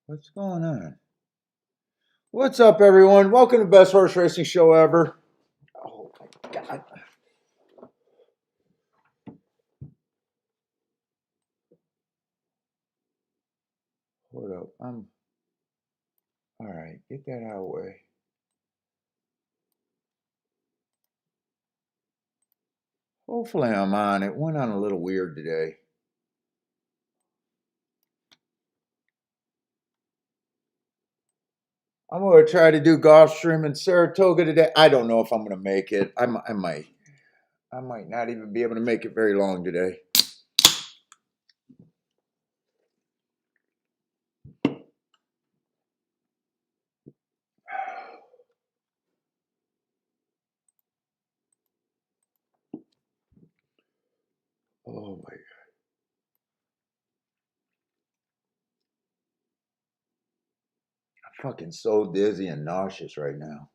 What's going on? What's up, everyone? Welcome to best horse racing show ever. Oh my god! Hold up, I'm all right. Get that out of the way. Hopefully, I'm on. It went on a little weird today. I'm gonna try to do Gulfstream and Saratoga today. I don't know if I'm gonna make it. I might not even be able to make it very long today. Oh my god! I'm fucking so dizzy and nauseous right now.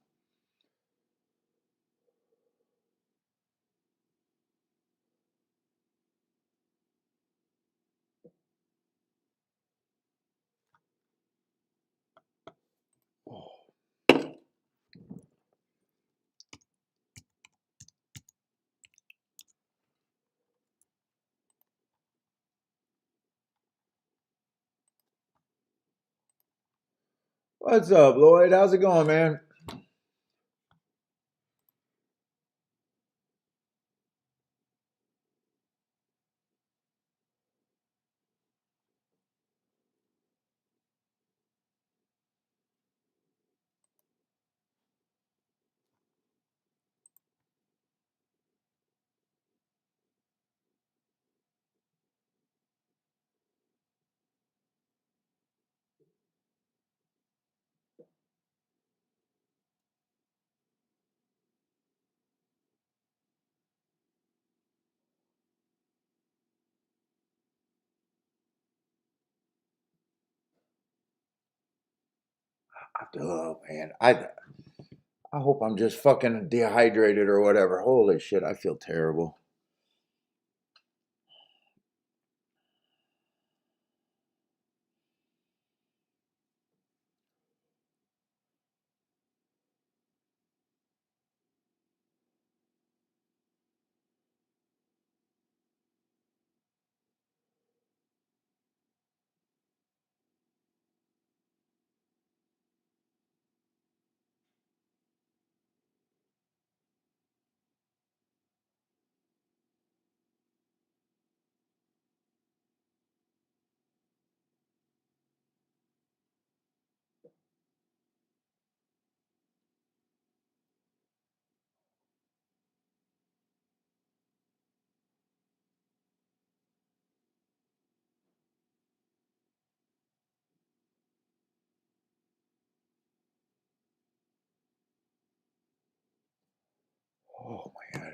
Oh, what's up, Lloyd? How's it going, man? Oh man, I hope I'm just fucking dehydrated or whatever. Holy shit, I feel terrible. Oh my god.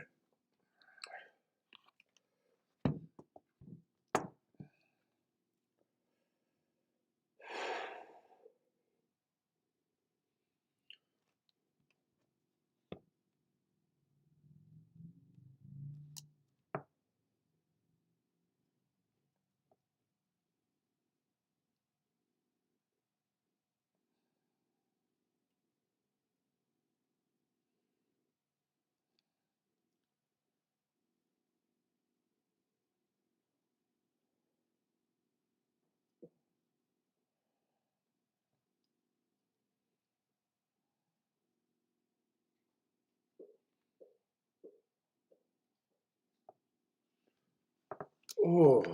Oh,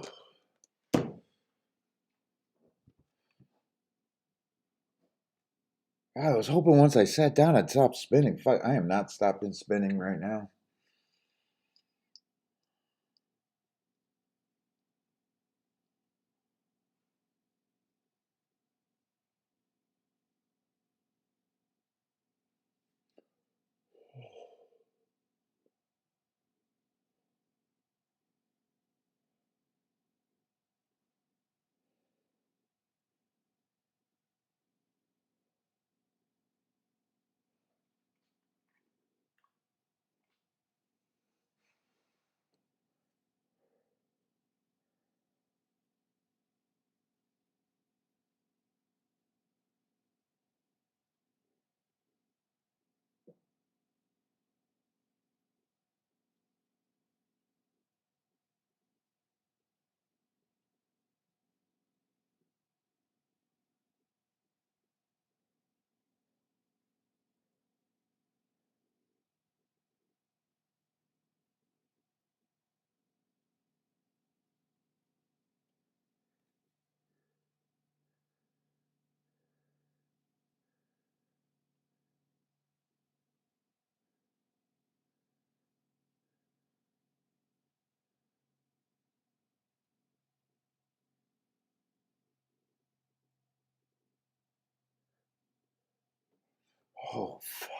I was hoping once I sat down I'd stop spinning. Fuck, I am not stopping spinning right now. Oh, fuck.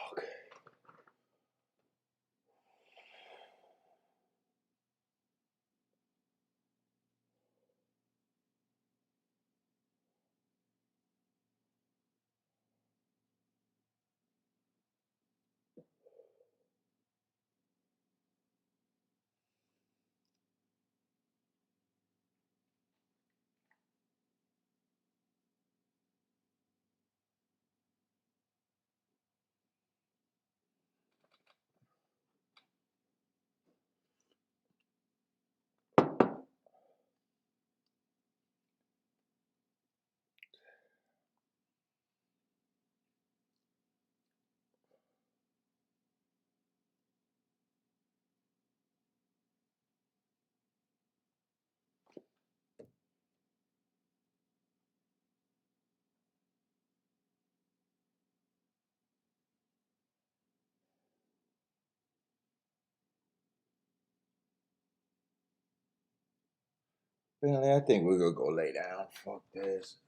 Billy, I think we're gonna go lay down. Fuck this.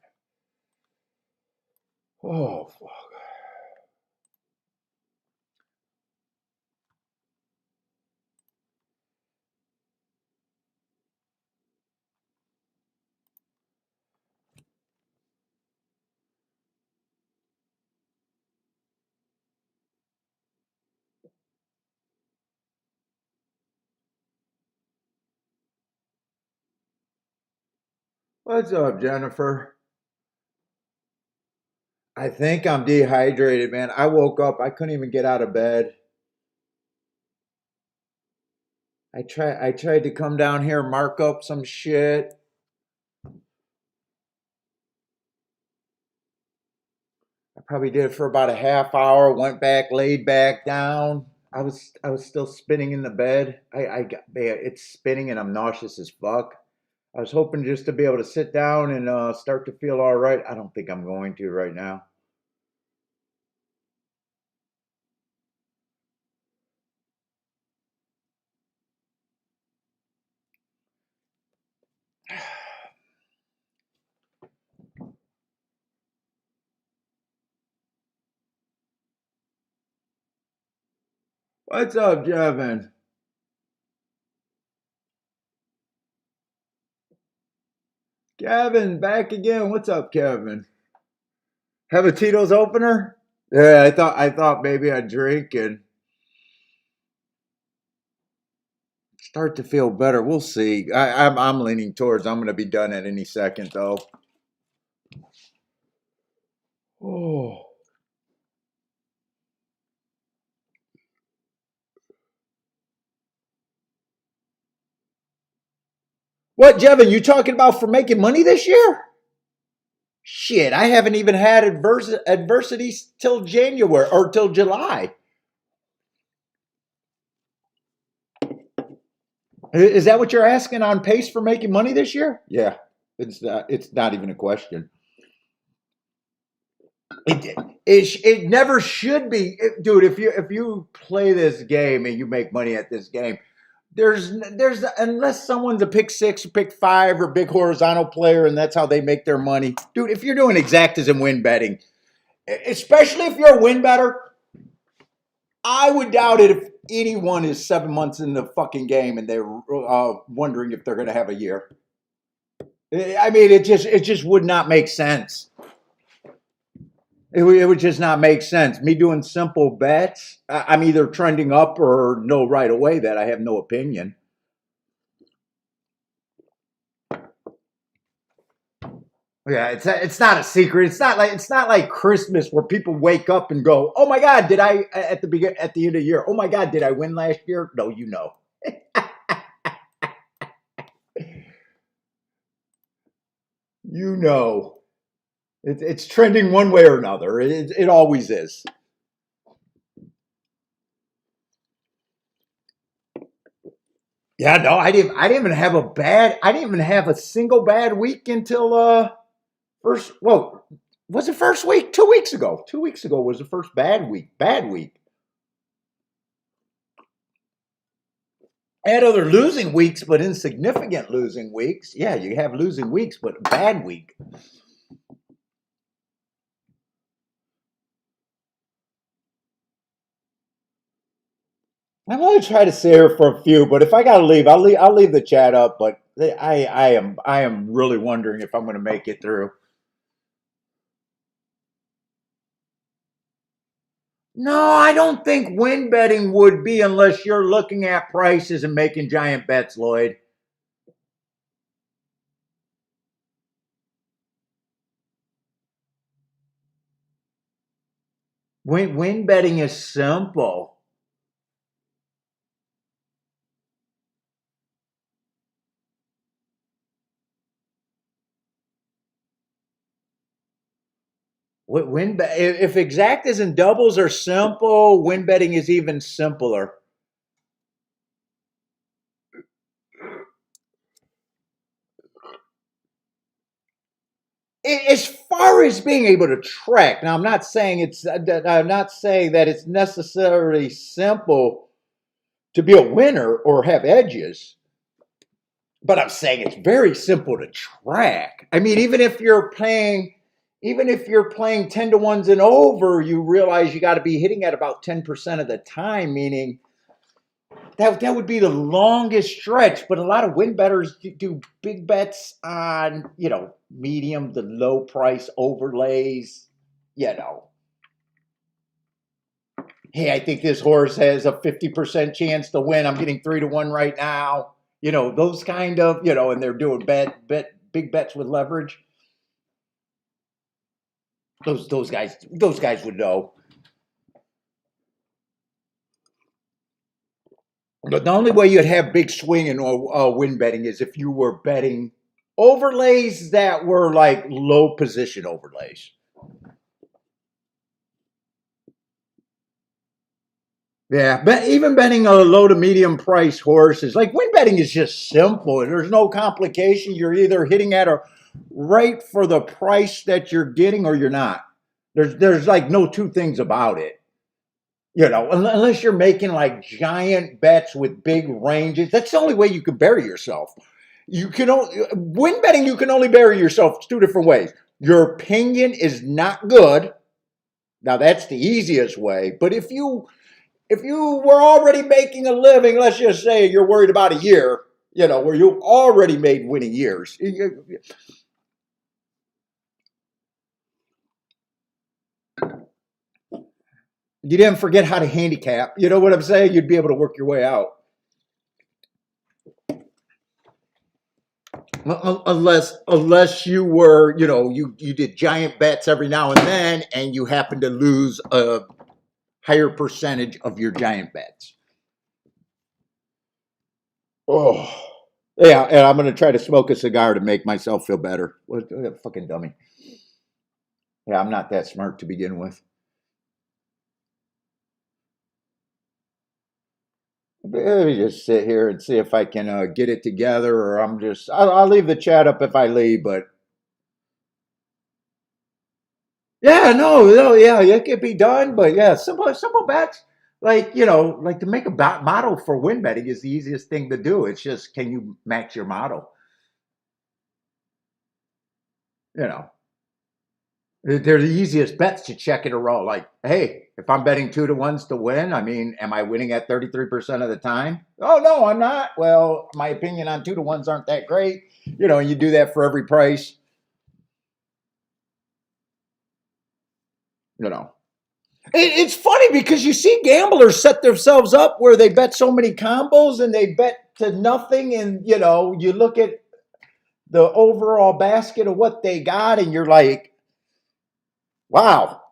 Oh, fuck. What's up, Jennifer? I think I'm dehydrated, man. I woke up. I couldn't even get out of bed. I tried to come down here, mark up some shit. I probably did it for about a half hour, went back, laid back down. I was still spinning in the bed. I got it's spinning and I'm nauseous as fuck. I was hoping just to be able to sit down and start to feel all right. I don't think I'm going to right now. What's up, Jevin? Kevin, back again. What's up, Kevin? Have a Tito's opener? Yeah, I thought maybe I'd drink and start to feel better. We'll see. I'm leaning towards I'm gonna be done at any second though. Oh. What, Jevin, you talking about for making money this year? Shit, I haven't even had adversity till January or till July. Is that what you're asking, on pace for making money this year? Yeah, it's not even a question. It never should be. Dude, if you play this game and you make money at this game, there's unless someone's a pick six or pick five or big horizontal player and that's how they make their money. Dude, if you're doing exactas and win betting, especially if you're a win better, I would doubt it if anyone is 7 months in the fucking game and they're wondering if they're going to have a year. I mean, it just would not make sense. It would just not make sense. Me doing simple bets, I'm either trending up or know right away that I have no opinion. Yeah, it's not a secret. It's not like Christmas where people wake up and go, "Oh my God, did I at the end of the year? Oh my God, did I win last year?" No, you know. You know. It's trending one way or another. It always is. Yeah, no, I didn't even have I didn't even have a single bad week until first. Well, was it first week? 2 weeks ago. 2 weeks ago was the first bad week. Bad week. I had other losing weeks, but insignificant losing weeks. Yeah, you have losing weeks, but bad week. I'm gonna try to stay here for a few, but if I gotta leave, I'll leave the chat up. But I am really wondering if I'm gonna make it through. No, I don't think win betting would be unless you're looking at prices and making giant bets, Lloyd. Win betting is simple. If exactas and doubles are simple, win betting is even simpler. As far as being able to track, now I'm not saying that it's necessarily simple to be a winner or have edges, but I'm saying it's very simple to track. I mean, even if you're playing 10 to ones and over, you realize you got to be hitting at about 10% of the time, meaning that would be the longest stretch. But a lot of win bettors do big bets on, medium to low price overlays, you know. Hey, I think this horse has a 50% chance to win. I'm getting 3 to 1 right now. Those kind of, and they're doing big bets with leverage. Those guys would know. But the only way you'd have big swing in win betting is if you were betting overlays that were like low position overlays. Yeah, but even betting a low to medium price horse is like win betting is just simple. There's no complication. You're either hitting at a right for the price that you're getting or you're not. There's like no two things about it. Unless you're making like giant bets with big ranges. That's the only way you can bury yourself. Win betting. You can only bury yourself 2 different ways. Your opinion is not good. Now that's the easiest way. But if you were already making a living, let's just say you're worried about a year, where you already made winning years. You didn't forget how to handicap. You know what I'm saying? You'd be able to work your way out. Unless you were, you did giant bets every now and then, and you happen to lose a higher percentage of your giant bets. Oh, yeah, and I'm gonna try to smoke a cigar to make myself feel better. What a fucking dummy. Yeah, I'm not that smart to begin with. Let me just sit here and see if I can get it together, or I'll leave the chat up if I leave, but yeah, no, yeah, it could be done, but yeah, simple bets. Like to make a model for win betting is the easiest thing to do. It's just, can you match your model? You know, they're the easiest bets to check in a row. Like, hey, if I'm betting 2 to 1s to win, I mean, am I winning at 33% of the time? Oh no, I'm not. Well, my opinion on 2 to 1s aren't that great. And you do that for every price. You know, it's funny because you see gamblers set themselves up where they bet so many combos and they bet to nothing, and you look at the overall basket of what they got, and you're like, wow.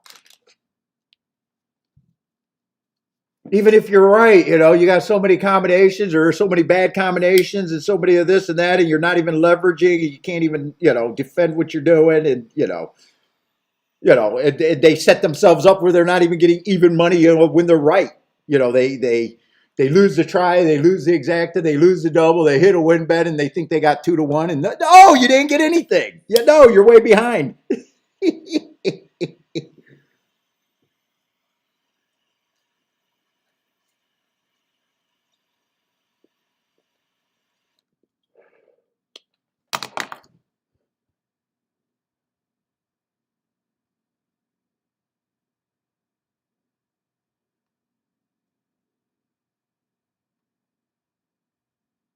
Even if you're right, you got so many combinations or so many bad combinations and so many of this and that, and you're not even leveraging, and you can't even defend what you're doing, and they set themselves up where they're not even getting even money, when they're right. They lose the try, they lose the exacta, they lose the double, they hit a win bet, and they think they got 2 to 1, and no, you didn't get anything. You're way behind.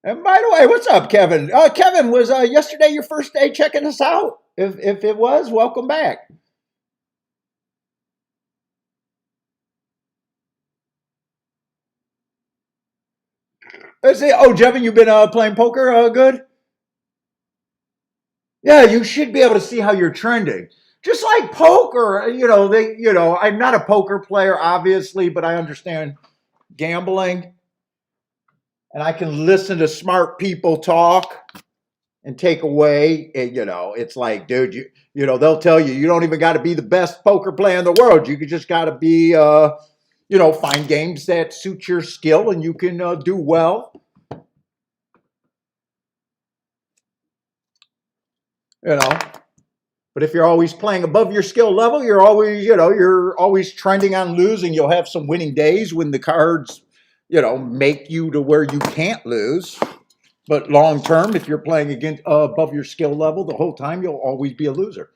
And by the way, what's up, Kevin? Kevin, was yesterday your first day checking us out? If it was, welcome back. Let's see. Oh, Jevin, you've been playing poker. Good. Yeah, you should be able to see how you're trending. Just like poker, I'm not a poker player, obviously, but I understand gambling, and I can listen to smart people talk and take away. And, it's like, dude, they'll tell you don't even got to be the best poker player in the world. You just got to be, find games that suit your skill, and you can do well. You know, but if you're always playing above your skill level, you're always trending on losing. You'll have some winning days when the cards, make you to where you can't lose. But long term, if you're playing against above your skill level the whole time, you'll always be a loser.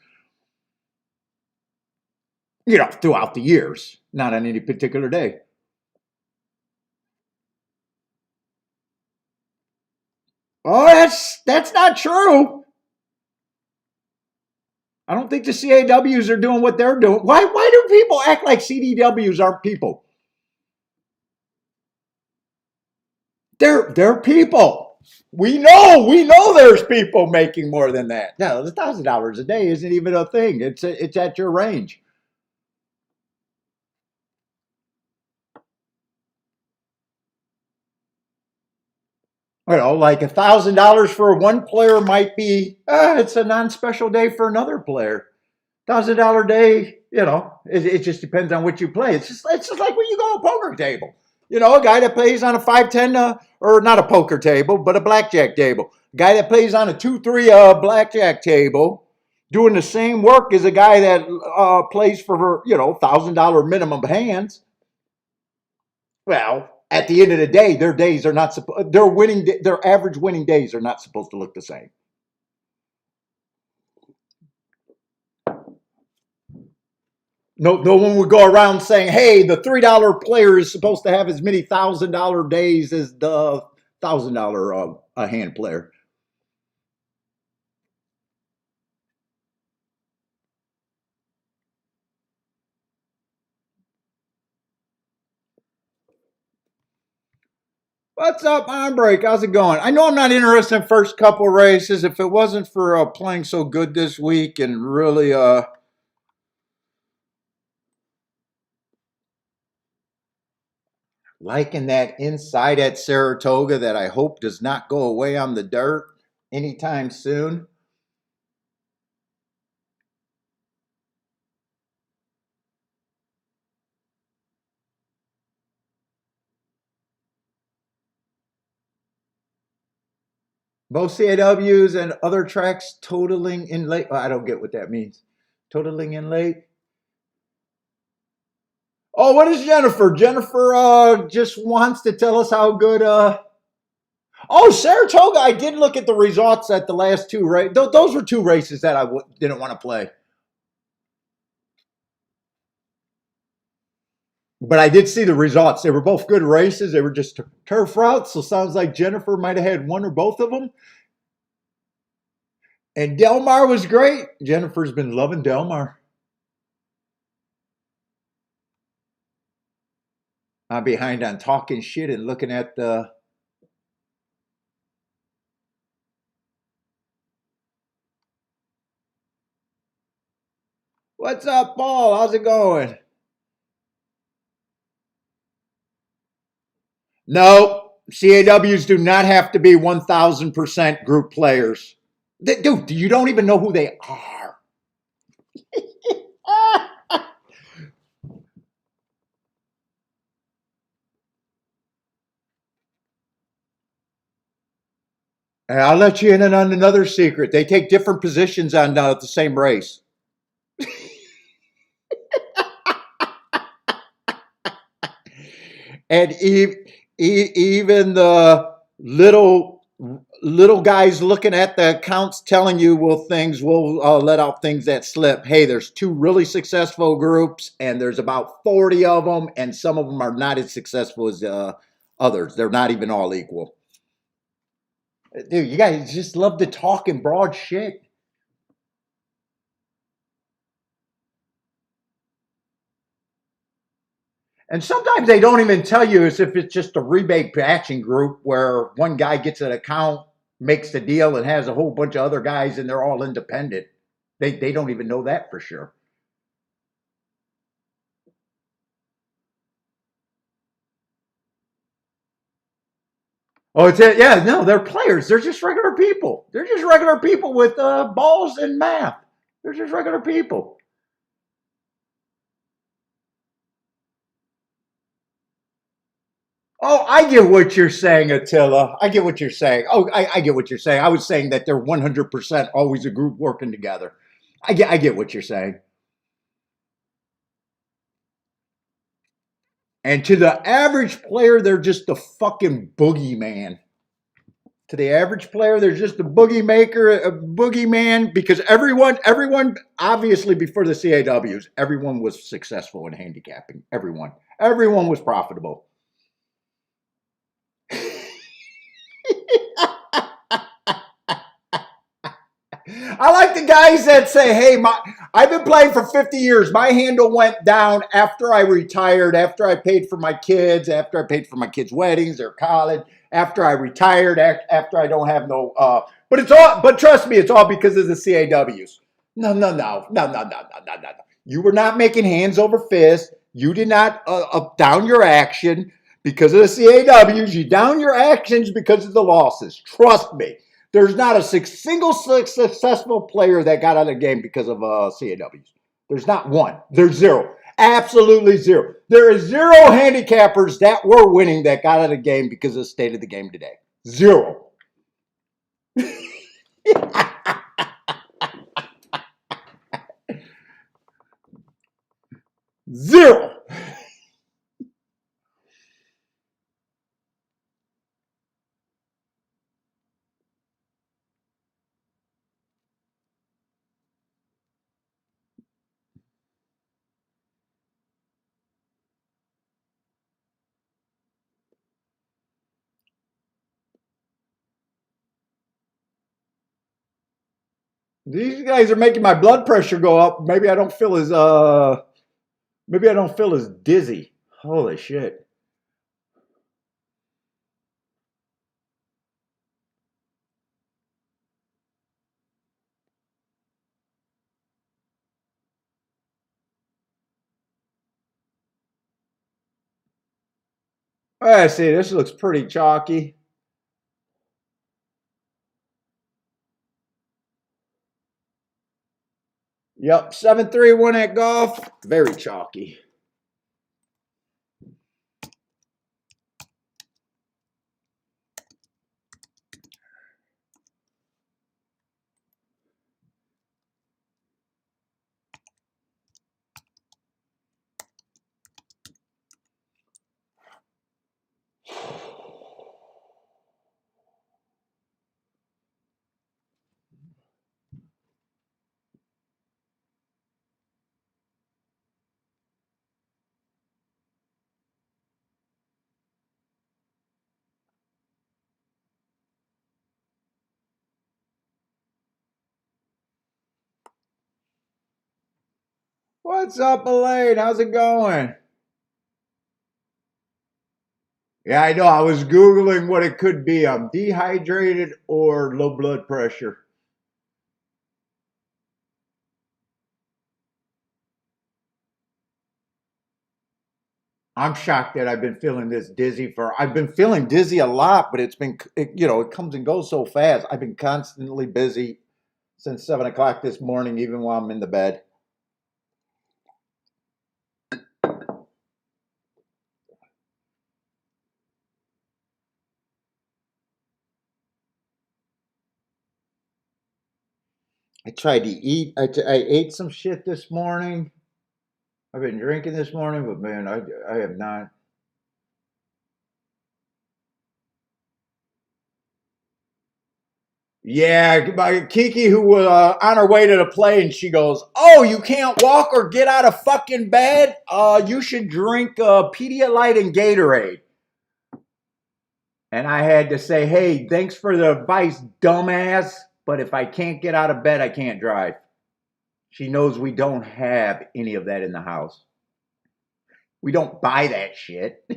Throughout the years, not on any particular day. Oh, that's not true. I don't think the CAWs are doing what they're doing. Why do people act like CDWs aren't people? They're people. We know there's people making more than that. No, $1,000 a day isn't even a thing. It's at your range. Like $1,000 for one player might be it's a non-special day for another player. $1,000 day, it just depends on what you play. It's just like when you go to a poker table. A guy that plays on a 5-10 or not a poker table, but a blackjack table. A guy that plays on a 2-3 blackjack table, doing the same work as a guy that plays for $1,000 minimum hands. Well, at the end of the day, their days are not supposed. Their average winning days are not supposed to look the same. No one would go around saying, "Hey, the $3 player is supposed to have as many $1,000 days as the $1,000 a hand player." What's up, on break? How's it going? I know I'm not interested in first couple races. If it wasn't for playing so good this week and really liking that inside at Saratoga that I hope does not go away on the dirt anytime soon. Both CAWs and other tracks totaling in late. Well, I don't get what that means. Totaling in late. Oh, what is Jennifer? Jennifer just wants to tell us how good. Oh, Saratoga. I did look at the results at the last two races. Those were two races that I didn't want to play. But I did see the results. They were both good races. They were just turf routes. So sounds like Jennifer might have had one or both of them. And Delmar was great. Jennifer's been loving Delmar. I'm behind on talking shit and looking at the. What's up, Paul? How's it going? No, CAWs do not have to be 1,000% group players. Dude, you don't even know who they are. And I'll let you in on another secret. They take different positions on the same race. And even the little guys looking at the accounts telling you things will let out things that slip. Hey, there's two really successful groups and there's about 40 of them, and some of them are not as successful as others. They're not even all equal. Dude, you guys just love to talk in broad shit. And sometimes they don't even tell you as if it's just a rebate batching group where one guy gets an account, makes the deal, and has a whole bunch of other guys, and they're all independent. They don't even know that for sure. Oh, it's it. Yeah, no, they're players. They're just regular people. They're just regular people with balls and math. They're just regular people. Oh, I get what you're saying, Attila. I get what you're saying. Oh, I get what you're saying. I was saying that they're 100% always a group working together. I get what you're saying. And to the average player, they're just a fucking boogeyman. To the average player, they're just a boogie maker, a boogeyman, because everyone, obviously before the CAWs, everyone was successful in handicapping. Everyone was profitable. I like the guys that say, "Hey, I've been playing for 50 years. My handle went down after I retired, after I paid for my kids, after I paid for my kids' weddings, their college, after I retired, after I don't have no but it's all but trust me, it's all because of the CAWs." No, no, no. No, no, no, no, no, no, no. You were not making hands over fists. You did not down your action because of the CAWs. You down your actions because of the losses. Trust me. There's not a single successful player that got out of the game because of CAWs. There's not one. There's zero. Absolutely zero. There is zero handicappers that were winning that got out of the game because of the state of the game today. Zero. Zero. These guys are making my blood pressure go up. Maybe I don't feel as dizzy. Holy shit. I see. This looks pretty chalky. Yep, 7-3 won at golf. Very chalky. What's up, Elaine? How's it going? Yeah, I know. I was Googling what it could be. I'm dehydrated or low blood pressure. I'm shocked that I've been feeling this dizzy I've been feeling dizzy a lot, but it comes and goes so fast. I've been constantly busy since 7 o'clock this morning, even while I'm in the bed. I tried to eat. I ate some shit this morning. I've been drinking this morning, but man, I have not. Yeah, my Kiki, who was on her way to the plane, she goes, "Oh, you can't walk or get out of fucking bed? You should drink Pedialyte and Gatorade." And I had to say, hey, thanks for the advice, dumbass. But if I can't get out of bed, I can't drive. She knows we don't have any of that in the house. We don't buy that shit.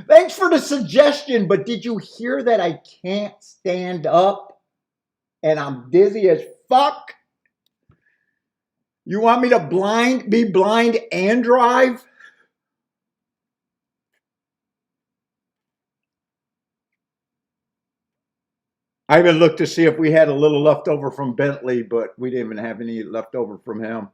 Thanks for the suggestion, but did you hear that I can't stand up and I'm dizzy as fuck? You want me to be blind and drive? I even looked to see if we had a little left over from Bentley, but we didn't even have any left over from him.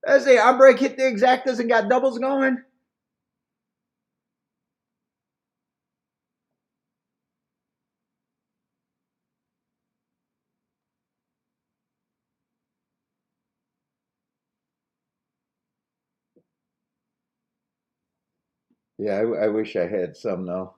I say, our brake hit the exactas and got doubles going. Yeah, I wish I had some though.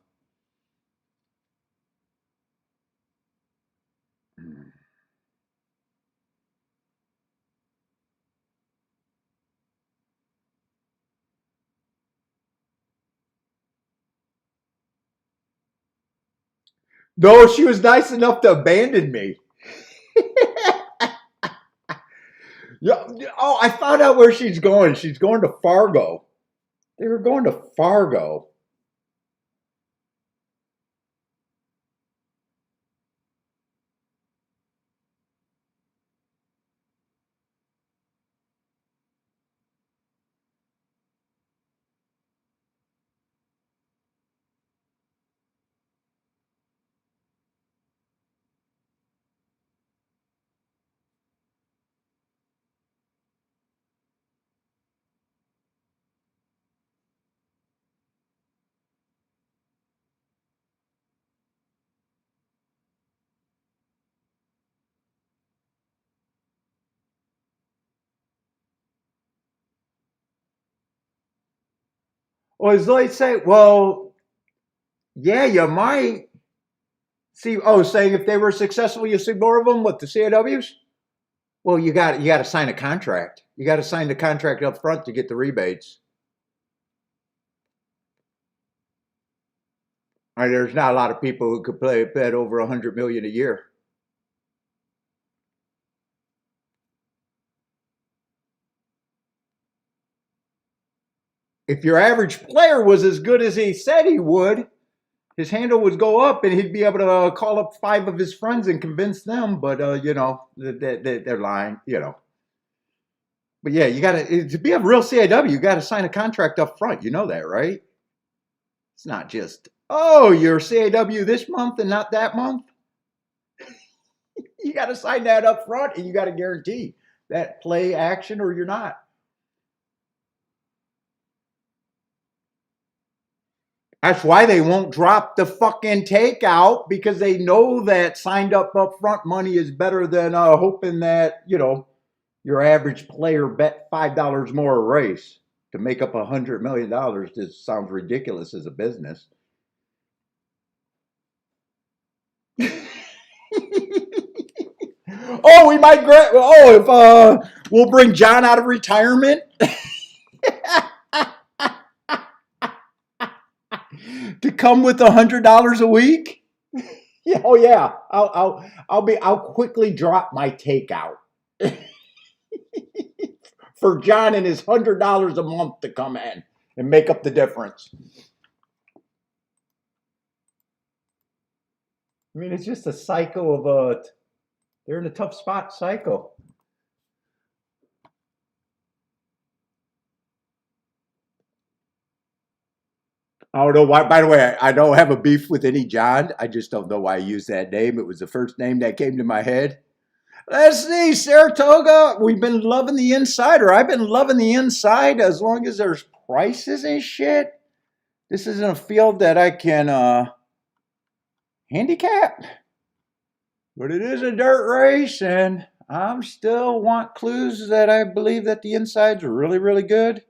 No, she was nice enough to abandon me. Yeah. Oh, I found out where she's going. She's going to Fargo. They were going to Fargo. Well, as they say, well, yeah, you might see. Oh, saying if they were successful, you see more of them. What the CAWs? Well, you got to sign a contract. You got to sign the contract up front to get the rebates. There's not a lot of people who could play a bet over 100 million a year. If your average player was as good as he said he would, his handle would go up and he'd be able to call up 5 of his friends and convince them. But they're lying. But yeah, you got to be a real CAW. You got to sign a contract up front. You know that, right? It's not just, oh, you're CAW this month and not that month. You got to sign that up front and you got to guarantee that play action or you're not. That's why they won't drop the fucking takeout, because they know that signed up front money is better than hoping that, your average player bet $5 more a race to make up $100 million. Just sounds ridiculous as a business. Oh, we might if we'll bring John out of retirement to come with $100 a week. Yeah, oh yeah, I'll quickly drop my takeout for John and his $100 a month to come in and make up the difference. I mean, it's just a cycle of they're in a tough spot cycle. I don't know why. By the way, I don't have a beef with any John. I just don't know why I used that name. It was the first name that came to my head. Let's see, Saratoga. We've been loving the inside, or I've been loving the inside as long as there's prices and shit. This isn't a field that I can handicap, but it is a dirt race, and I'm still want clues that I believe that the inside's really, really good.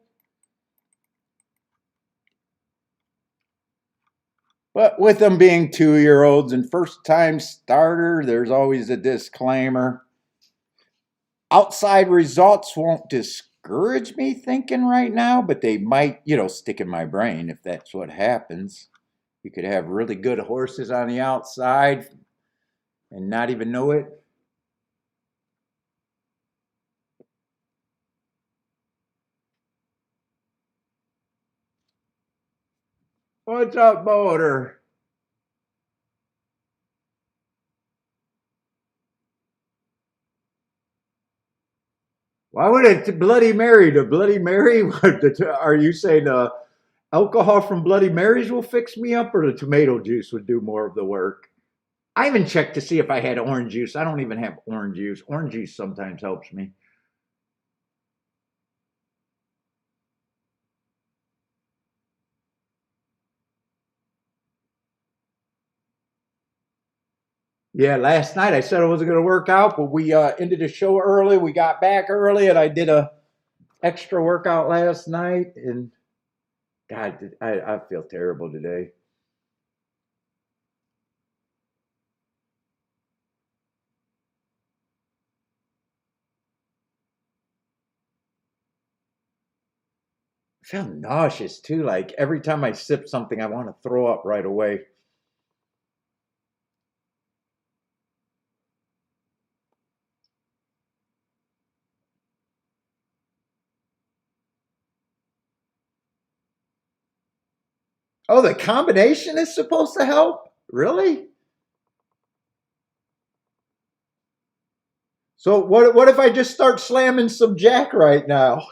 But with them being 2-year-olds and first-time starter, there's always a disclaimer. Outside results won't discourage me thinking right now, but they might, stick in my brain if that's what happens. You could have really good horses on the outside and not even know it. What's up, motor? Why would it Bloody Mary? The Bloody Mary? Are you saying alcohol from Bloody Marys will fix me up, or the tomato juice would do more of the work? I even checked to see if I had orange juice. I don't even have orange juice. Orange juice sometimes helps me. Yeah, last night I said I wasn't going to work out, but we ended the show early. We got back early, and I did a extra workout last night. And God, I feel terrible today. I feel nauseous too. Like every time I sip something, I want to throw up right away. Oh, the combination is supposed to help? Really? So what if I just start slamming some Jack right now?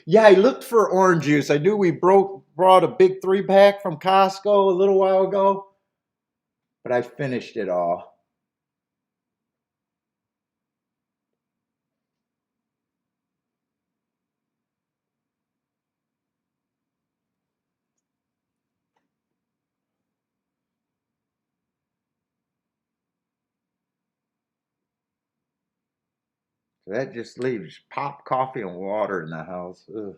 Yeah, I looked for orange juice. I knew we brought a big 3-pack from Costco a little while ago, but I finished it all. So that just leaves pop coffee and water in the house. Ugh.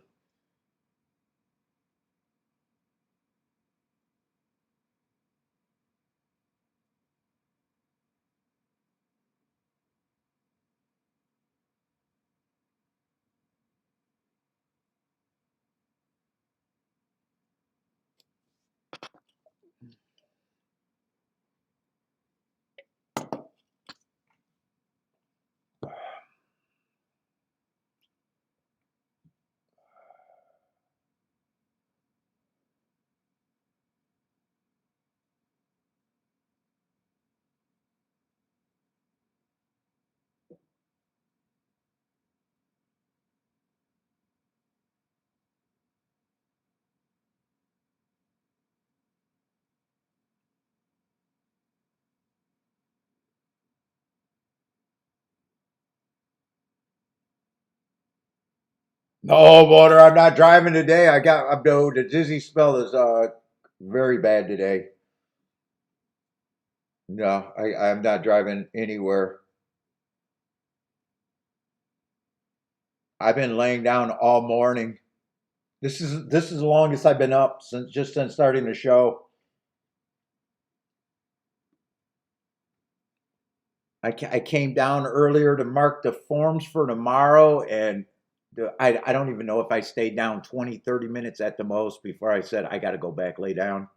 No, water. I'm not driving today. No, the dizzy spell is very bad today. No, I'm not driving anywhere. I've been laying down all morning. This is the longest I've been up since starting the show. I came down earlier to mark the forms for tomorrow, and I don't even know if I stayed down 20, 30 minutes at the most before I said I got to go back lay down.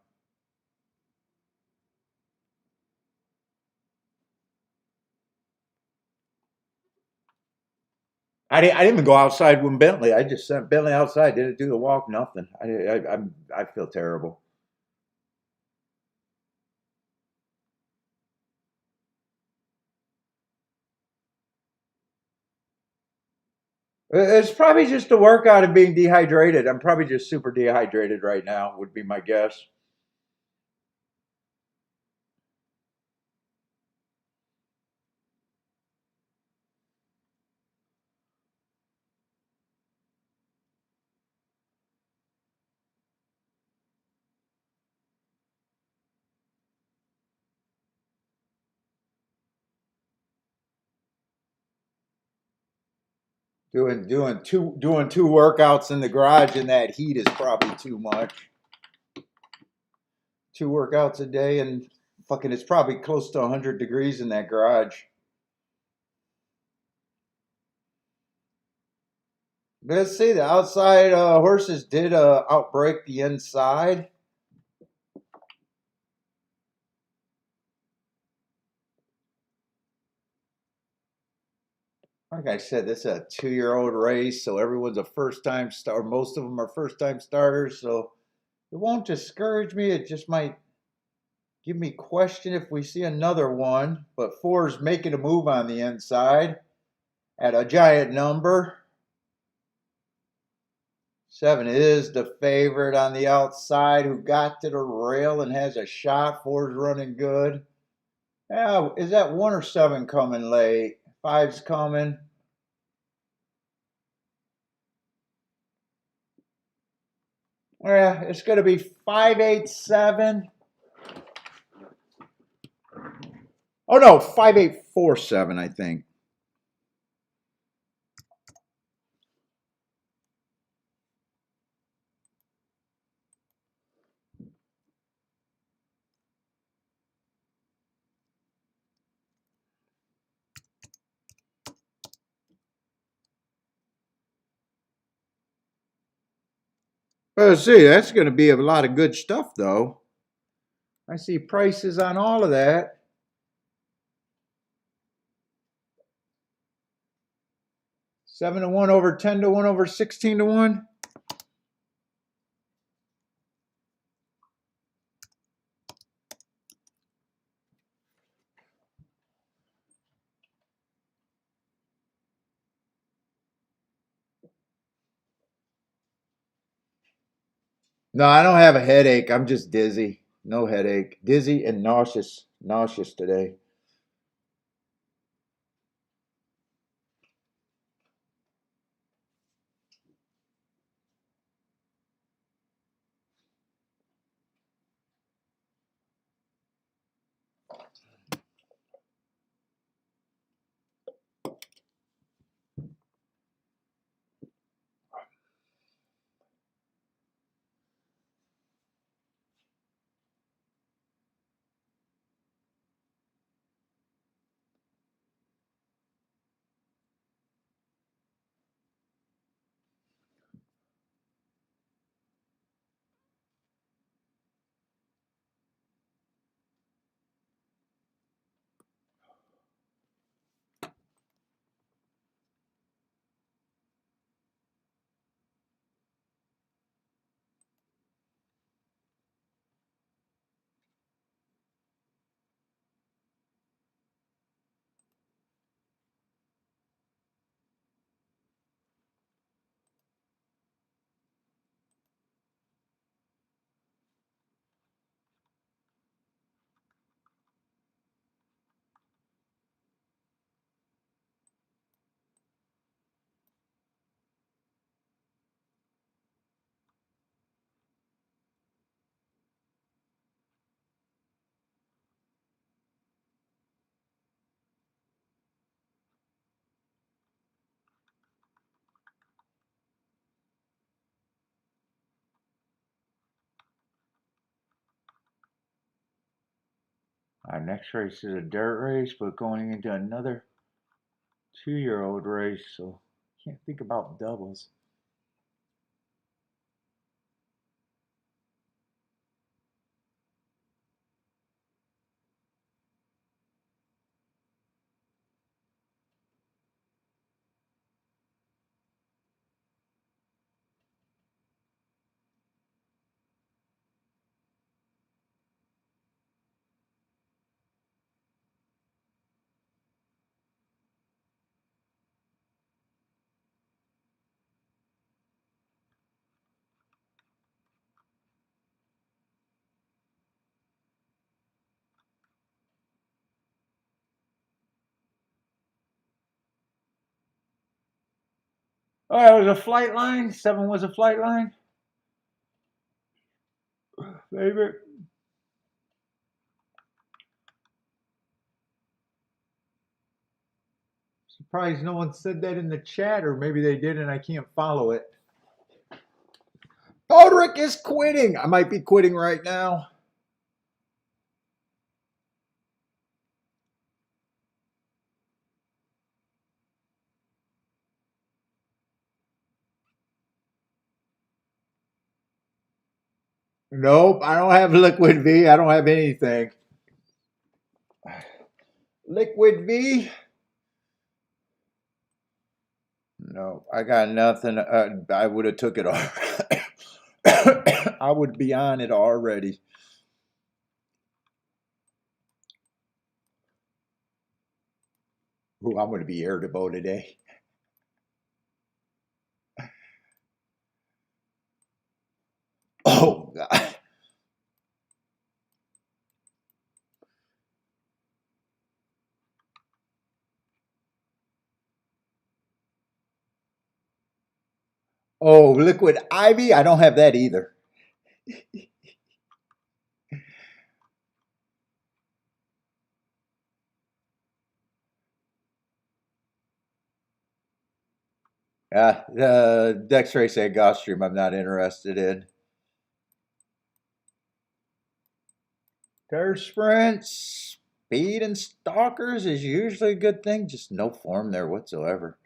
I didn't even go outside with Bentley. I just sent Bentley outside. Didn't do the walk. Nothing. I feel terrible. It's probably just a workout and being dehydrated. I'm probably just super dehydrated right now. Would be my guess. Doing two workouts in the garage in that heat is probably too much. 2 workouts a day and fucking it's probably close to 100 degrees in that garage. let's see. The outside horses did outbreak the inside. Like I said, this is a 2-year-old race, so everyone's a first-time star. Most of them are first-time starters, so it won't discourage me. It just might give me question if we see another one. But 4's making a move on the inside at a giant number. 7 is the favorite on the outside who got to the rail and has a shot. 4's running good. Yeah, is that 1 or 7 coming late? 5's coming. Yeah, it's going to be 5, 8, 7. Oh no, 5, 8, 4, 7, I think. Well, let's see, that's going to be a lot of good stuff, though. I see prices on all of that. 7 to 1 over 10 to 1 over 16 to 1. No, I don't have a headache. I'm just dizzy. No headache. Dizzy and nauseous. Nauseous today. Our next race is a dirt race, but going into another 2-year-old race, so can't think about doubles. Oh, it was a flight line. 7 was a flight line. Favorite. Surprised no one said that in the chat, or maybe they did and I can't follow it. Podrick is quitting. I might be quitting right now. Nope, I don't have Liquid V. I don't have anything. Liquid V? No, I got nothing. I would have took it all. I would be on it already. Ooh, I'm going to be irritable today. Oh, God. Oh, Liquid Ivy? I don't have that either. Dex Race at Gulfstream, I'm not interested in. Turf sprints, speed and stalkers is usually a good thing. Just no form there whatsoever.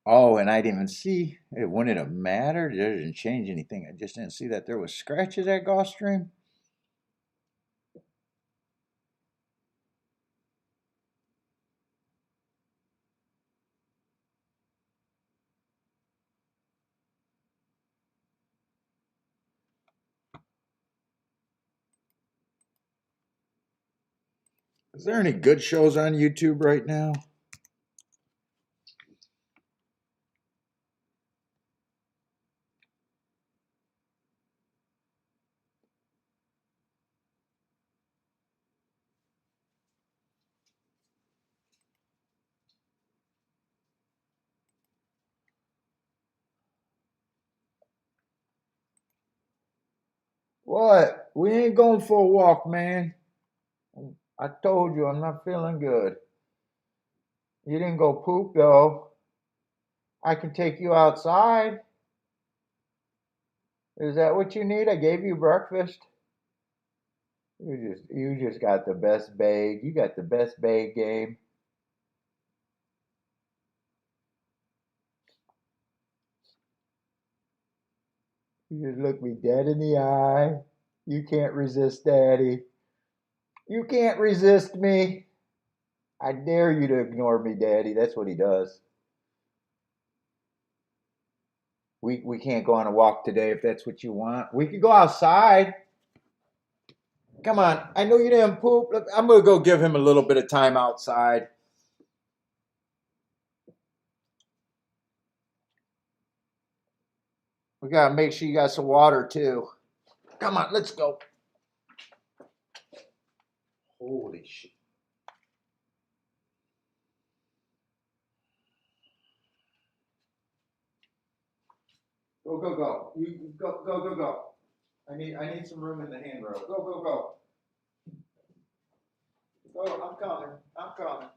Oh, and I didn't even see it. Wouldn't it have mattered? It didn't change anything. I just didn't see that there was scratches at Gulfstream. Is there any good shows on YouTube right now? What? We ain't going for a walk, man. I told you I'm not feeling good. You didn't go poop though. I can take you outside. Is that what you need? I gave you breakfast. You just got the best bag. You got the best bag game. You just look me dead in the eye. You can't resist daddy. You can't resist me. I dare you to ignore me, daddy. That's what he does. We can't go on a walk today if that's what you want. We could go outside. Come on. I know you didn't poop. I'm going to go give him a little bit of time outside. We got to make sure you got some water too. Come on, let's go. Holy shit. Go, go, go. You go, go, go, go. I need some room in the handrail. Go, go, go. Go, I'm coming. I'm coming.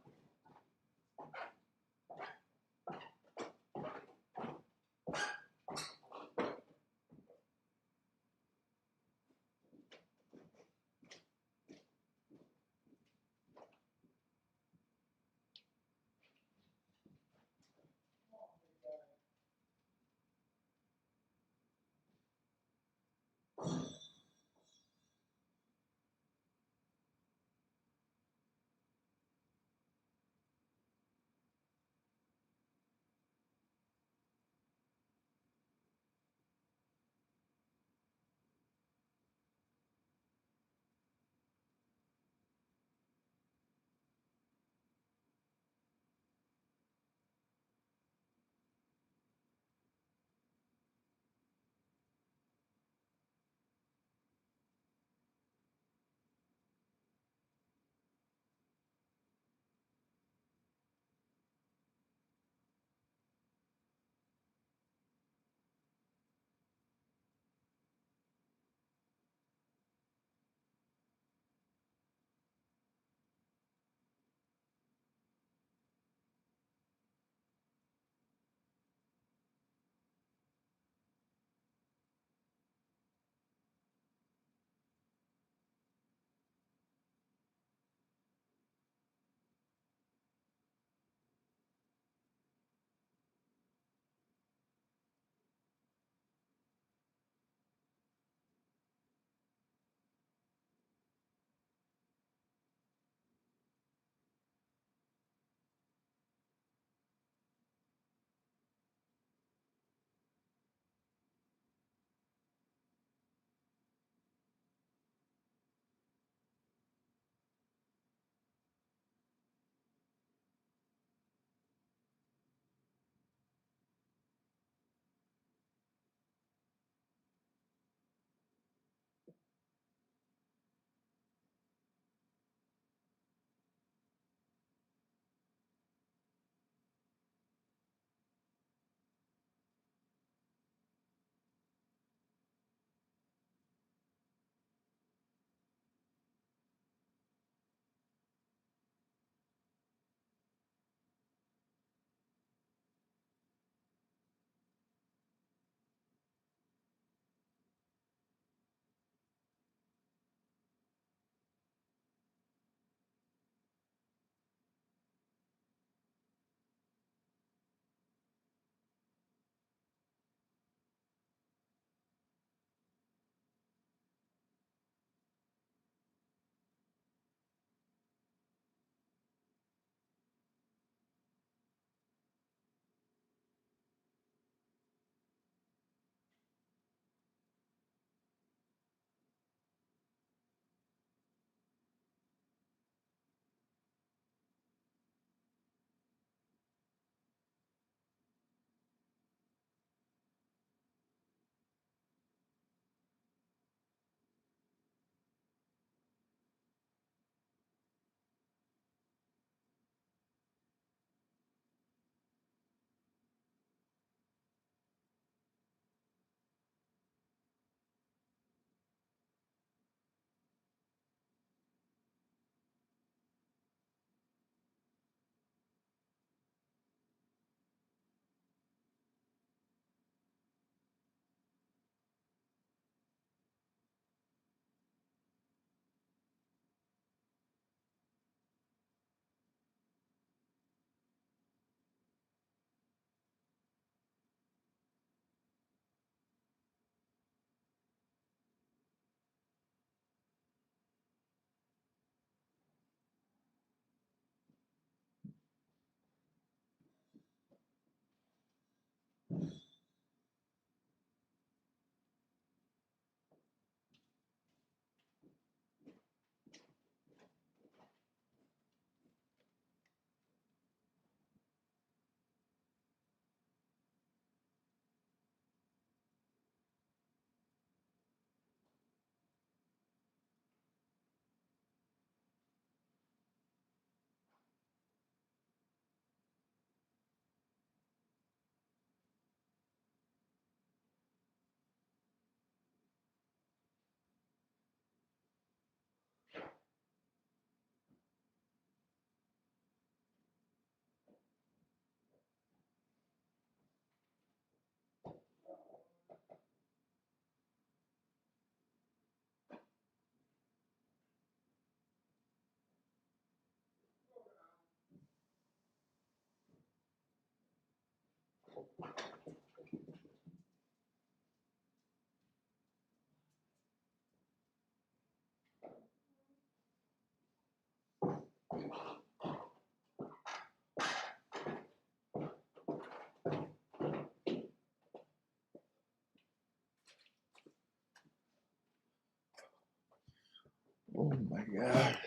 Oh my God.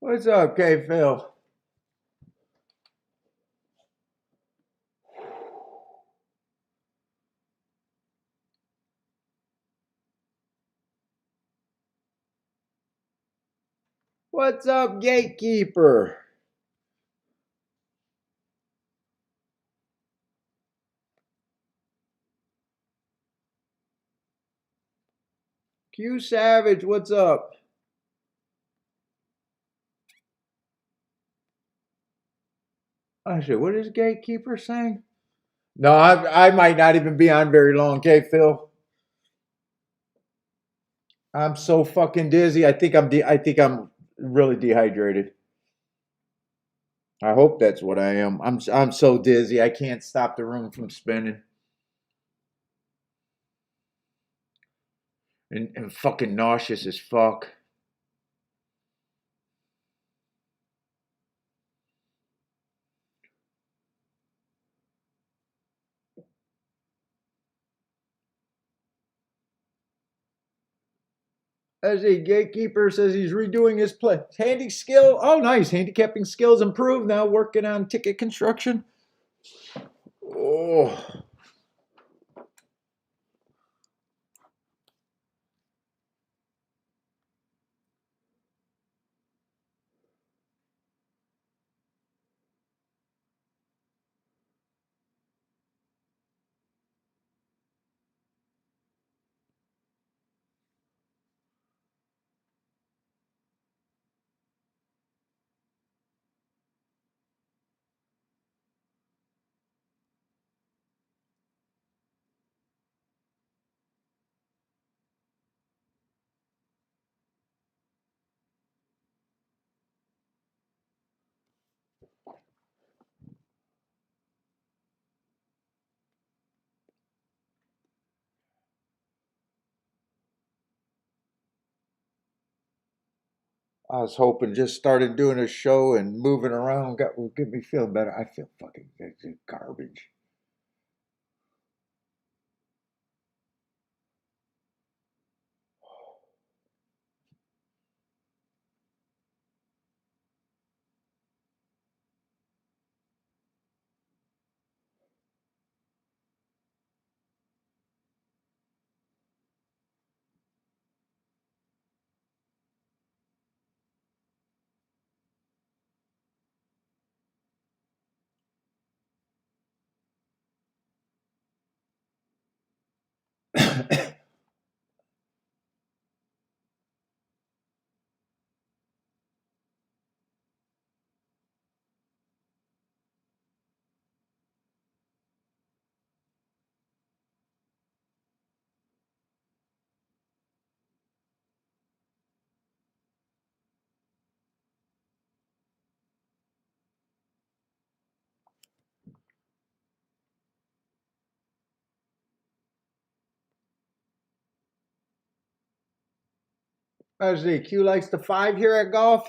What's up, K Phil? What's up, gatekeeper? Q Savage, what's up? I said, what is gatekeeper saying? No, I might not even be on very long, K Phil. I'm so fucking dizzy. I think I'm really dehydrated. I hope that's what I am. I'm so dizzy. I can't stop the room from spinning. And fucking nauseous as fuck. As a gatekeeper says he's redoing his play. Handy skill. Oh, nice. Handicapping skills improved. Now working on ticket construction. Oh. I was hoping just started doing a show and moving around will get me feeling better. I feel fucking garbage. I see. Q likes the five here at golf.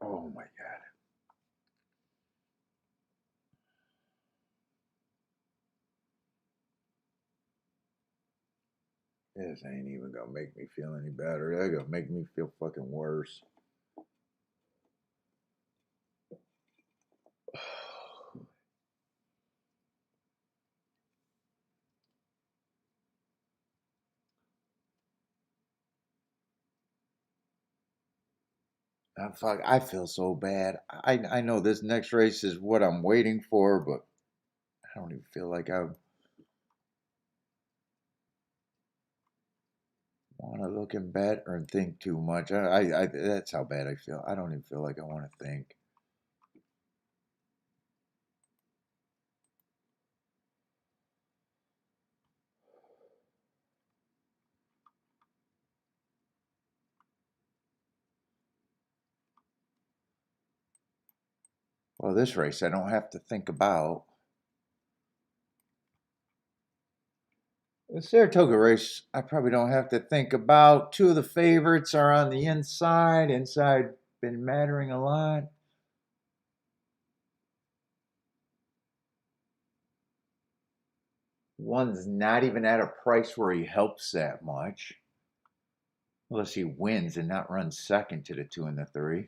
Oh my God. This ain't even gonna make me feel any better. They're gonna make me feel fucking worse. I feel so bad. I know this next race is what I'm waiting for, but I don't even feel like I want to look and bet or think too much. That's how bad I feel. I don't even feel like I want to think. Well, this race I don't have to think about. The Saratoga race, I probably don't have to think about. Two of the favorites are on the inside. Inside been mattering a lot. One's not even at a price where he helps that much. Unless he wins and not runs second to the 2 and the 3.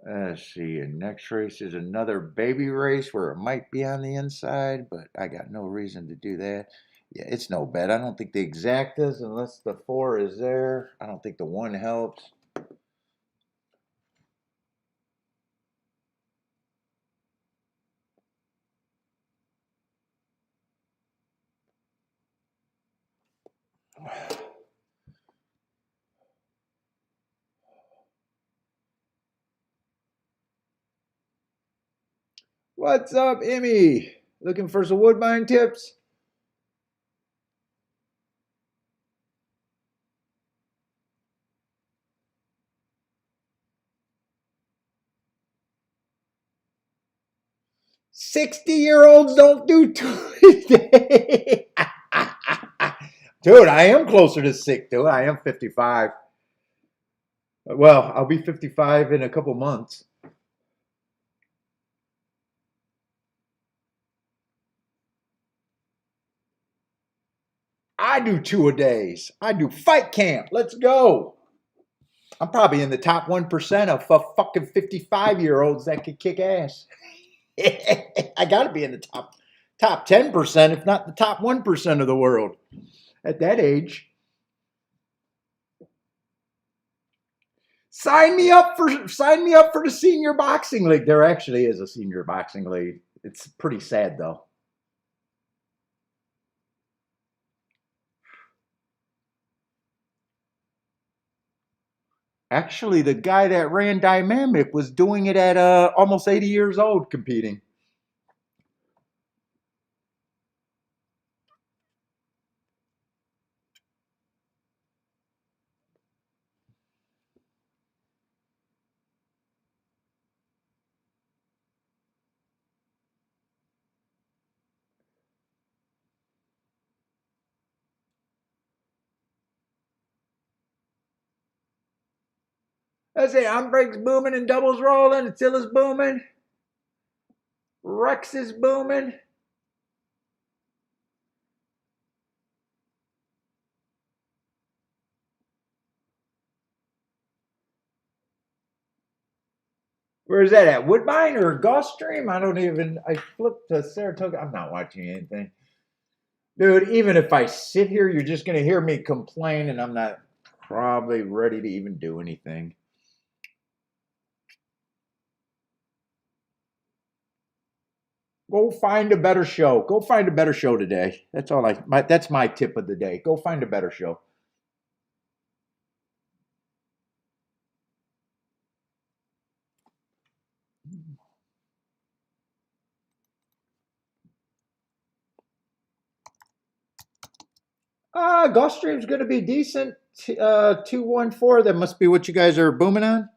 Let's see. And next race is another baby race where it might be on the inside, but I got no reason to do that. Yeah, it's no bet. I don't think the exact does unless the 4 is there. I don't think the 1 helps. What's up, Emmy? Looking for some woodbine tips? $60-year-olds don't do Tuesday. Dude, I am closer to sick, dude. I am 55. Well, I'll be 55 in a couple months. I do 2-a-days. I do fight camp. Let's go. I'm probably in the top 1% of fucking 55-year-olds that could kick ass. I got to be in the top 10%, if not the top 1% of the world at that age. Sign me up for the senior boxing league. There actually is a senior boxing league. It's pretty sad though. Actually, the guy that ran Dynamic was doing it at almost 80 years old competing. I say, breaks booming and doubles rolling. Attila's booming. Rex is booming. Where's that at? Woodbine or Gulfstream? I don't even. I flipped to Saratoga. I'm not watching anything. Dude, even if I sit here, you're just going to hear me complain, and I'm not probably ready to even do anything. Go find a better show. Go find a better show today. That's all that's my tip of the day. Go find a better show. Gulfstream's going to be decent. 214. That must be what you guys are booming on.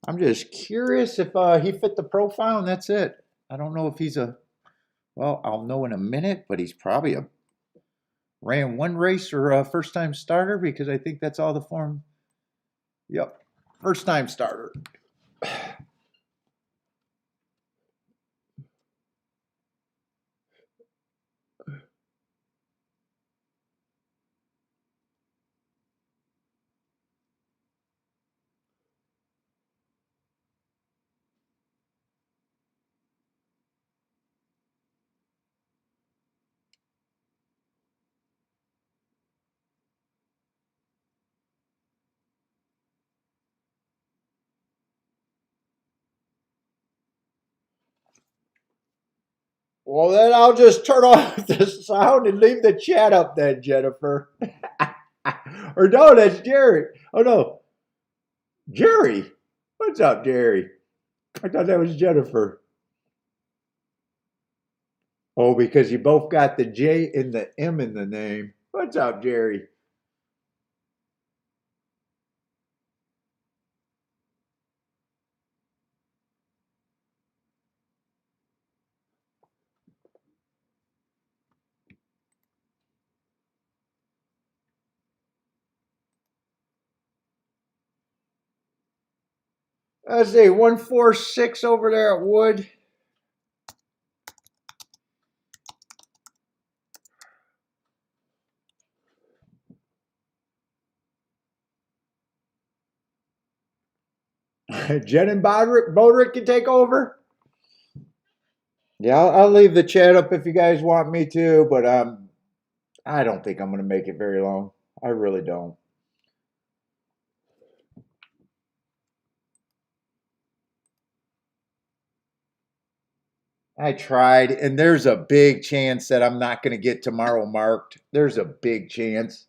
I'm just curious if he fit the profile, and that's it. I don't know if he's a. Well, I'll know in a minute, but he's probably a ran one race or a first time starter because I think that's all the form. Yep, first time starter. Well, then I'll just turn off the sound and leave the chat up then, Jennifer. Or no, that's Jerry. Oh no, Jerry. What's up, Jerry? I thought that was Jennifer. Oh, because you both got the J and the M in the name. What's up, Jerry? I say 146 over there at Wood. Jen and Bodrick can take over. Yeah, I'll leave the chat up if you guys want me to, but I don't think I'm going to make it very long. I really don't. I tried, and there's a big chance that I'm not going to get tomorrow marked. There's a big chance.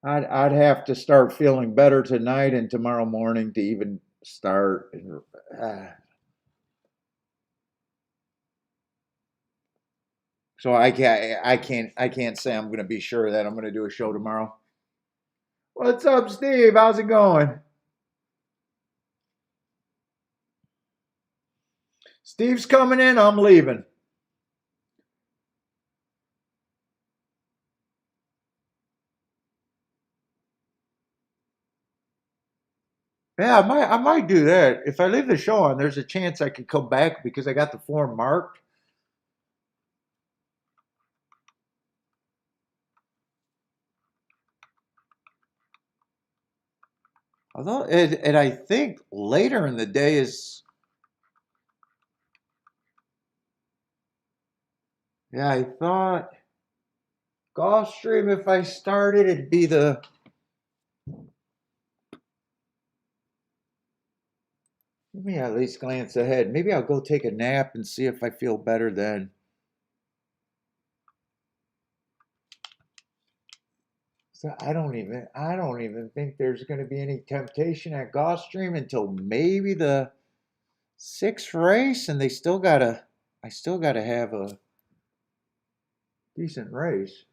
I'd have to start feeling better tonight and tomorrow morning to even start. So I can't say I'm going to be sure that I'm going to do a show tomorrow. What's up, Steve? How's it going? Steve's coming in. I'm leaving. Yeah, I might do that. If I leave the show on, there's a chance I could come back because I got the form marked. Although, and I think later in the day is, yeah, I thought Gulfstream, if I started, it'd be the, let me at least glance ahead. Maybe I'll go take a nap and see if I feel better then. So I don't even think there's going to be any temptation at Gulfstream until maybe the sixth race, and I still gotta have a decent race.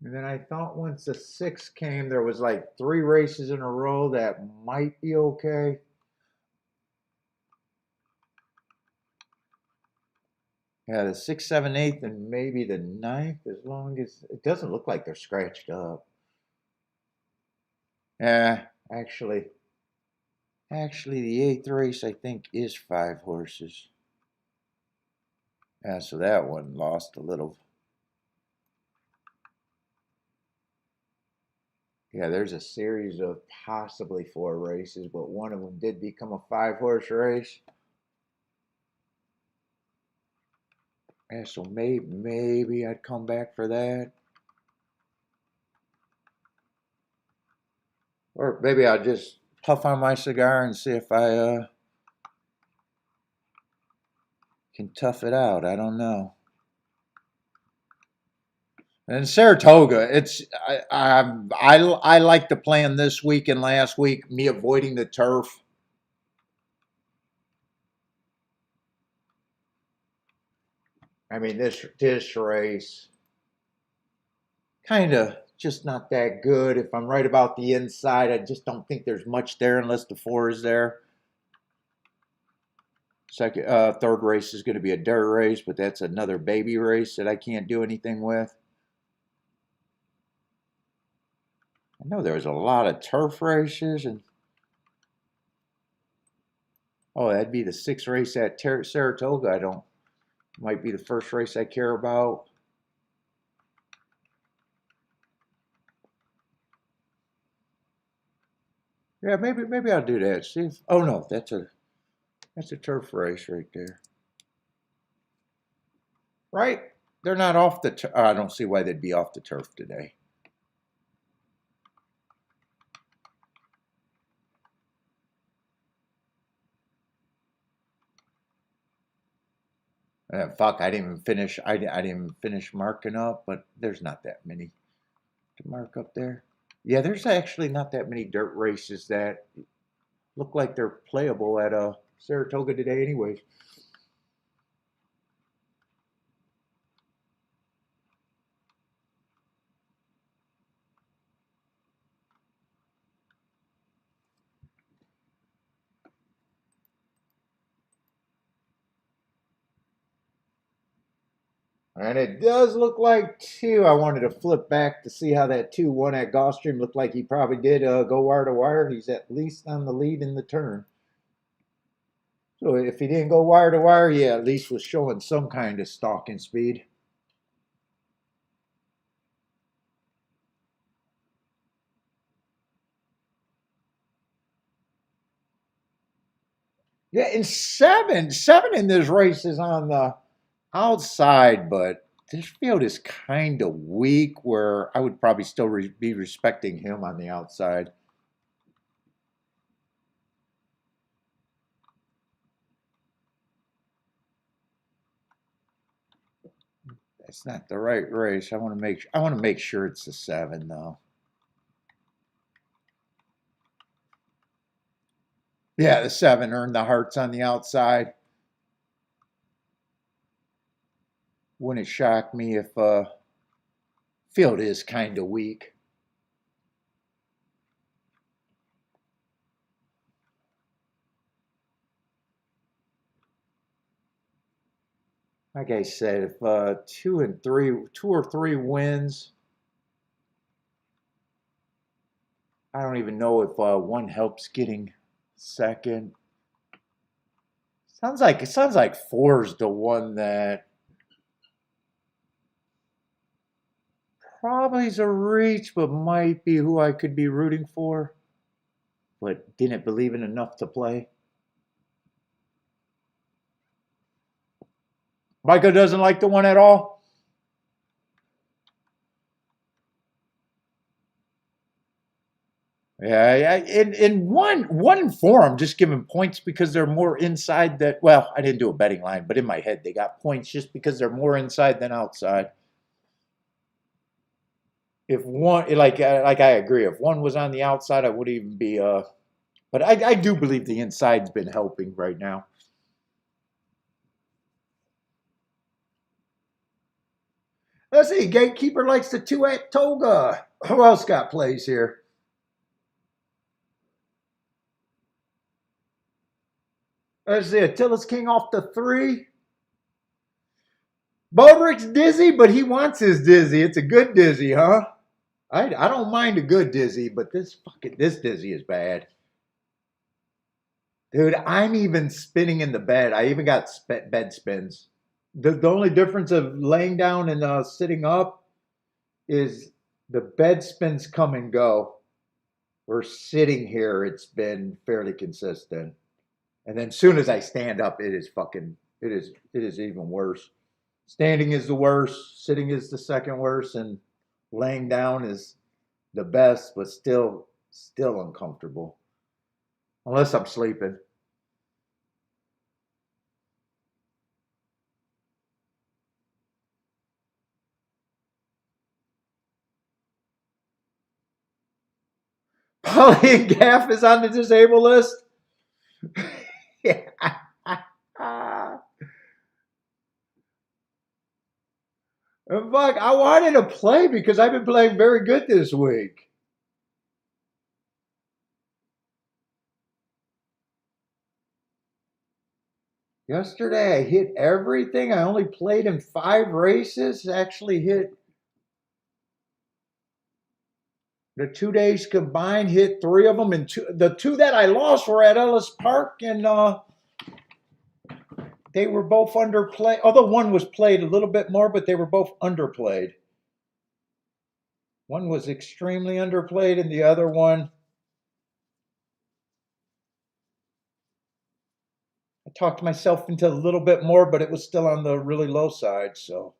And then I thought once the six came, there was like three races in a row that might be okay. Yeah, the sixth, seventh, eighth, and maybe the ninth, as long as it doesn't look like they're scratched up. Yeah, actually, the eighth race I think is five horses. Yeah, so that one lost a little. Yeah, there's a series of possibly four races, but one of them did become a five horse race. Yeah, so maybe I'd come back for that. Or maybe I'll just puff on my cigar and see if I can tough it out. I don't know. And Saratoga, I like the plan this week and last week, me avoiding the turf. I mean, this race kind of just not that good. If I'm right about the inside, I just don't think there's much there unless the 4 is there. Third race is going to be a dirt race, but that's another baby race that I can't do anything with. I know there's a lot of turf races, and oh, that'd be the 6th race at Saratoga. Might be the first race I care about. Yeah, maybe I'll do that. See if, oh no, that's a turf race right there. Right? They're not off the I don't see why they'd be off the turf today. Fuck, I didn't even finish. I didn't even finish marking up, but there's not that many to mark up there. Yeah, there's actually not that many dirt races that look like they're playable at Saratoga today, anyways. And it does look like 2. I wanted to flip back to see how that 2-1 at Gulfstream looked like he probably did go wire to wire. He's at least on the lead in the turn. So if he didn't go wire to wire, yeah, at least was showing some kind of stalking speed. Yeah, and seven in this race is on the outside, but this field is kind of weak where I would probably still be respecting him on the outside. That's not the right race. I want to make sure it's the 7 though. Yeah, the 7 earned the hearts on the outside. Wouldn't shock me if field is kind of weak. Like I said, if 2 or 3 wins, I don't even know if 1 helps getting second. Sounds like 4 is the one that probably is a reach, but might be who I could be rooting for, but didn't believe in enough to play. Micah doesn't like the 1 at all. Yeah, in one forum, just giving points because they're more inside that. Well, I didn't do a betting line, but in my head they got points just because they're more inside than outside. If 1, like I agree, if 1 was on the outside, I wouldn't even be. But I do believe the inside's been helping right now. Let's see. Gatekeeper likes the 2 at Toga. Who else got plays here? Let's see. Attila's King off the 3. Bodrick's dizzy, but he wants his dizzy. It's a good dizzy, huh? I don't mind a good dizzy, but this dizzy is bad. Dude, I'm even spinning in the bed. I even got bed spins. The only difference of laying down and sitting up is the bed spins come and go. We're sitting here, it's been fairly consistent. And then as soon as I stand up, it is even worse. Standing is the worst, sitting is the second worst, and laying down is the best, but still uncomfortable. Unless I'm sleeping. Holly and Gaff is on the disabled list. Yeah. Fuck, I wanted to play because I've been playing very good this week. Yesterday I hit everything. I only played in 5 races. Actually hit the 2 days combined, hit 3 of them, and the two that I lost were at Ellis Park, and they were both underplayed. Although one was played a little bit more, but they were both underplayed. One was extremely underplayed, and the other one, I talked myself into a little bit more, but it was still on the really low side. So,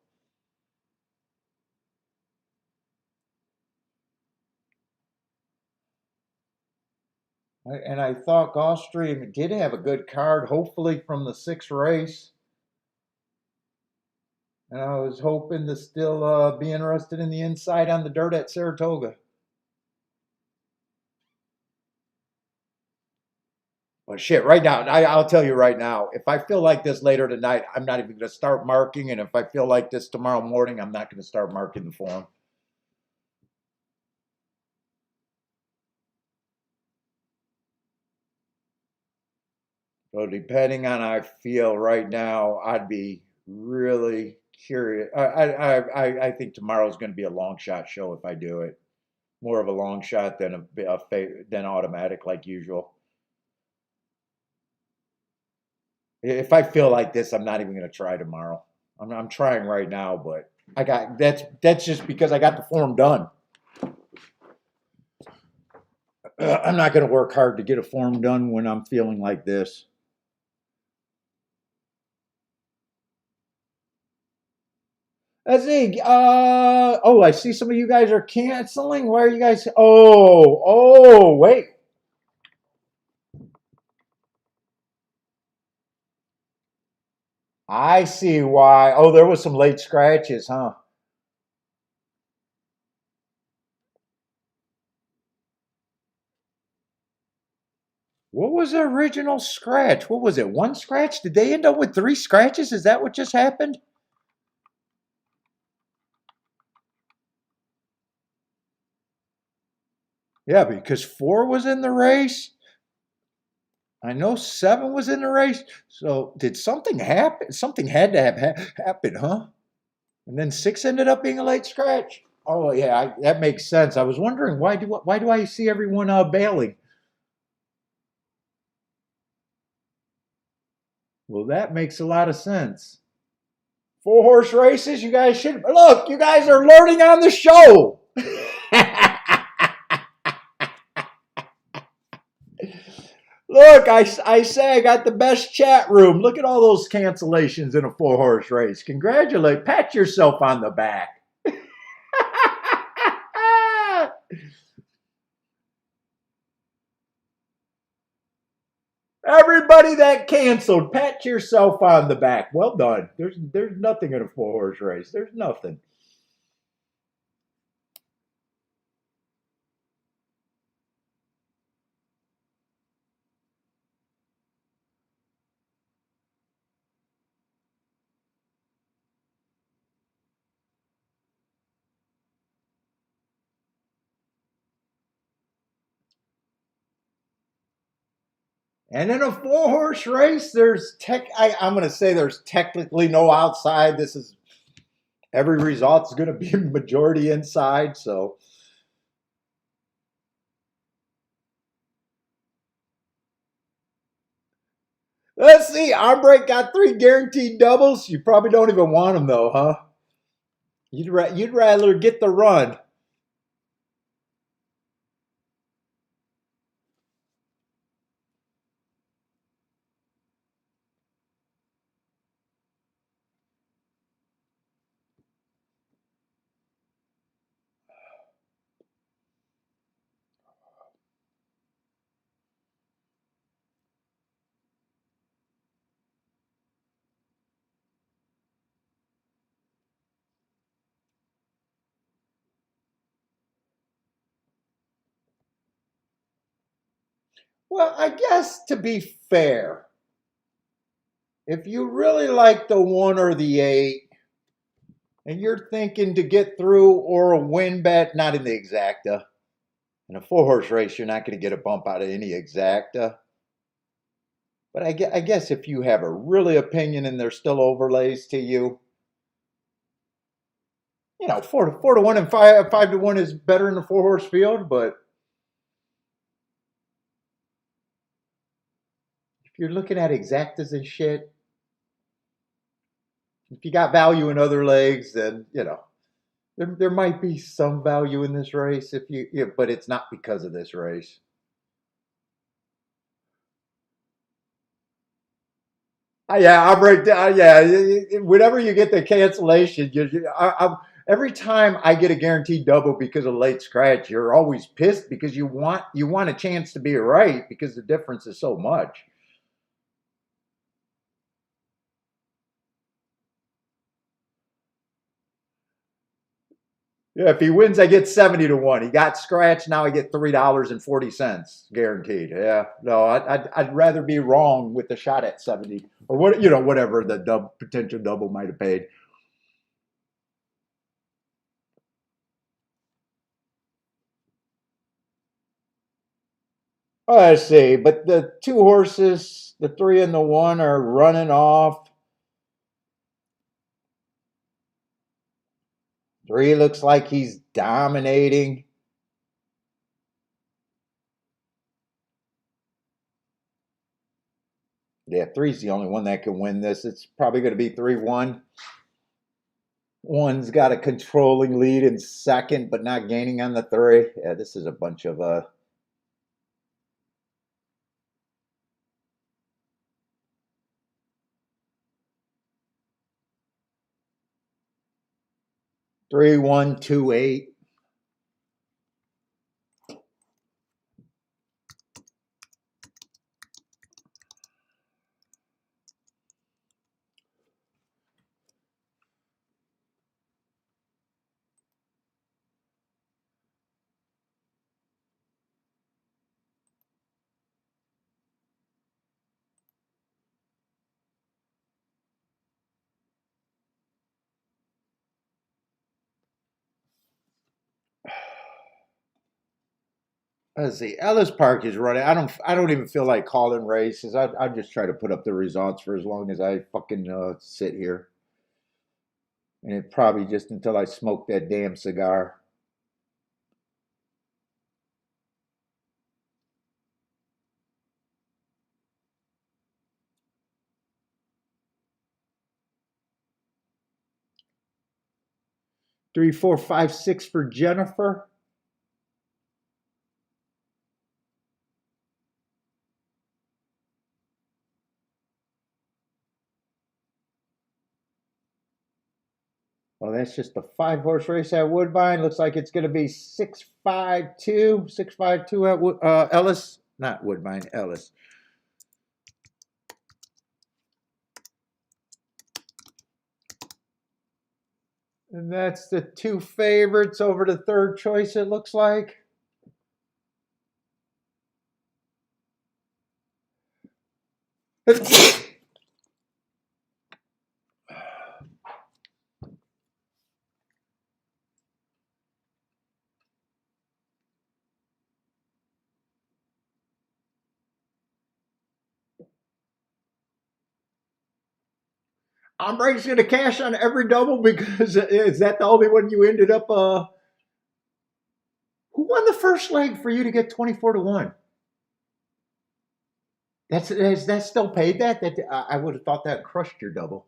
and I thought Gulfstream did have a good card, hopefully from the 6th race. And I was hoping to still be interested in the inside on the dirt at Saratoga. But shit, right now, I'll tell you right now, if I feel like this later tonight, I'm not even going to start marking. And if I feel like this tomorrow morning, I'm not going to start marking the form. So depending on how I feel right now, I'd be really curious. I think tomorrow's going to be a long shot show if I do it. More of a long shot than than automatic like usual. If I feel like this, I'm not even going to try tomorrow. I'm trying right now, but that's just because I got the form done. I'm not going to work hard to get a form done when I'm feeling like this. Let's see. Oh, I see some of you guys are canceling. Why are you guys? Wait. I see why. Oh, there was some late scratches, huh? What was the original scratch? What was it? One scratch? Did they end up with 3 scratches? Is that what just happened? Yeah, because 4 was in the race. I know 7 was in the race. So did something happen? Something had to have happened, huh? And then 6 ended up being a late scratch. Oh yeah, that makes sense. I was wondering why do I see everyone bailing? Well, that makes a lot of sense. 4 horse races, you guys should look. You guys are learning on the show. Look, I say I got the best chat room. Look at all those cancellations in a 4 horse race. Congratulate, pat yourself on the back. Everybody that canceled, pat yourself on the back. Well done. There's nothing in a 4 horse race. There's nothing. And in a 4 horse race, I'm going to say there's technically no outside. This is every result's going to be majority inside. So let's see. Our break got 3 guaranteed doubles. You probably don't even want them though, huh? You'd rather get the run. Well, I guess to be fair, if you really like the 1 or the 8, and you're thinking to get through or a win bet, not in the exacta. In a 4-horse race, you're not going to get a bump out of any exacta. But I guess if you have a really opinion and there's still overlays to you, 4 to 1 and 5 to 1 is better in the 4-horse field. But if you're looking at exactas and shit, if you got value in other legs, then there might be some value in this race but it's not because of this race. Yeah, I'm right down. Yeah, whenever you get the cancellation, every time I get a guaranteed double because of late scratch, you're always pissed because you want a chance to be right because the difference is so much. Yeah, if he wins, I get 70 to 1. He got scratched, now I get $3.40 guaranteed. Yeah, no, I'd rather be wrong with the shot at 70 or whatever the potential double might have paid. Oh, let's see, but the 2 horses, the 3 and the 1 are running off. 3 looks like he's dominating. Yeah, 3's the only one that can win this. It's probably going to be 3-1. 1's got a controlling lead in second, but not gaining on the 3. Yeah, this is a bunch of 3-1-2-8. Let's see. Ellis Park is running. I don't even feel like calling races. I just try to put up the results for as long as I fucking sit here. And it probably just until I smoke that damn cigar. Three, four, five, six for Jennifer. Well, that's just a 5-horse race at Woodbine. Looks like it's going to be 6-5-2. 6-5-2 at Ellis. Not Woodbine, Ellis. And that's the 2 favorites over the 3rd choice, it looks like. I'm Brady's going to cash on every double because is that the only one you ended up? Who won the first leg for you to get 24 to 1? Is that still paid that? I would have thought that crushed your double.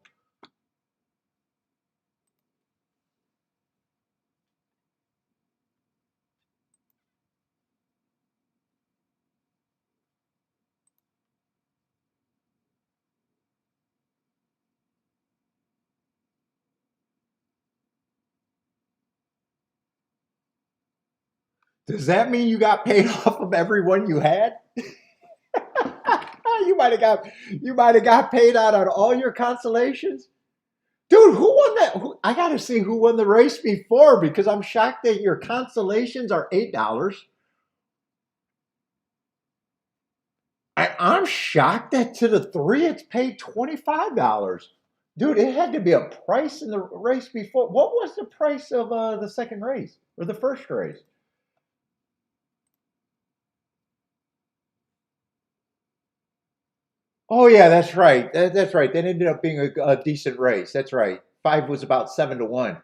Does that mean you got paid off of every one you had? you might have got paid out on all your consolations. Dude, who won that? I got to see who won the race before because I'm shocked that your consolations are $8. I'm shocked that to the three it's paid $25. Dude, it had to be a price in the race before. What was the price of the second race or the first race? Oh yeah, that's right. That's right. That ended up being a decent race. That's right. Five was about 7-1.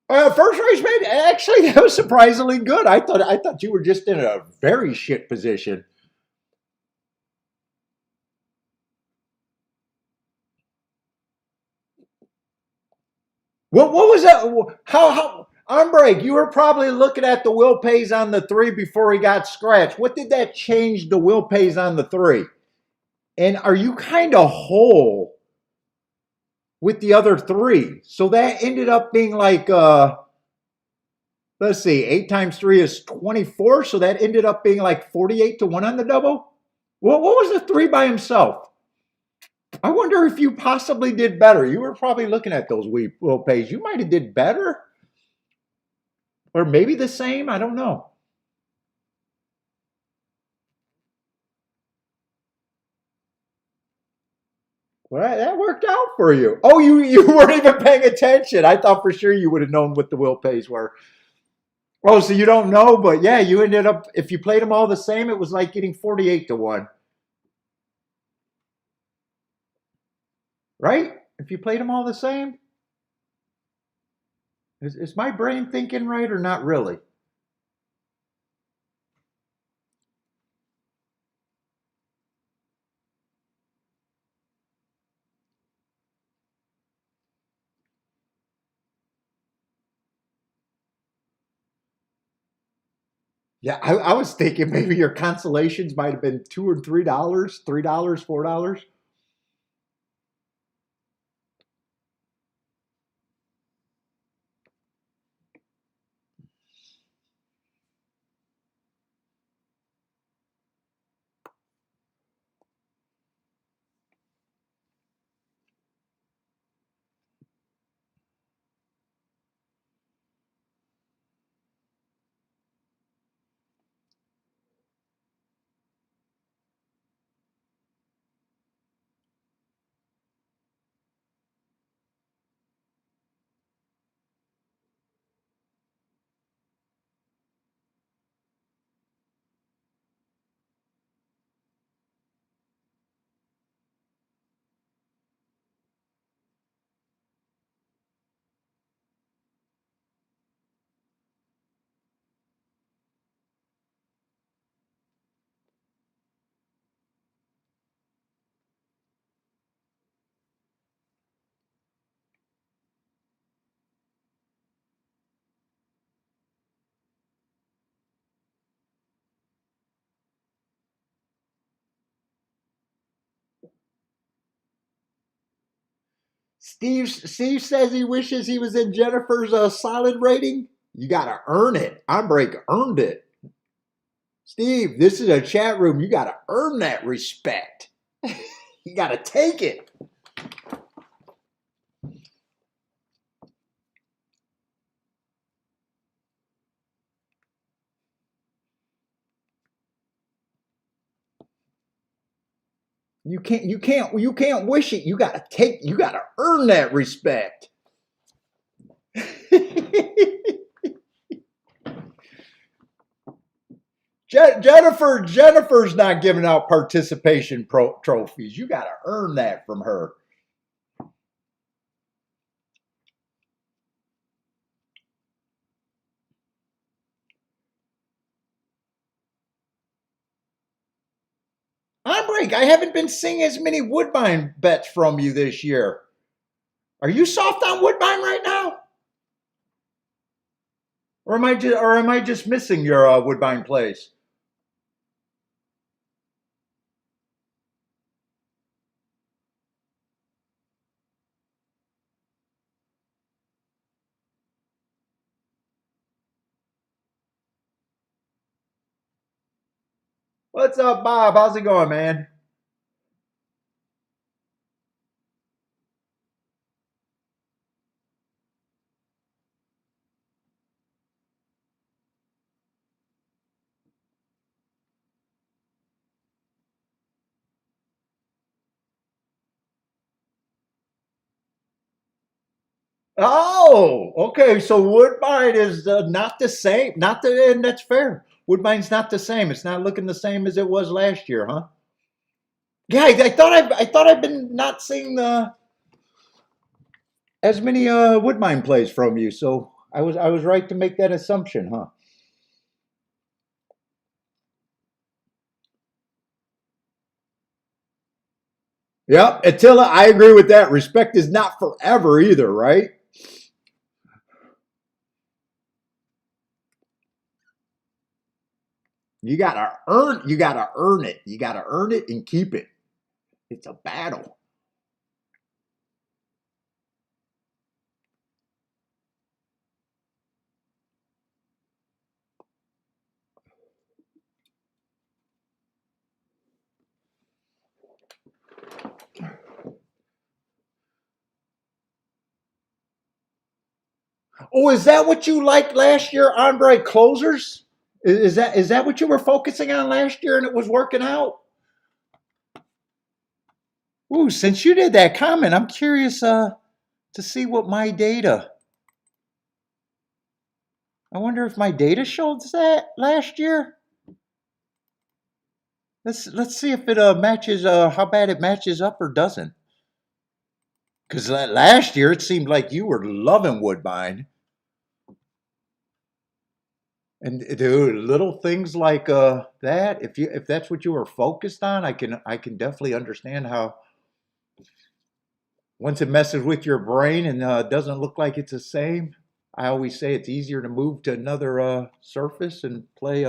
First race, man. Actually, that was surprisingly good. I thought you were just in a very shit position. What was that? How on break? You were probably looking at the will pays on the three before he got scratched. What did that change the will pays on the three? And are you kind of whole with the other three? So that ended up being like let's see, 8 times 3 is 24. So that ended up being like 48-1 on the double. What was the three by himself? I wonder if you possibly did better. You were probably looking at those will pays. You might have did better, or maybe the same. I don't know. Well, that worked out for you. Oh, you weren't even paying attention. I thought for sure you would have known what the will pays were. Oh, so you don't know, but yeah, you ended up, if you played them all the same, it was like getting 48-1, right? If you played them all the same, is my brain thinking right or not really? Yeah, I was thinking maybe your consolations might have been $2 or $3, $3, $4. Steve says he wishes he was in Jennifer's solid rating. You got to earn it. Break earned it. Steve, this is a chat room. You got to earn that respect. You got to take it. You can't wish it. You got to take. You got to earn that respect. Jennifer's not giving out participation trophies. You got to earn that from her. On break, I haven't been seeing as many Woodbine bets from you this year. Are you soft on Woodbine right now, or am I just missing your Woodbine plays? What's up, Bob? How's it going, man? Oh, okay. So Woodbine is not the same. Not the, and that's fair. Woodbine's not the same. It's not looking the same as it was last year, huh? Yeah, I thought I've been not seeing the as many Woodbine plays from you. So I was right to make that assumption, huh? Yep. Attila, I agree with that. Respect is not forever either, right? You gotta earn it. You gotta earn it and keep it. It's a battle. Oh, is that what you liked last year, Andre closers? Is that what you were focusing on last year and it was working out? Ooh, since you did that comment, I'm curious to see what my data. I wonder if my data showed that last year. Let's see if it matches how bad it matches up or doesn't. Because last year it seemed like you were loving Woodbine. And dude, little things like that, if that's what you were focused on, I can definitely understand how once it messes with your brain and doesn't look like it's the same. I always say it's easier to move to another surface and play.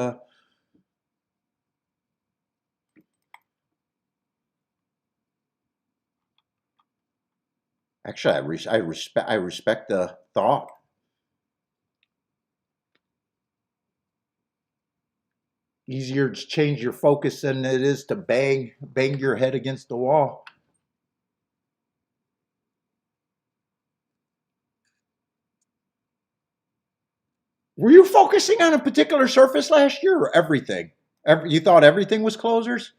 Actually, I respect the thought. Easier to change your focus than it is to bang your head against the wall. Were you focusing on a particular surface last year or everything? You thought everything was closers?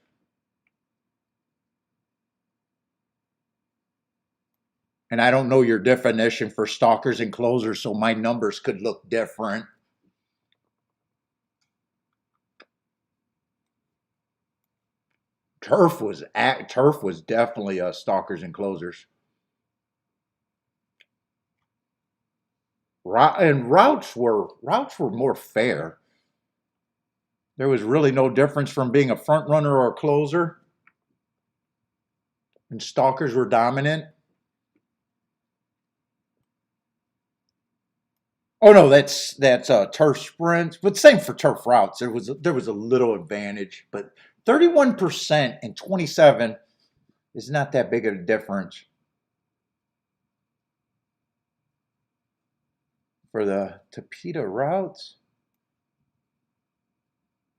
And I don't know your definition for stalkers and closers, so my numbers could look different. Turf was definitely stalkers and closers. And routes were more fair. There was really no difference from being a front runner or a closer, and stalkers were dominant. Oh no, that's turf sprints, but same for turf routes. There was a little advantage, but 31% and 27 is not that big of a difference for the Tapeta routes,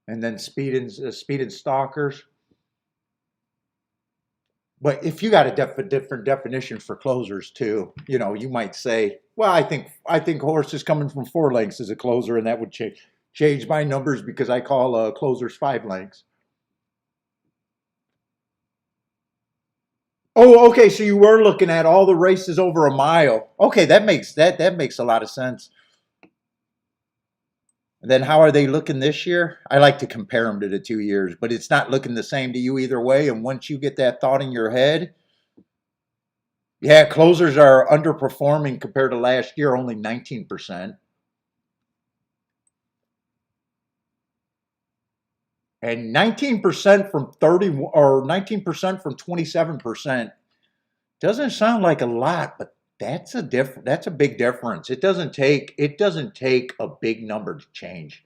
and then speed and stalkers. But if you got a different definition for closers too, you know, you might say, well, I think horses coming from 4 lengths is a closer, and that would change my numbers because I call closers 5 lengths. Oh, okay. So you were looking at all the races over a mile. Okay, that makes a lot of sense. And then how are they looking this year? I like to compare them to the 2 years, but it's not looking the same to you either way. And once you get that thought in your head, yeah, closers are underperforming compared to last year, only 19%. And 19% from 30 or 19% from 27% doesn't sound like a lot, but that's a big difference. It doesn't take a big number to change.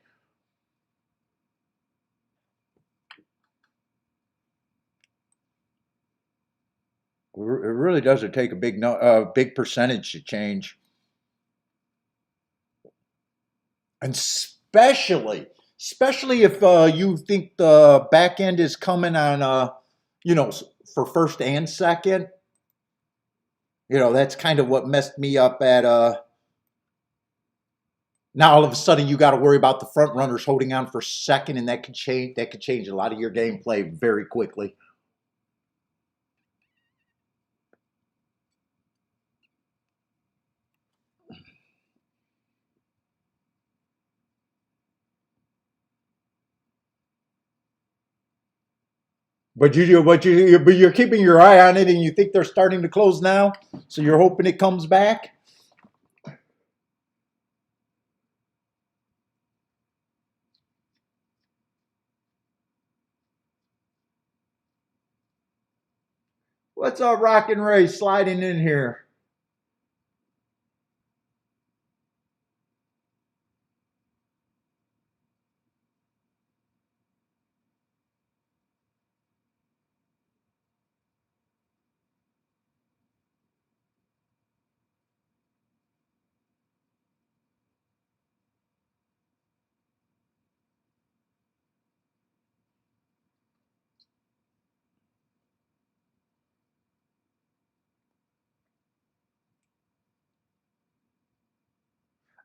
It really doesn't take a big no big percentage to change. And especially if you think the back end is coming on you know, for first and second. You know, that's kind of what messed me up at now all of a sudden you got to worry about the front runners holding on for second, and that could change a lot of your gameplay very quickly. but you're keeping your eye on it, and you think they're starting to close now. So you're hoping it comes back. What's up, Rock and Ray, sliding in here?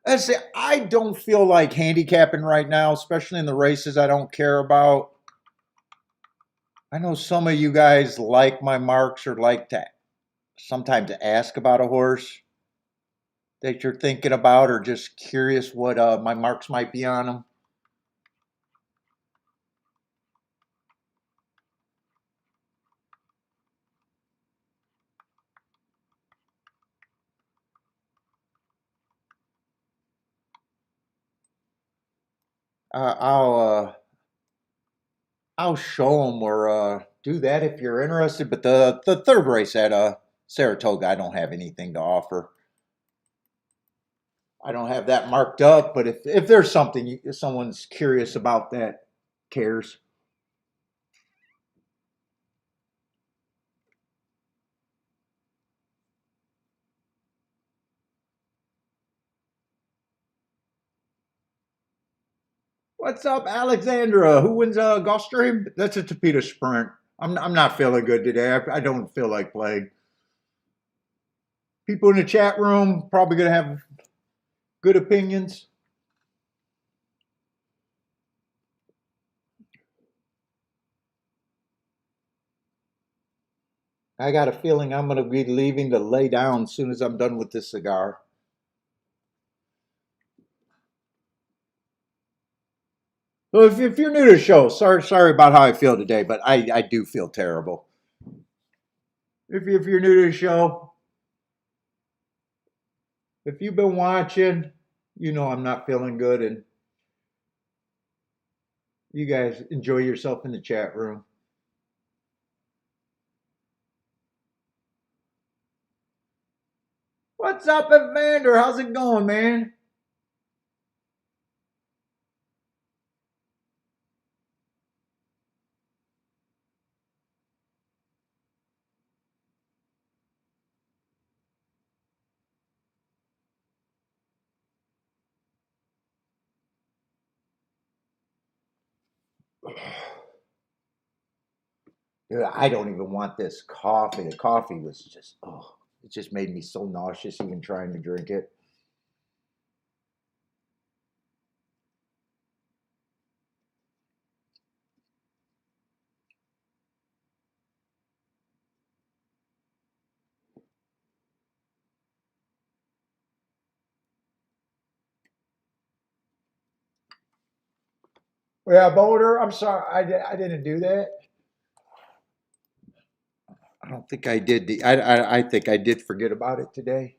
Let's see. I don't feel like handicapping right now, especially in the races I don't care about. I know some of you guys like my marks or like to sometimes ask about a horse that you're thinking about or just curious what my marks might be on them. Uh, I'll uh, I'll show them or do that if you're interested. But the third race at Saratoga, I don't have anything to offer. I don't have that marked up. But if there's something if someone's curious about that, cares. What's up, Alexandra? Who wins Gulfstream? That's a Tapita sprint. I'm not feeling good today. I don't feel like playing. People in the chat room probably gonna have good opinions. I got a feeling I'm gonna be leaving to lay down as soon as I'm done with this cigar. Well, if you're new to the show, sorry about how I feel today, but I do feel terrible. If you're new to the show, if you've been watching, you know I'm not feeling good, and you guys enjoy yourself in the chat room. What's up, Evander? How's it going, man? Dude, I don't even want this coffee. The coffee was just, oh, it just made me so nauseous even trying to drink it. Yeah, Boulder, I'm sorry. I didn't do that. I don't think I did. I think I did forget about it today.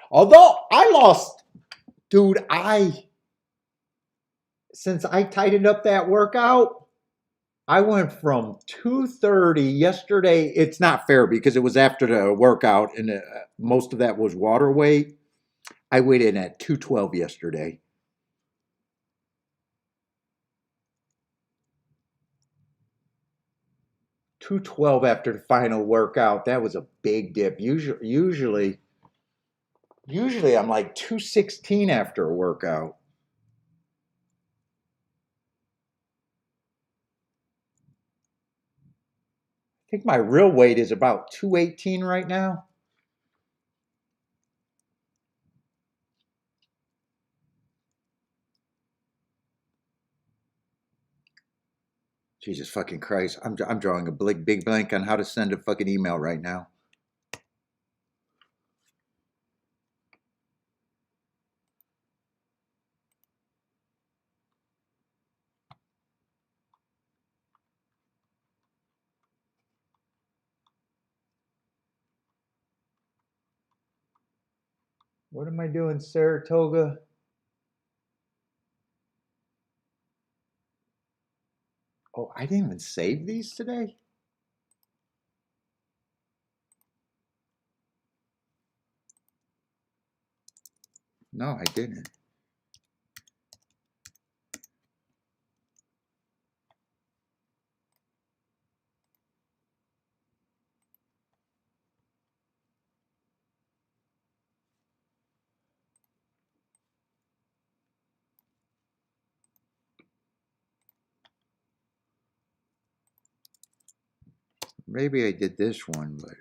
Although I lost, dude, since I tightened up that workout, I went from 230 yesterday. It's not fair because it was after the workout and most of that was water weight. I weighed in at 212 yesterday. 212 after the final workout. That was a big dip. Usually I'm like 216 after a workout. I think my real weight is about 218 right now. Jesus fucking Christ. I'm drawing a big blank on how to send a fucking email right now. What am I doing, Saratoga? Oh, I didn't even save these today? No, I didn't. Maybe I did this one, but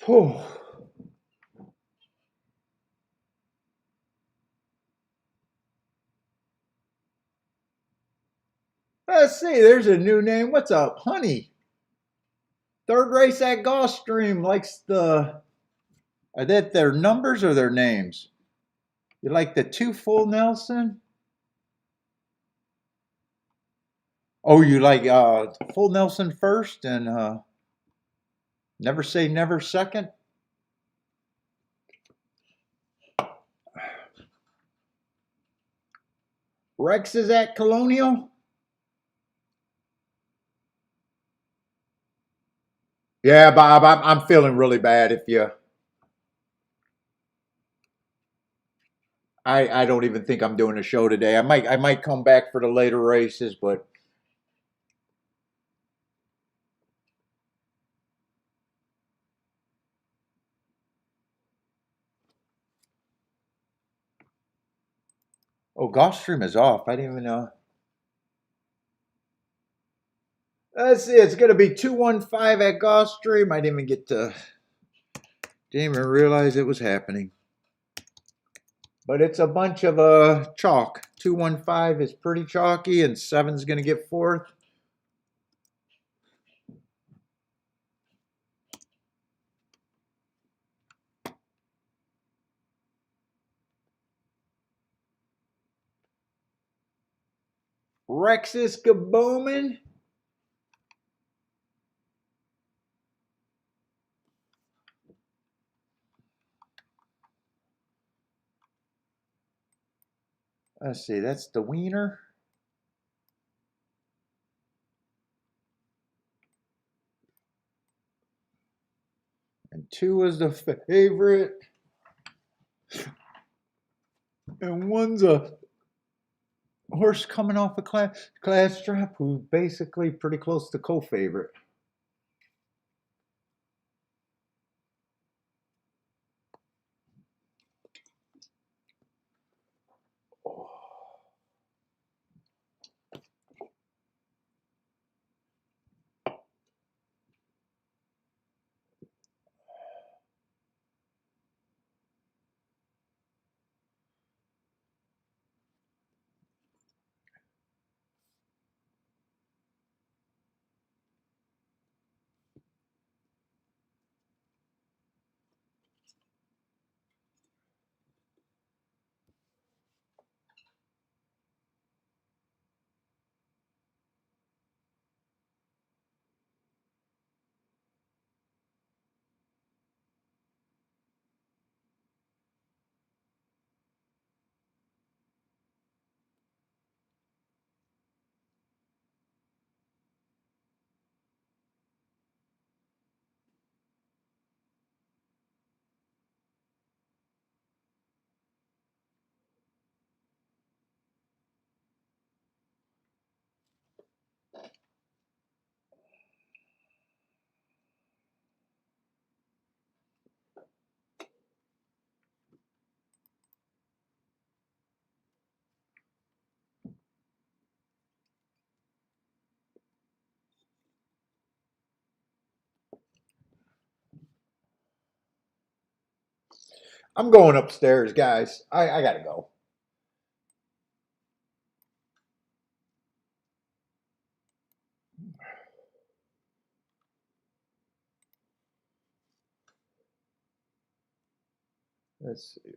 oh. Let's see, there's a new name. What's up, Honey? Third race at Gulfstream likes the. Are that their numbers or their names? You like the two full Nelson? Oh, you like full Nelson first and never say never second? Rex is at Colonial? Yeah, Bob, I'm feeling really bad if you. I don't even think I'm doing a show today. I might come back for the later races, but oh, Gulfstream is off. I didn't even know. Let's see, it's gonna be 215 at Gulfstream. I didn't even get to didn't even realize it was happening. But it's a bunch of chalk. 215 is pretty chalky, and seven's gonna get fourth. Rex is kabooming. Let's see, that's the wiener. And two is the favorite. And one's a horse coming off a class strap who's basically pretty close to co-favorite. I'm going upstairs, guys. I gotta go. Let's see.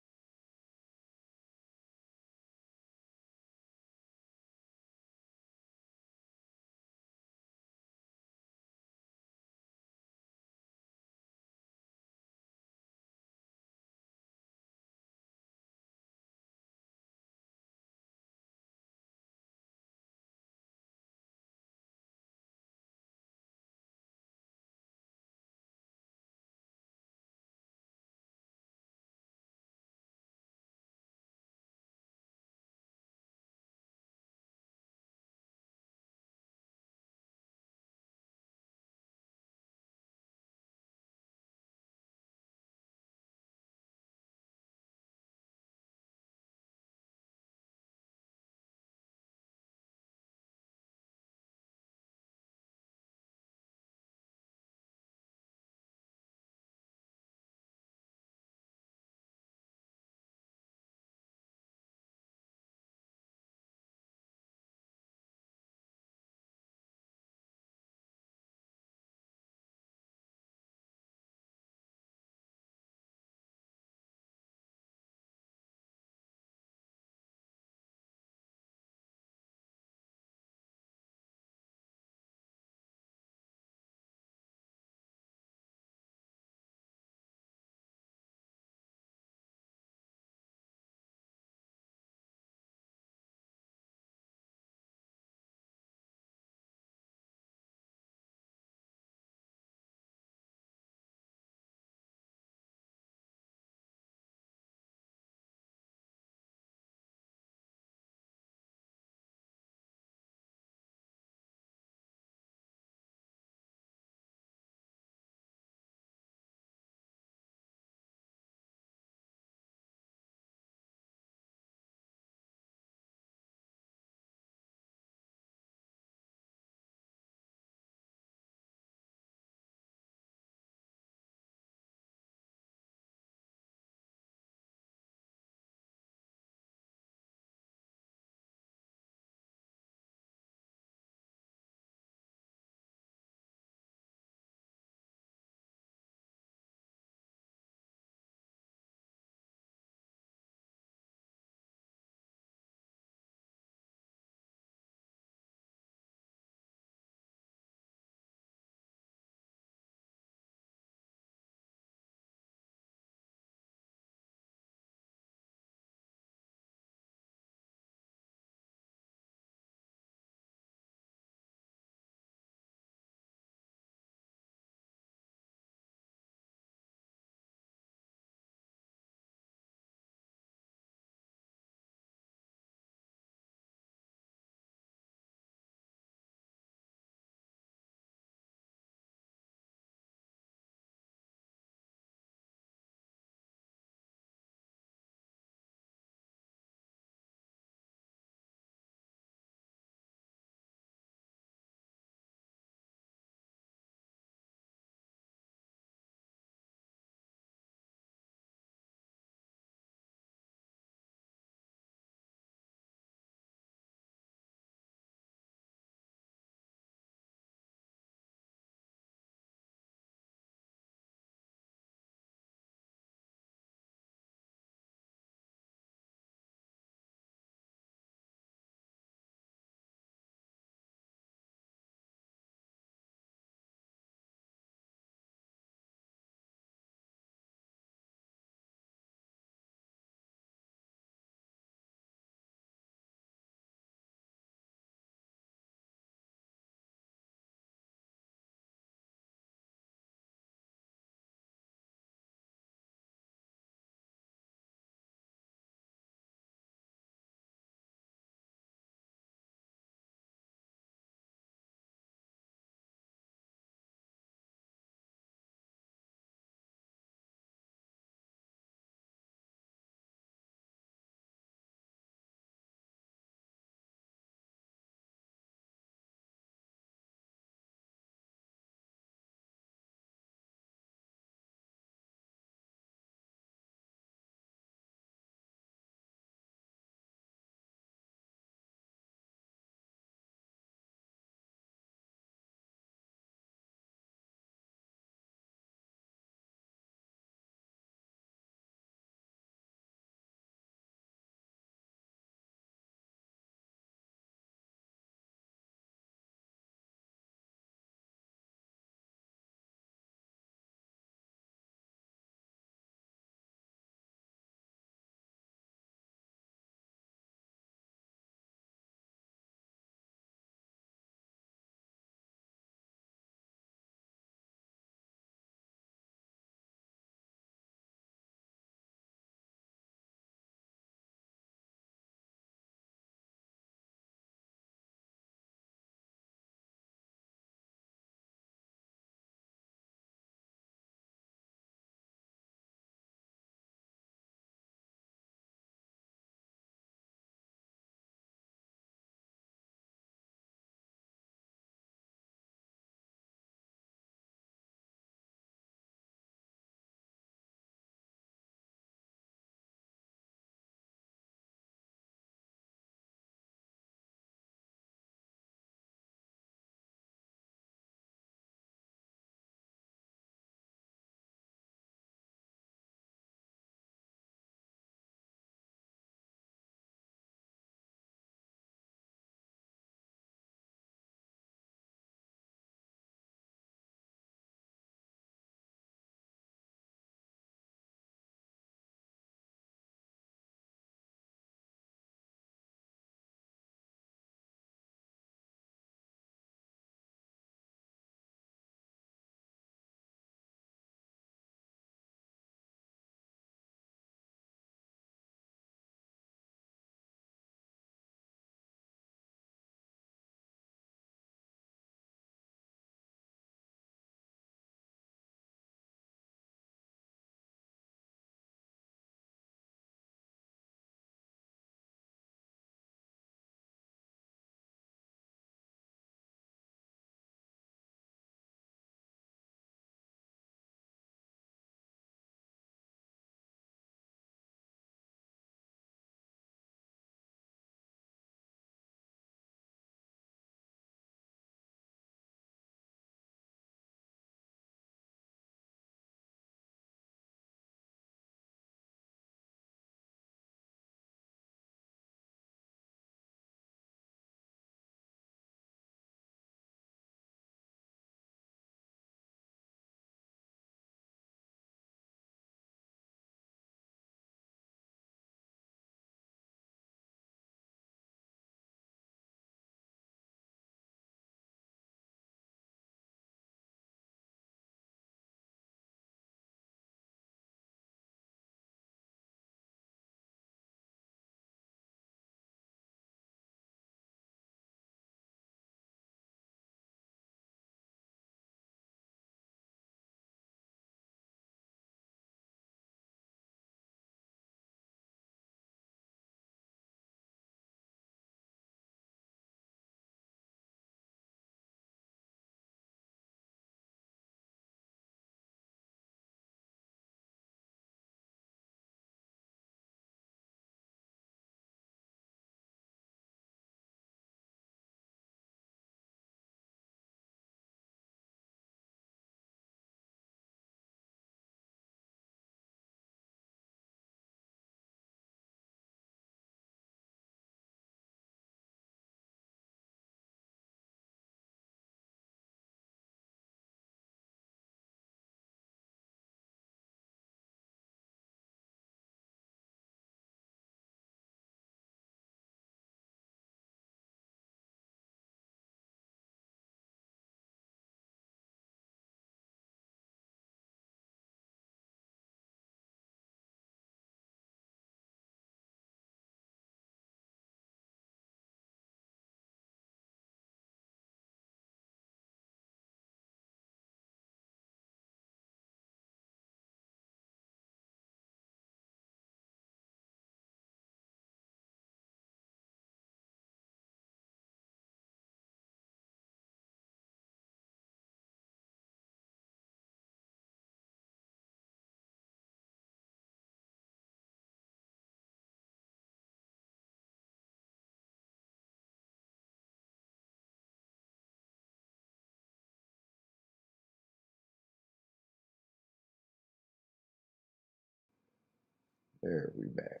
There we back.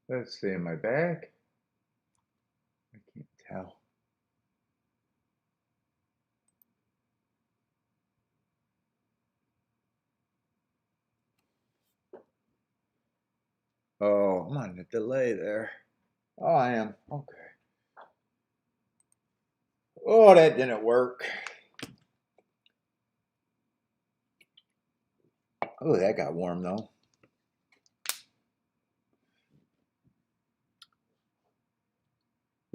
Let's see, am I back? I can't tell. Oh, I'm on the delay there. Oh, I am. Okay. Oh, that didn't work. Oh, that got warm though.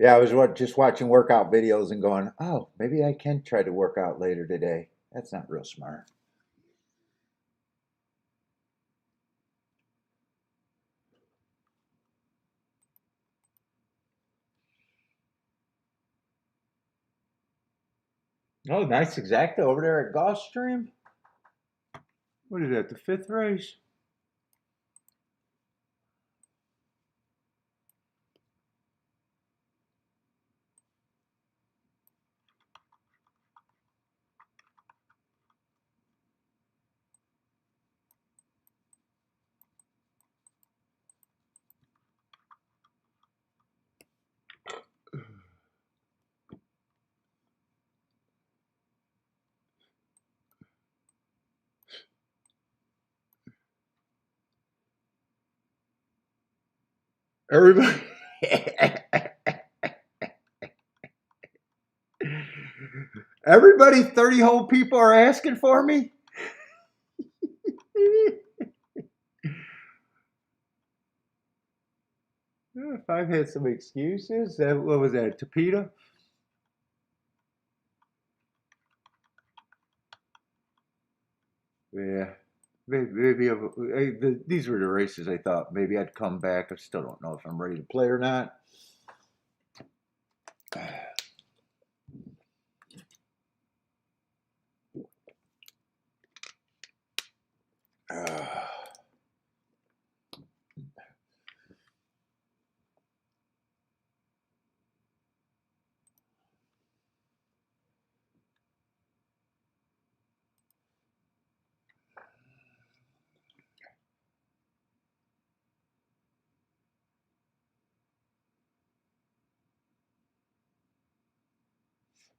Yeah, I was just watching workout videos and going, oh, maybe I can try to work out later today. That's not real smart. Oh, nice exacta over there at Gulfstream. What is that, the 5th race? Everybody. Everybody 30-hole people are asking for me. If I've had some excuses, what was that, Tapita? Yeah, maybe these were the races I thought maybe I'd come back. I still don't know if I'm ready to play or not.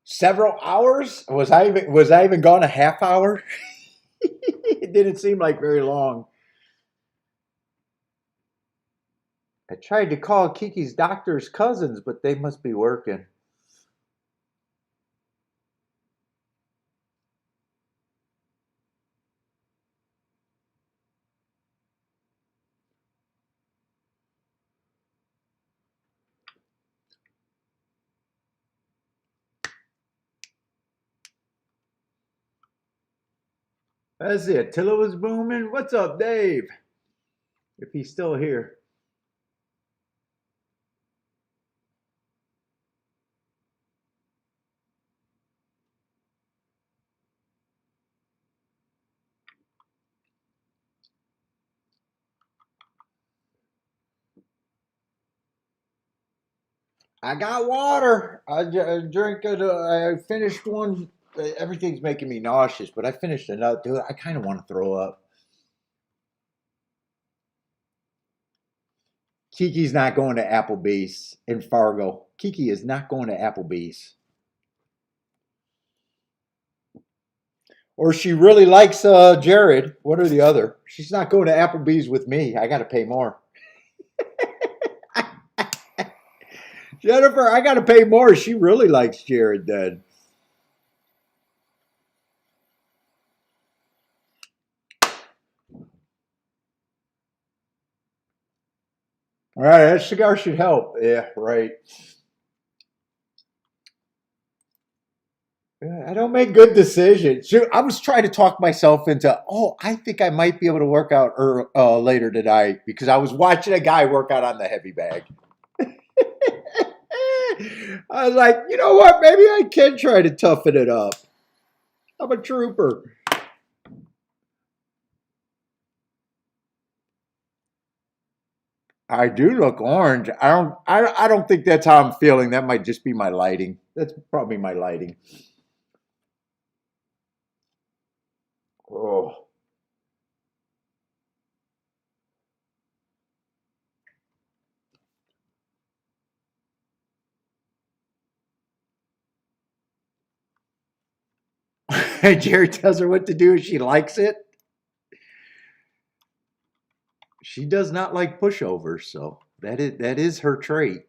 Several hours? Was I even gone a half hour? It didn't seem like very long. I tried to call Kiki's doctor's cousins, but they must be working. That's it. Tilla was booming. What's up, Dave? If he's still here. I got water. I drink it. I finished one. Everything's making me nauseous, but I finished another. Dude, I kind of want to throw up. Kiki's not going to Applebee's in Fargo. Kiki is not going to Applebee's. Or she really likes Jared. One or the other. She's not going to Applebee's with me. I got to pay more. Jennifer, I got to pay more. She really likes Jared then. All right, that cigar should help. Yeah, right. I don't make good decisions. I was trying to talk myself into, oh, I think I might be able to work out later tonight because I was watching a guy work out on the heavy bag. I was like, you know what? Maybe I can try to toughen it up. I'm a trooper. I do look orange. I don't think that's how I'm feeling. That might just be my lighting. That's probably my lighting. Oh. Jerry tells her what to do. She likes it. She does not like pushovers, so that is her trait.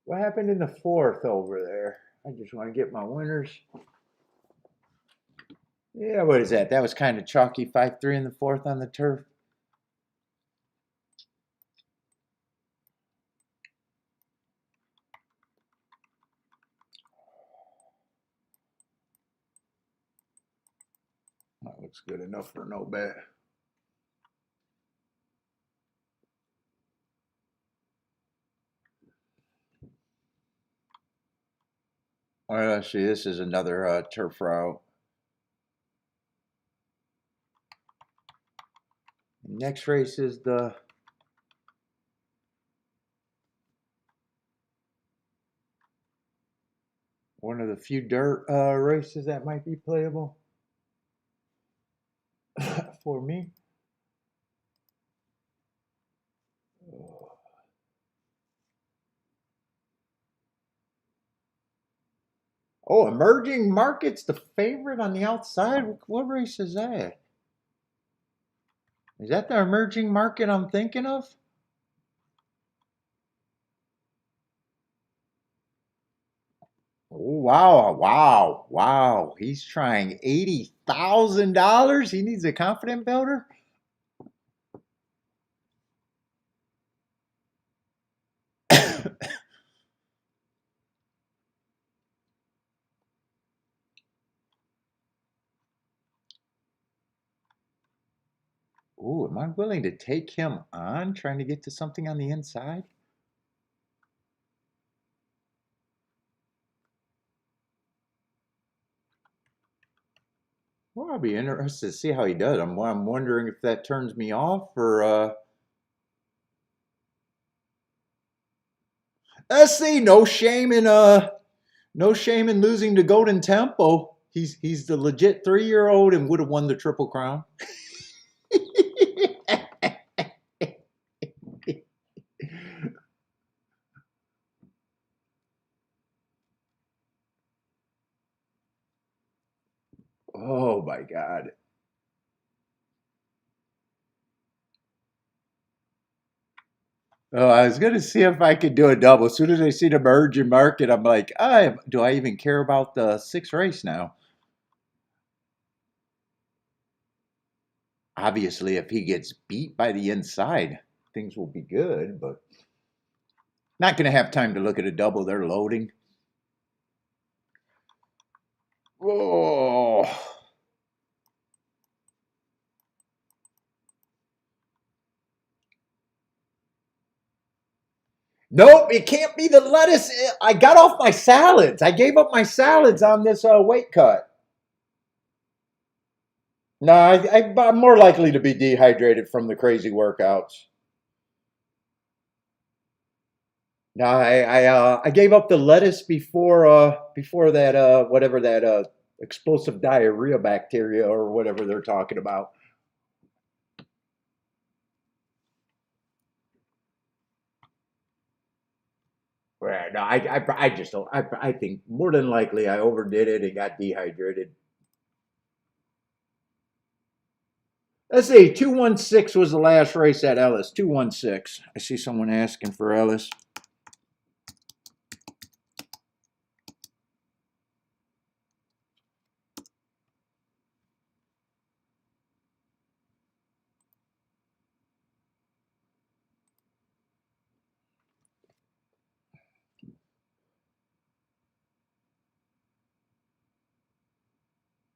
What happened in the fourth over there? I just want to get my winners. Yeah, what is that? That was kind of chalky. 5-3 in the fourth on the turf. That looks good enough for no bet. All right, let's see. This is another turf route. Next race is the one of the few dirt races that might be playable for me. Oh, emerging markets, the favorite on the outside. What race is that? Is that the emerging market I'm thinking of? Oh, wow, wow, wow. He's trying $80,000. He needs a confident builder. Ooh, am I willing to take him on trying to get to something on the inside? Well, I'll be interested to see how he does. I'm wondering if that turns me off or let's see, no shame in losing to Golden Tempo. He's the legit 3-year-old and would have won the Triple Crown. Oh my God. Oh, I was going to see if I could do a double. As soon as I see the merge and market, I'm like, do I even care about the sixth race now? Obviously, if he gets beat by the inside, things will be good, but not going to have time to look at a double. They're loading. Oh. Nope, it can't be the lettuce. I got off my salads. I gave up my salads on this weight cut. No, I'm more likely to be dehydrated from the crazy workouts. No, I gave up the lettuce before that whatever that explosive diarrhea bacteria or whatever they're talking about. Well, no, I just don't. I think more than likely I overdid it and got dehydrated. Let's see, 216 was the last race at Ellis. 216. I see someone asking for Ellis.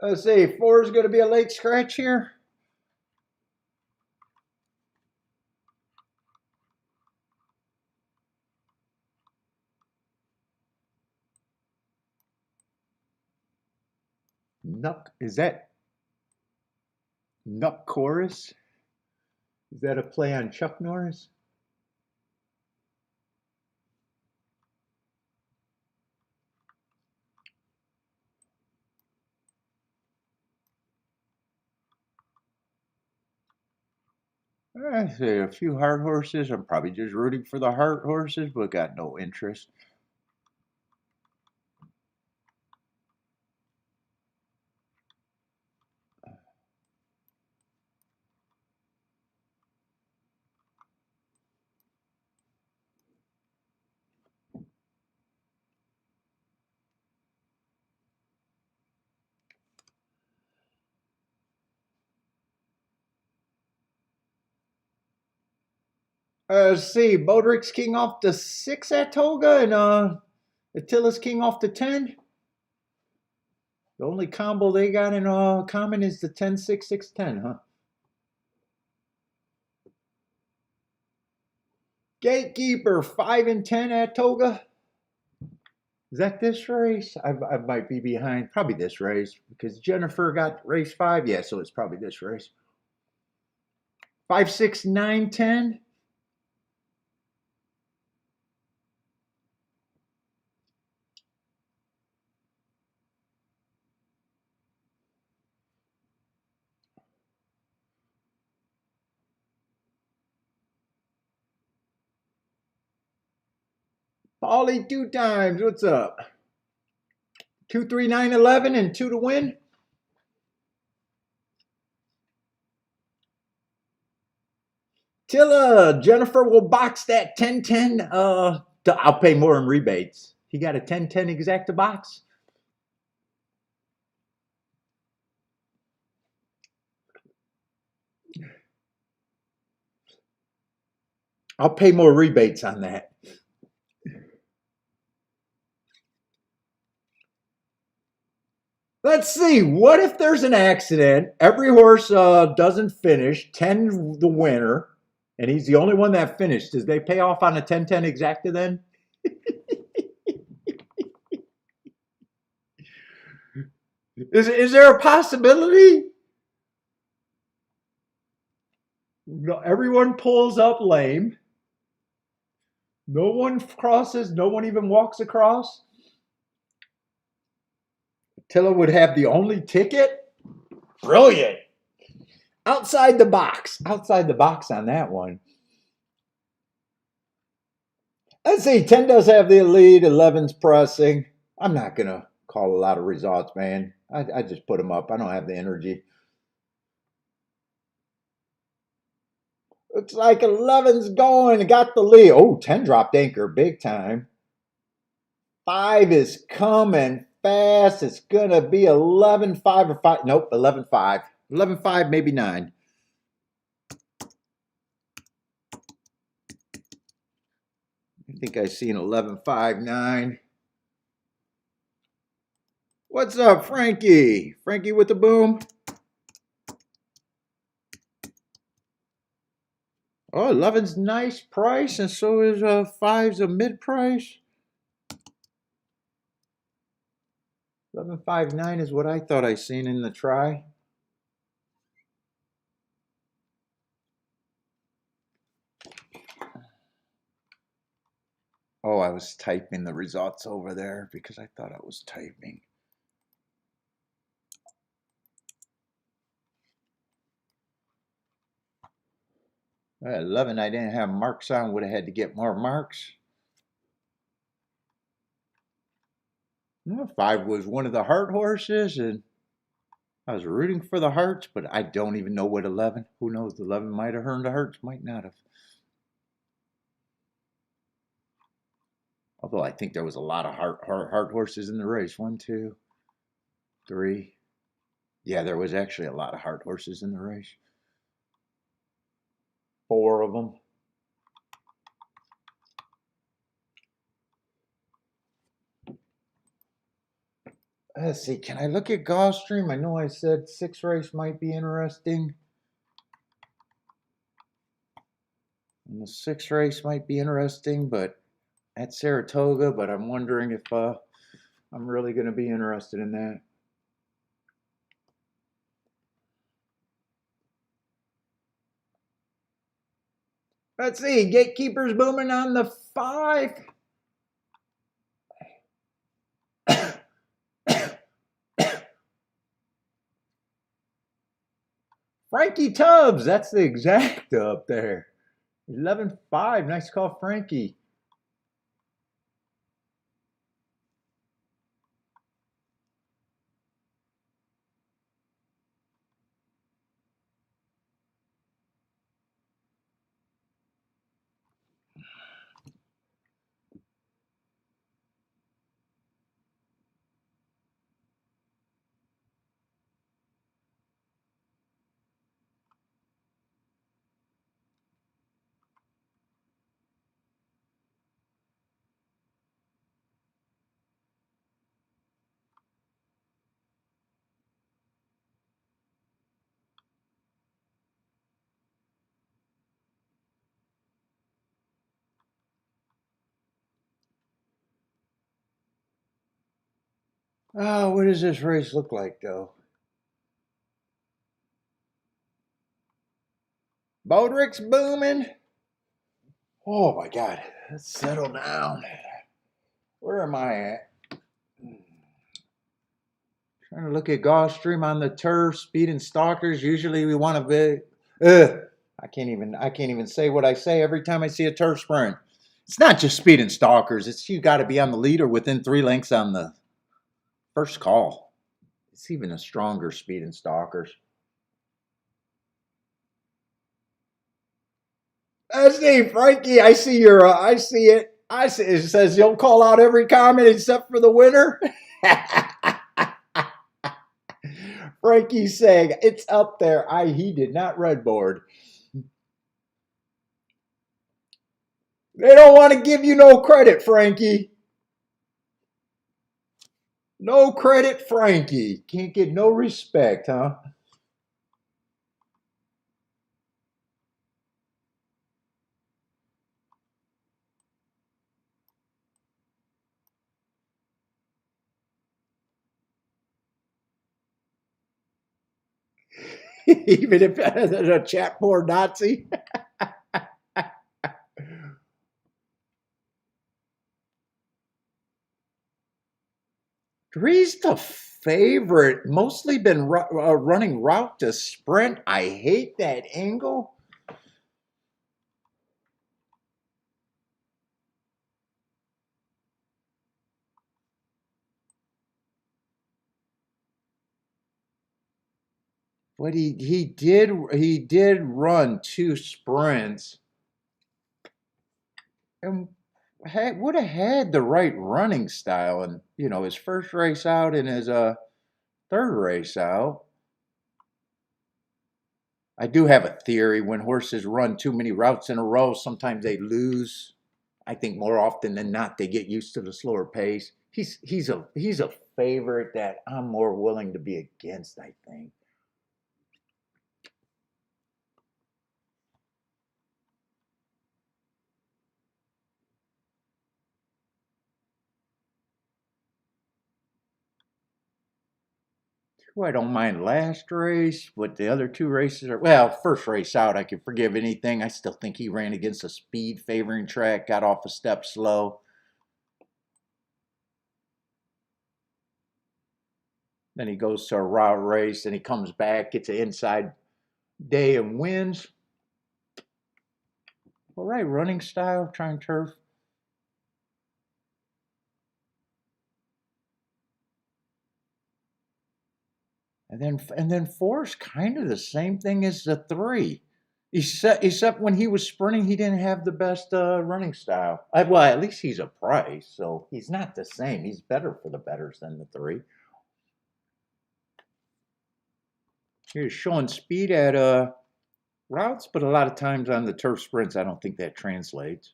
Let's see, 4 is going to be a late scratch here. Nuck, is that Nuck Chorus? Is that a play on Chuck Norris? I say a few heart horses. I'm probably just rooting for the heart horses, but got no interest. Let's see, Bodrick's king off the 6 at Toga and Attila's king off the 10. The only combo they got in common is the 10-6-6-10, huh? Gatekeeper 5 and 10 at Toga. Is that this race? I might be behind. Probably this race because Jennifer got race 5. Yeah, so it's probably this race. 5, 6, 9, 10. Paulie 2 times. What's up? 2, 3, 9, 11 and 2 to win. Tilla, Jennifer will box that 10-10. I'll pay more in rebates. He got a 10-10 exacta box. I'll pay more rebates on that. Let's see. What if there's an accident? Every horse doesn't finish. 10 the winner, and he's the only one that finished. Does they pay off on a 10-10 exacta then? Is there a possibility? No, everyone pulls up lame. No one crosses. No one even walks across. Tilla would have the only ticket. Brilliant. Outside the box. Outside the box on that one. Let's see. 10 does have the lead. 11's pressing. I'm not going to call a lot of results, man. I just put them up. I don't have the energy. Looks like 11's going. Got the lead. Oh, 10 dropped anchor big time. 5 is coming fast. It's going to be 11-5 or 5. Nope, 11-5. 11-5, maybe 9. I think I see an 11-5-9. What's up, Frankie? Frankie with the boom. Oh, 11's nice price, and so is 5's a mid price. 11-5-9 is what I thought I seen in the try. Oh, I was typing the results over there because I thought I was typing. 11, I didn't have marks on. Would have had to get more marks. 5 was one of the heart horses, and I was rooting for the hearts, but I don't even know what 11. Who knows? 11 might have earned the hearts, might not have. Although I think there was a lot of heart horses in the race. 1, 2, 3. Yeah, there was actually a lot of heart horses in the race. 4 of them. Let's see, can I look at Gulfstream? I know I said 6 race might be interesting. And the 6 race might be interesting, but at Saratoga, but I'm wondering if I'm really going to be interested in that. Let's see, Gatekeeper's booming on the 5. Frankie Tubbs, that's the exact up there. 11-5, nice call, Frankie. Oh, what does this race look like, though? Bodrick's booming. Oh, my God. Let's settle down. Where am I at? Trying to look at Gulfstream on the turf, speed and stalkers. Usually we want to be. I can't even say what I say every time I see a turf sprint. It's not just speed and stalkers. It's you got to be on the lead or within 3 lengths on the first call. It's even a stronger speed and stalkers. I see, Frankie. I see your. I see it. I see. It says you'll call out every comment except for the winner. Frankie's saying it's up there. He did not red board. They don't want to give you no credit, Frankie. No credit, Frankie. Can't get no respect, huh? Even if a chat poor Nazi. Three's the favorite. Mostly been running route to sprint. I hate that angle. But he did run 2 sprints and would have had the right running style. And his first race out and his third race out. I do have a theory: when horses run too many routes in a row, sometimes they lose. I think more often than not they get used to the slower pace. He's a favorite that I'm more willing to be against, I think. Who I don't mind last race, but the other 2 races are, well, first race out, I can forgive anything. I still think he ran against a speed favoring track, got off a step slow. Then he goes to a route race and he comes back, gets an inside day and wins. All right, running style, trying turf. And then four's kind of the same thing as the three. Except when he was sprinting, he didn't have the best running style. Well, at least he's a price, so he's not the same. He's better for the betters than the three. He's showing speed at routes, but a lot of times on the turf sprints, I don't think that translates.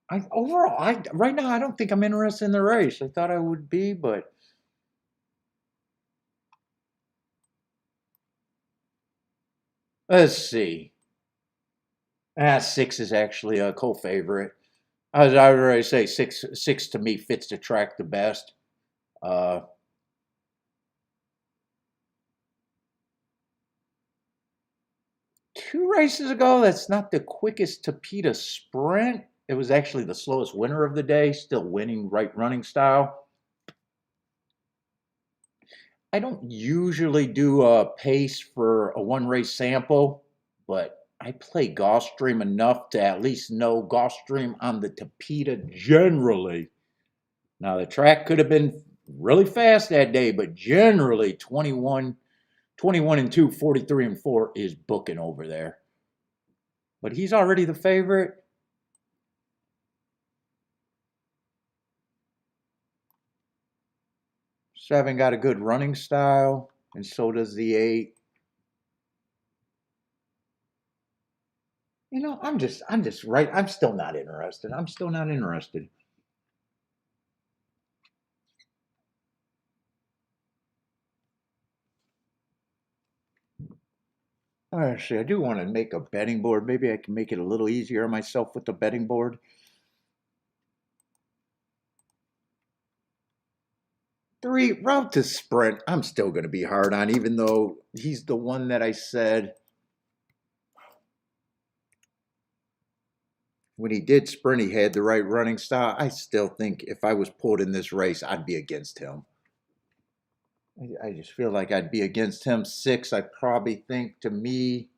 Right now I don't think I'm interested in the race. I thought I would be, but let's see. Six is actually a co-favorite. As I would already say, six to me fits the track the best. Uh, 2 races ago, that's not the quickest Tapeta sprint. It was actually the slowest winner of the day, still winning right running style. I don't usually do a pace for a one race sample, but I play Gulfstream enough to at least know Gulfstream on the Tapeta generally. Now, the track could have been really fast that day, but generally 21 and 2, 43 and 4 is booking over there. But he's already the favorite. Seven got a good running style, and so does the 8. I'm just right. I'm still not interested. I'm still not interested. Actually, I do want to make a betting board. Maybe I can make it a little easier on myself with the betting board. 3, route to sprint. I'm still going to be hard on, even though he's the one that I said when he did sprint, he had the right running style. I still think if I was pulled in this race, I'd be against him. I just feel like I'd be against him. 6, I probably think to me,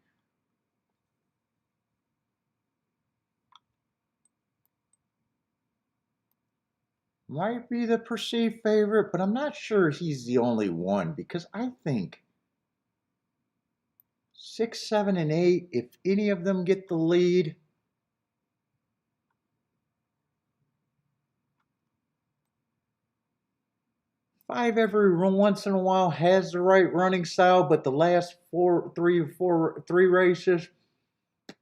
might be the perceived favorite, but I'm not sure he's the only one because I think 6, 7, and 8, if any of them get the lead, 5 every once in a while has the right running style, but the last 3 races,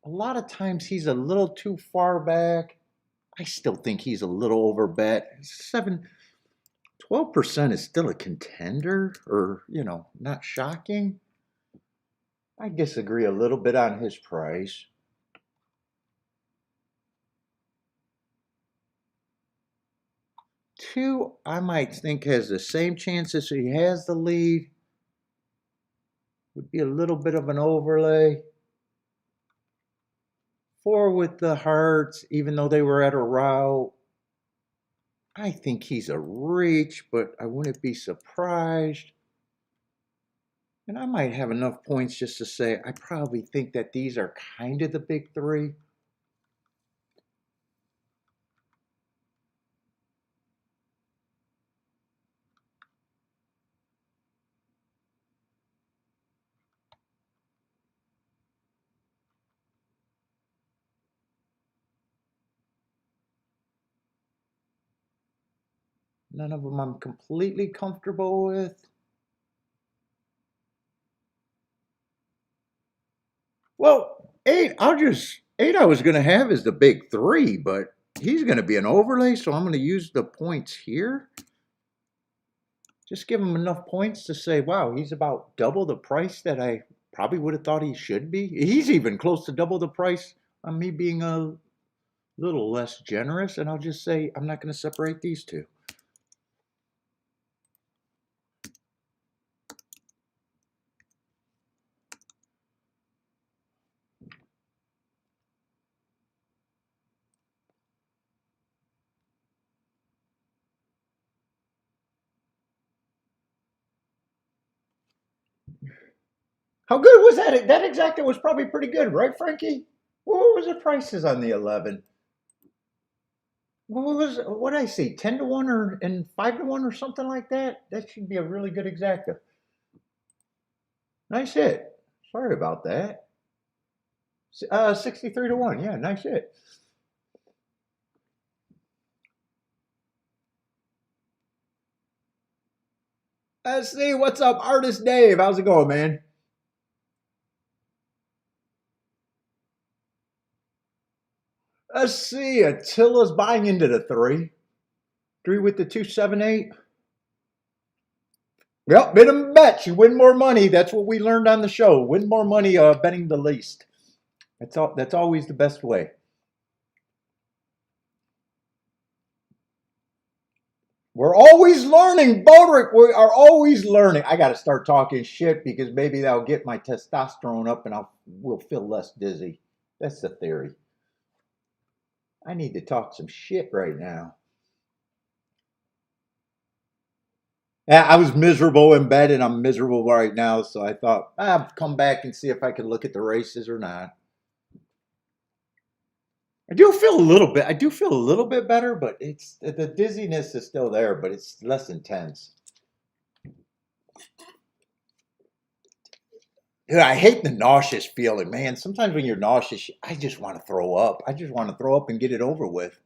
a lot of times he's a little too far back. I still think he's a little overbet. 12% is still a contender, or, not shocking. I disagree a little bit on his price. 2, I might think has the same chances he has the lead. Would be a little bit of an overlay. 4 with the hearts, even though they were at a route. I think he's a reach, but I wouldn't be surprised. And I might have enough points just to say I probably think that these are kind of the big 3. None of them I'm completely comfortable with. Well, 8, 8 I was going to have as the big 3, but he's going to be an overlay, so I'm going to use the points here. Just give him enough points to say, wow, he's about double the price that I probably would have thought he should be. He's even close to double the price on me being a little less generous, and I'll just say I'm not going to separate these two. How good was that? That exacta was probably pretty good, right, Frankie? What was the prices on the 11? What did I see? 10 to 1 or and 5 to 1 or something like that? That should be a really good exacta. Nice hit. Sorry about that. 63 to 1. Yeah, nice hit. Let's see. What's up, Artist Dave? How's it going, man? Let's see. Attila's buying into the 3. 3 with the 278. Yep, minimum bet. You win more money. That's what we learned on the show. Win more money betting the least. That's always the best way. We're always learning, Bodrick. We are always learning. I got to start talking shit because maybe that'll get my testosterone up and will feel less dizzy. That's the theory. I need to talk some shit right now. Yeah, I was miserable in bed and I'm miserable right now, so I thought I'd come back and see if I could look at the races or not. I do feel a little bit better, but it's the dizziness is still there, but it's less intense. Dude, I hate the nauseous feeling, man. Sometimes when you're nauseous, I just want to throw up. I just want to throw up and get it over with.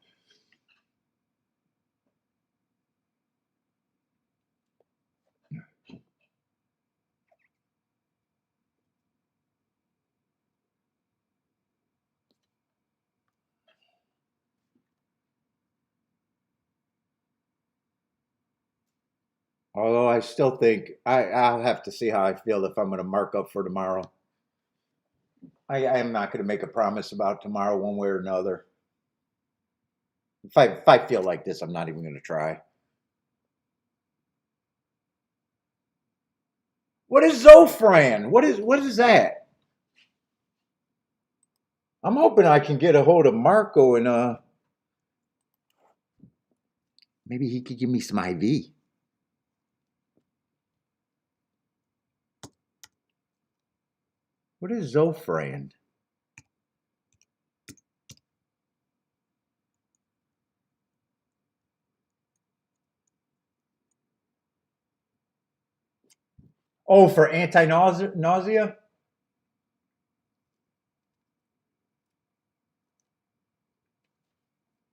Although I still think I'll have to see how I feel if I'm going to mark up for tomorrow. I am not going to make a promise about tomorrow one way or another. If I feel like this, I'm not even going to try. What is Zofran? What is that? I'm hoping I can get a hold of Marco and maybe he could give me some IV. What is Zofran? Oh, for anti-nausea?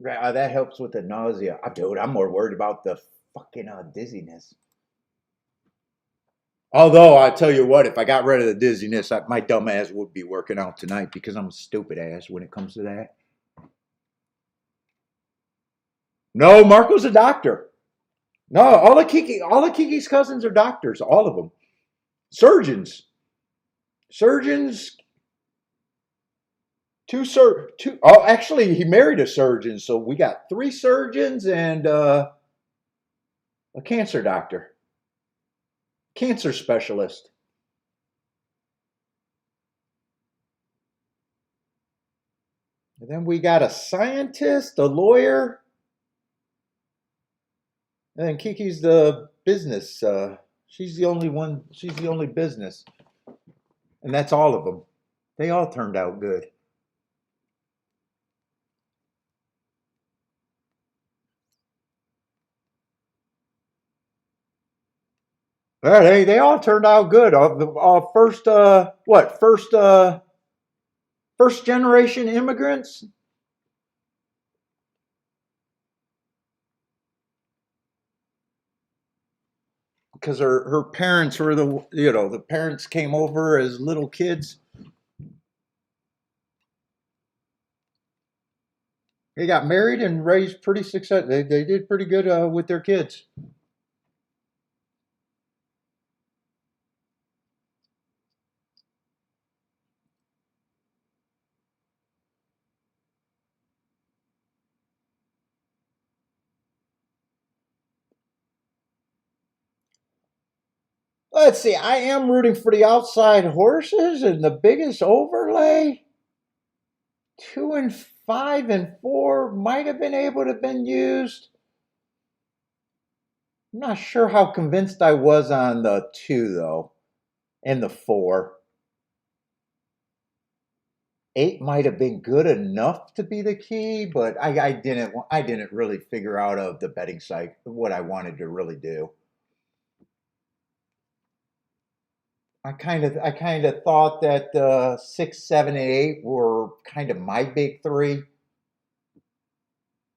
Right, that helps with the nausea. Dude, I'm more worried about the fucking dizziness. Although I tell you what, if I got rid of the dizziness, my dumb ass would be working out tonight because I'm a stupid ass when it comes to that. No, Marco's a doctor. No, all of Kiki's cousins are doctors, all of them. Surgeons. Surgeons. Two. Oh, actually, he married a surgeon, so we got 3 surgeons and a cancer doctor, cancer specialist. And then we got a scientist, a lawyer, and then Kiki's the business. She's the only one. She's the only business, and that's all of them. They all turned out good. Yeah, they all turned out good. First first generation immigrants. Because her parents were the parents came over as little kids. They got married and raised pretty success. They did pretty good with their kids. Let's see. I am rooting for the outside horses and the biggest overlay. 2 and 5 and 4 might have been able to have been used. I'm not sure how convinced I was on the 2 though, and the 4. 8 might have been good enough to be the key, but I didn't really figure out of the betting site what I wanted to really do. I kind of thought that 6, 7, and 8 were kind of my big three.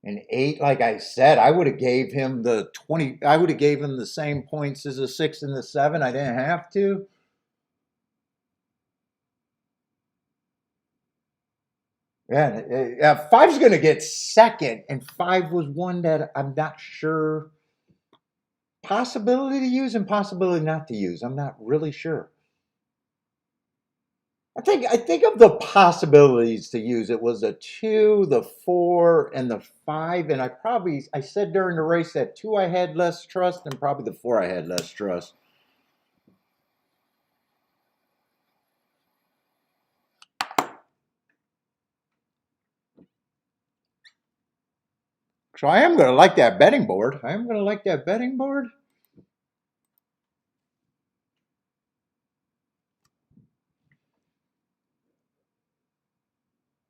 And 8, like I said, I would have gave him the 20. I would have gave him the same points as the 6 and the 7. I didn't have to. Yeah, 5's going to get second, and 5 was one that I'm not sure possibility to use and possibility not to use. I'm not really sure. I think of the possibilities to use. It was a 2, the 4, and the 5, and I said during the race that 2 I had less trust, and probably the 4 I had less trust. So I am going to like that betting board. I am going to like that betting board.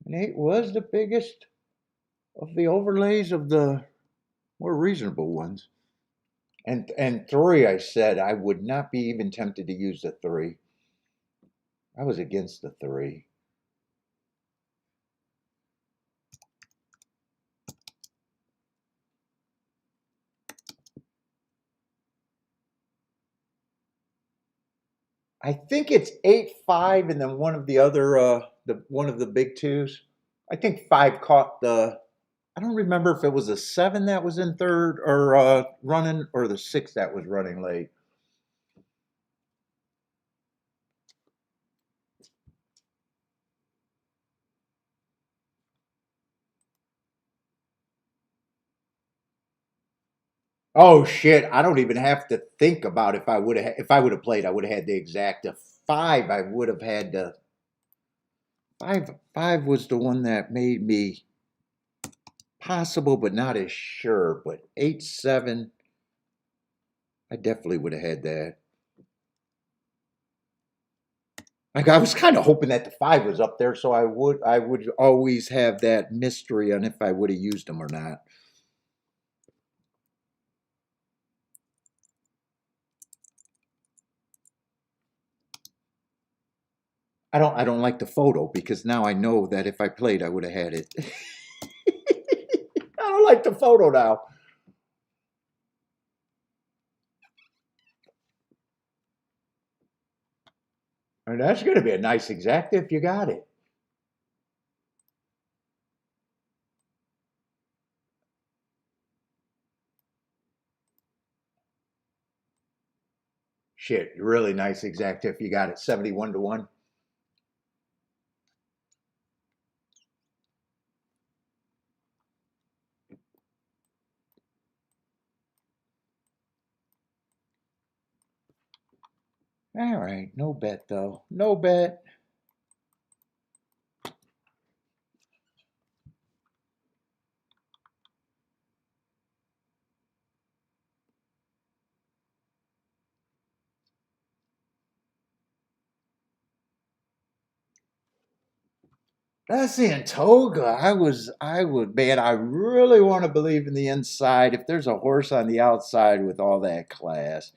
And 8 was the biggest of the overlays of the more reasonable ones. And 3, I said I would not be even tempted to use the 3. I was against the 3. I think it's 8, 5, and then one of the other the one of the big twos. I think 5 caught the. I don't remember if it was a 7 that was in third or running, or the 6 that was running late. Oh shit! I don't even have to think about if I would have played. I would have had the exact 5. I would have had the 5. 5 was the one that made me possible, but not as sure. But 8, 7, I definitely would have had that. Like I was kind of hoping that the 5 was up there, so I would always have that mystery on if I would have used them or not. I don't like the photo because now I know that if I played, I would have had it. I don't like the photo now. And that's going to be a nice exact if you got it. Shit, really nice exact if you got it. 71 to 1. All right, no bet though. No bet. That's the Antoga. Man, I really want to believe in the inside. If there's a horse on the outside with all that class.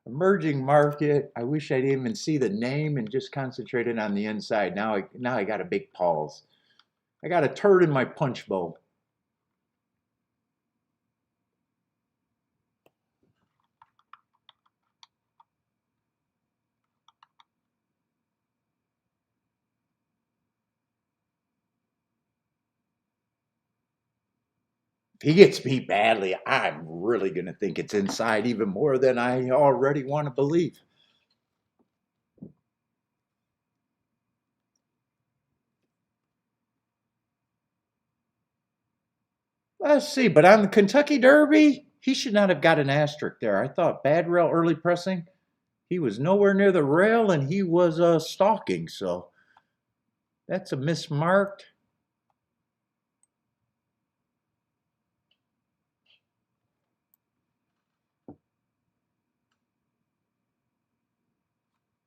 Emerging market. I wish I didn't even see the name and just concentrated on the inside. Now I got a big pause. I got a turd in my punch bowl. If he gets beat badly, I'm really gonna think it's inside even more than I already want to believe. Let's see, but on the Kentucky Derby, he should not have got an asterisk there. I thought bad rail early pressing. He was nowhere near the rail and he was stalking, so that's a mismarked.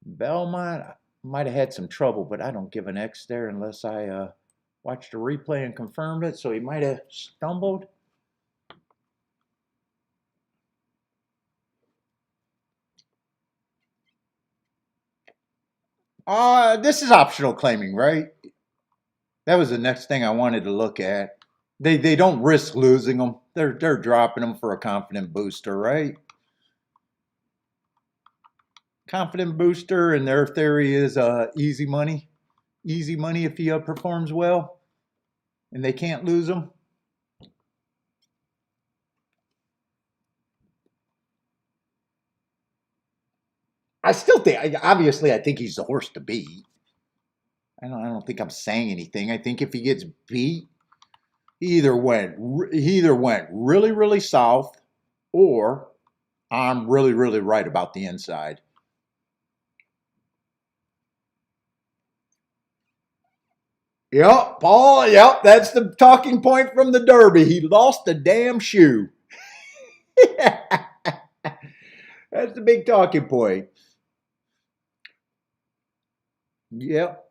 Belmont, might have had some trouble, but I don't give an X there unless I watched a replay and confirmed it. So he might have stumbled. This is optional claiming, right? That was the next thing I wanted to look at. They don't risk losing them. They're dropping them for a confident booster, right? Confident booster, and their theory is easy money. Easy money if he performs well, and they can't lose him. I still think, obviously, I think he's the horse to beat. I don't think I'm saying anything. I think if he gets beat, he either went really, really south, or I'm really, really right about the inside. Yep, Paul, yep, that's the talking point from the Derby. He lost a damn shoe. That's the big talking point. Yep.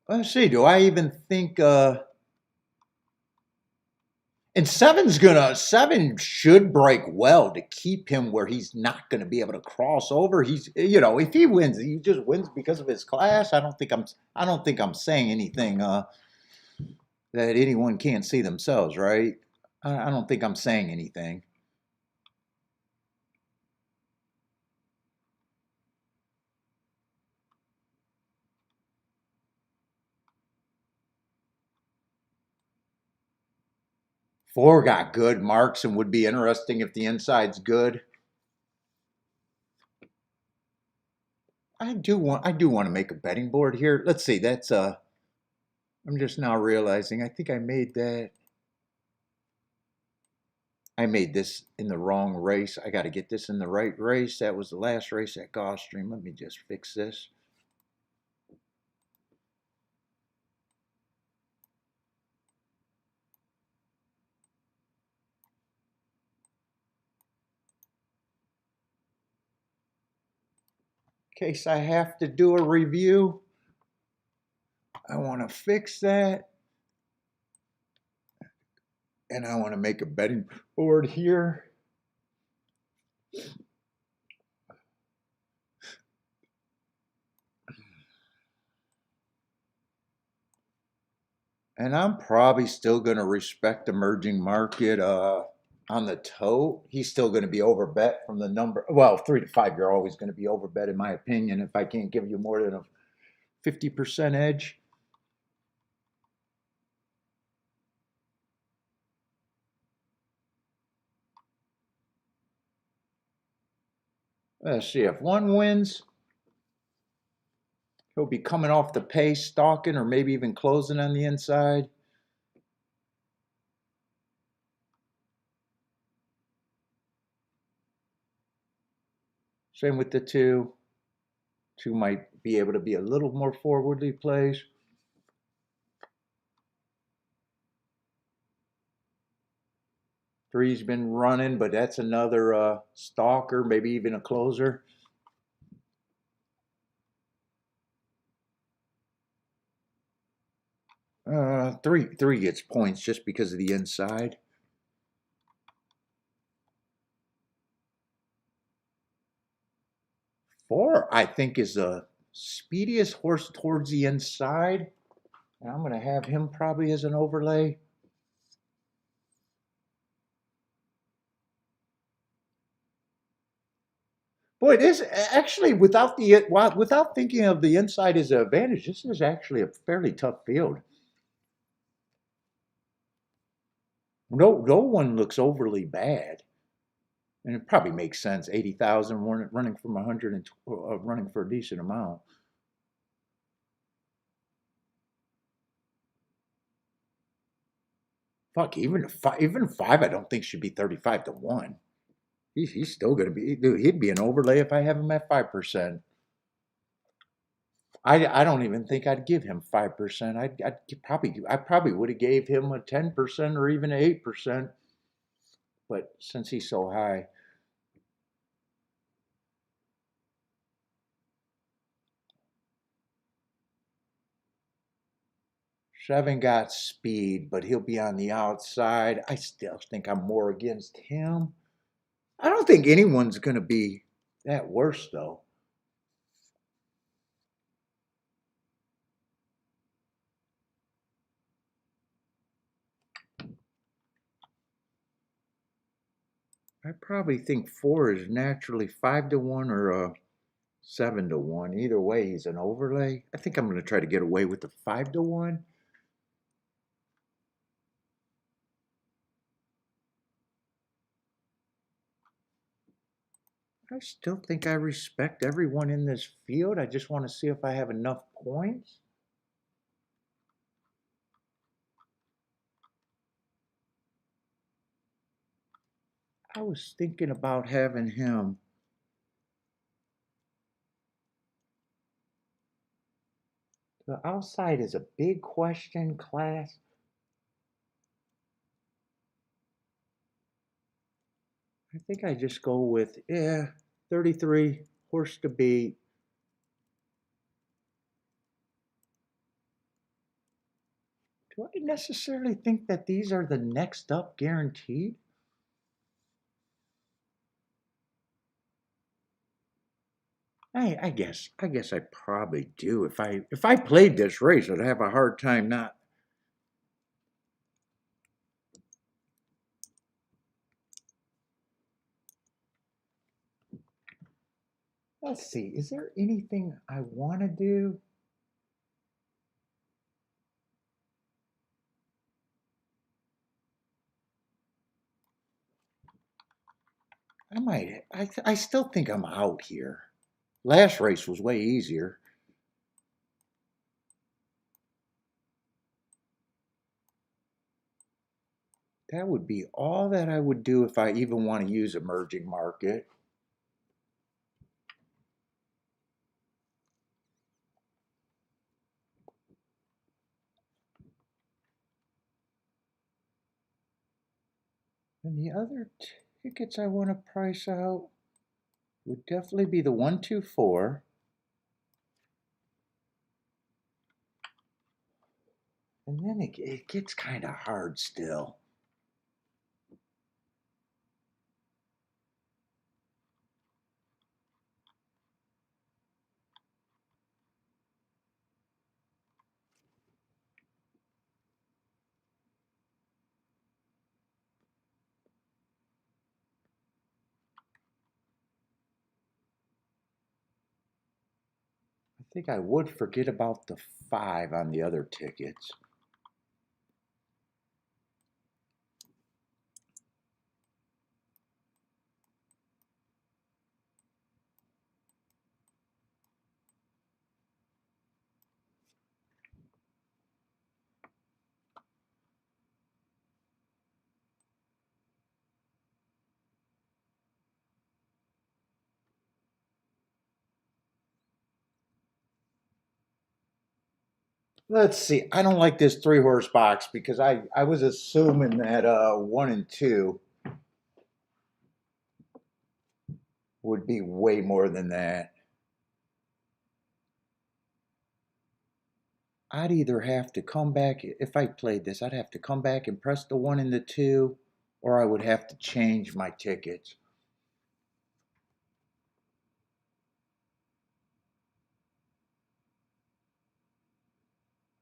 Let's see, do I even think and seven should break well to keep him where he's not gonna be able to cross over. He's, if he wins, he just wins because of his class. I don't think I'm saying anything that anyone can't see themselves, right? I don't think I'm saying anything. Four got good marks and would be interesting if the inside's good. I do want to make a betting board here. Let's see. That's I'm just now realizing I think I made that. I made this in the wrong race. I got to get this in the right race. That was the last race at Gulfstream. Let me just fix this. In case I have to do a review, I want to fix that. And I want to make a betting board here. And I'm probably still going to respect emerging market on the tote. He's still going to be overbet from the number. Well, 3 to 5, you're always going to be overbet, in my opinion, if I can't give you more than a 50% edge. Let's see, if one wins, he'll be coming off the pace, stalking, or maybe even closing on the inside. Same with the two. Two might be able to be a little more forwardly placed. Three's been running, but that's another stalker, maybe even a closer. Three gets points just because of the inside. Four, I think, is the speediest horse towards the inside. And I'm going to have him probably as an overlay. Boy, this actually, without thinking of the inside as an advantage, this is actually a fairly tough field. No one looks overly bad, and it probably makes sense. 80,000 running from 100 and running for a decent amount. Fuck, even five, I don't think should be 35 to 1. He's still going to be, dude, he'd be an overlay if I have him at 5%. I don't even think I'd give him 5%. I probably would have gave him a 10% or even 8%. but since he's so high, 7 got speed, but he'll be on the outside. I still think I'm more against him. I don't think anyone's going to be that worse, though. I probably think 4 is naturally 5-1 or 7-1. Either way, he's an overlay. I think I'm going to try to get away with the 5-1. I still think I respect everyone in this field. I just want to see if I have enough points. I was thinking about having him. The outside is a big question, class. I think I just go with, 33, horse to beat. Do I necessarily think that these are the next up guaranteed? I guess I probably do. If I played this race, I'd have a hard time not. Let's see. Is there anything I want to do? I might. I still think I'm out here. Last race was way easier. That would be all that I would do if I even want to use emerging market. And the other tickets I want to price out would definitely be the 1, 2, 4. And then it gets kind of hard still. I think I would forget about the 5 on the other tickets. Let's see. I don't like this 3-horse box because I was assuming that 1 and 2 would be way more than that. I'd either have to come back, if I played this, I'd have to come back and press the 1 and the 2, or I would have to change my tickets.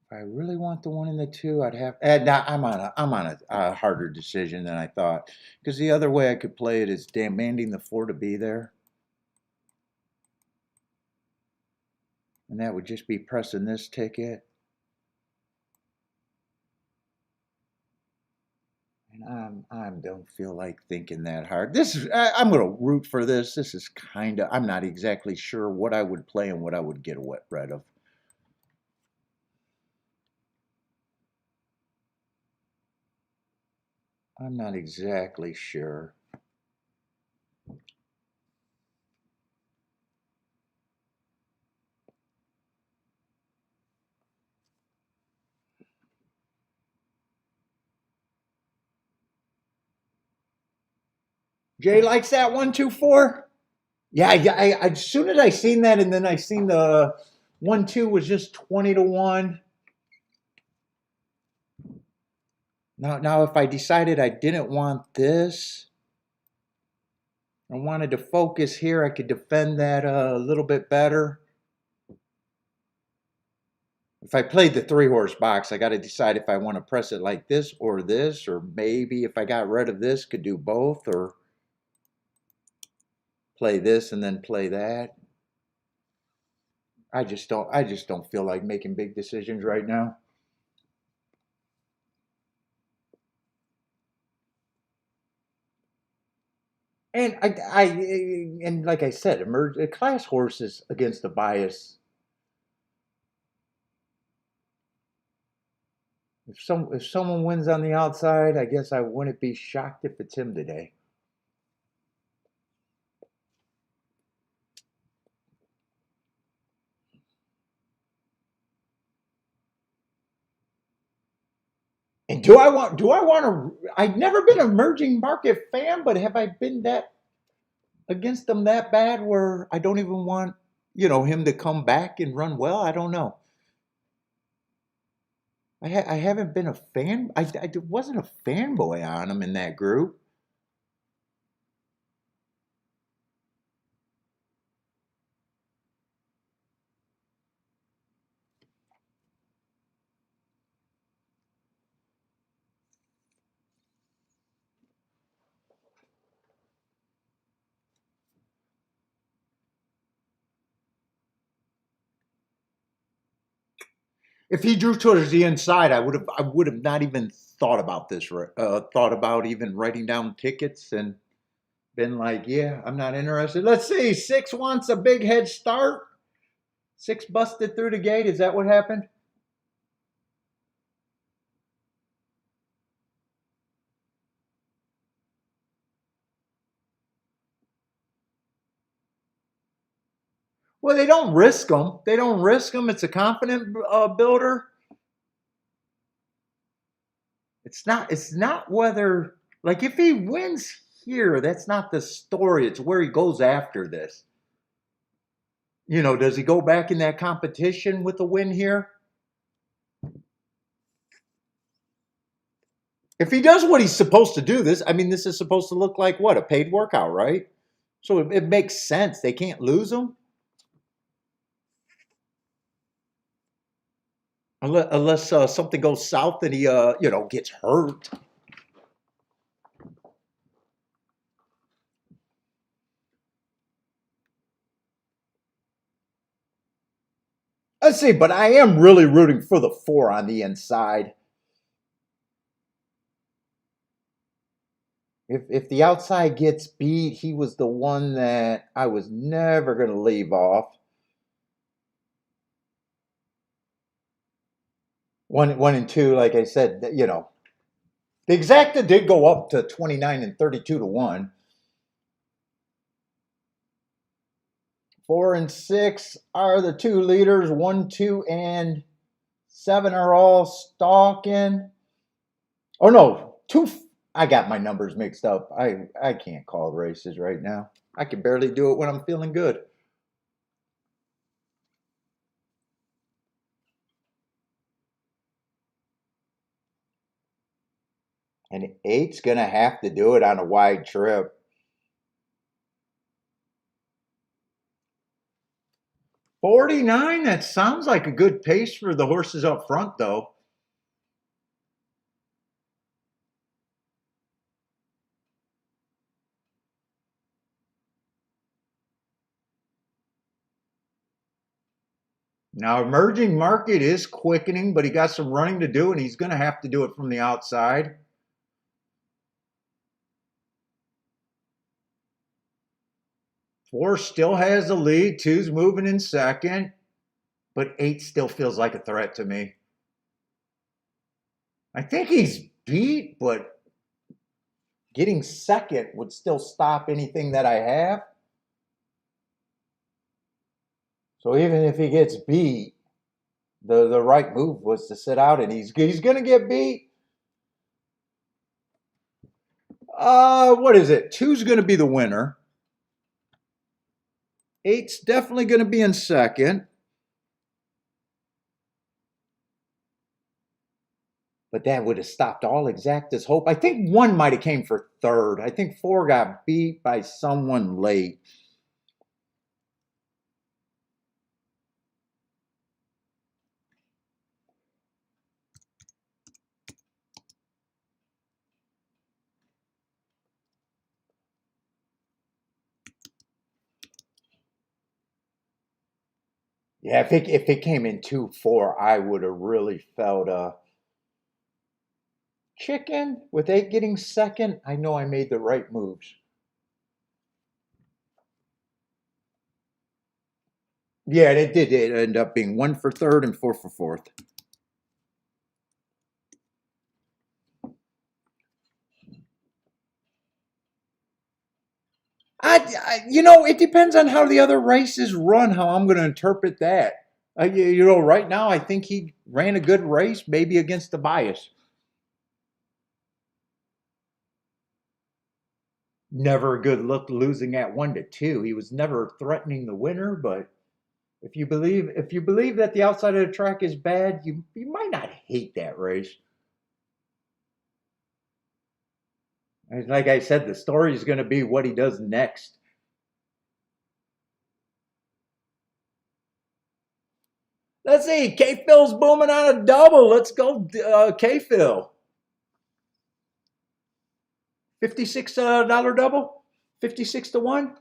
If I really want the 1 and the 2, I'd have. Now I'm on a harder decision than I thought, because the other way I could play it is demanding the 4 to be there, and that would just be pressing this ticket. And I don't feel like thinking that hard. I'm going to root for this. This is kind of, I'm not exactly sure what I would play and what I would get rid of. I'm not exactly sure. Jay likes that 1-2-4. Yeah, yeah. As soon as I seen that, and then I seen the 1-2 was just 20-1. Now, if I decided I didn't want this, I wanted to focus here, I could defend that a little bit better. If I played the 3-horse box, I got to decide if I want to press it like this, or maybe if I got rid of this, could do both, or play this and then play that. I just don't feel like making big decisions right now. And and like I said, class horses against the bias. If someone wins on the outside, I guess I wouldn't be shocked if it's him today. And do I want to? I've never been an emerging market fan, but have I been that against them that bad where I don't even want him to come back and run well? I don't know. I haven't been a fan. I wasn't a fanboy on him in that group. If he drew towards the inside, I would have not even thought about this. Thought about even writing down tickets and been like, yeah, I'm not interested. Let's see. 6 wants a big head start. 6 busted through the gate. Is that what happened? Well, they don't risk them. They don't risk them. It's a confident builder. It's not whether, like, if he wins here, that's not the story. It's where he goes after this. Does he go back in that competition with a win here? If he does what he's supposed to do, this is supposed to look like what? A paid workout, right? So it makes sense. They can't lose him. Unless something goes south and he gets hurt. Let's see, but I am really rooting for the 4 on the inside. If the outside gets beat, he was the one that I was never going to leave off. 1 and 2, like I said, the exacta did go up to 29 and 32-1. 4 and 6 are the 2 leaders. 1, 2, and 7 are all stalking. Oh no, 2. I got my numbers mixed up. I can't call races right now. I can barely do it when I'm feeling good. And 8's going to have to do it on a wide trip. $49, that sounds like a good pace for the horses up front, though. Now, emerging market is quickening, but he got some running to do, and he's going to have to do it from the outside. 4 still has the lead. 2's moving in second, but 8 still feels like a threat to me. I think he's beat, but getting second would still stop anything that I have. So even if he gets beat, the right move was to sit out, and he's going to get beat. What is it? Two's going to be the winner. Eight's definitely going to be in second. But that would have stopped all exactas hope. I think one might have came for third. I think four got beat by someone late. Yeah, if it came in 2-4, I would have really felt chicken with eight getting second. I know I made the right moves. Yeah, it did. It ended up being one for third and four for fourth. It depends on how the other races run, how I'm going to interpret that. Right now, I think he ran a good race, maybe against the bias. Never a good look losing at 1-2. He was never threatening the winner, but if you believe that the outside of the track is bad, you might not hate that race. And like I said, the story is going to be what he does next. Let's see. K Phil's booming on a double. Let's go, K Phil. $56 double? 56-1?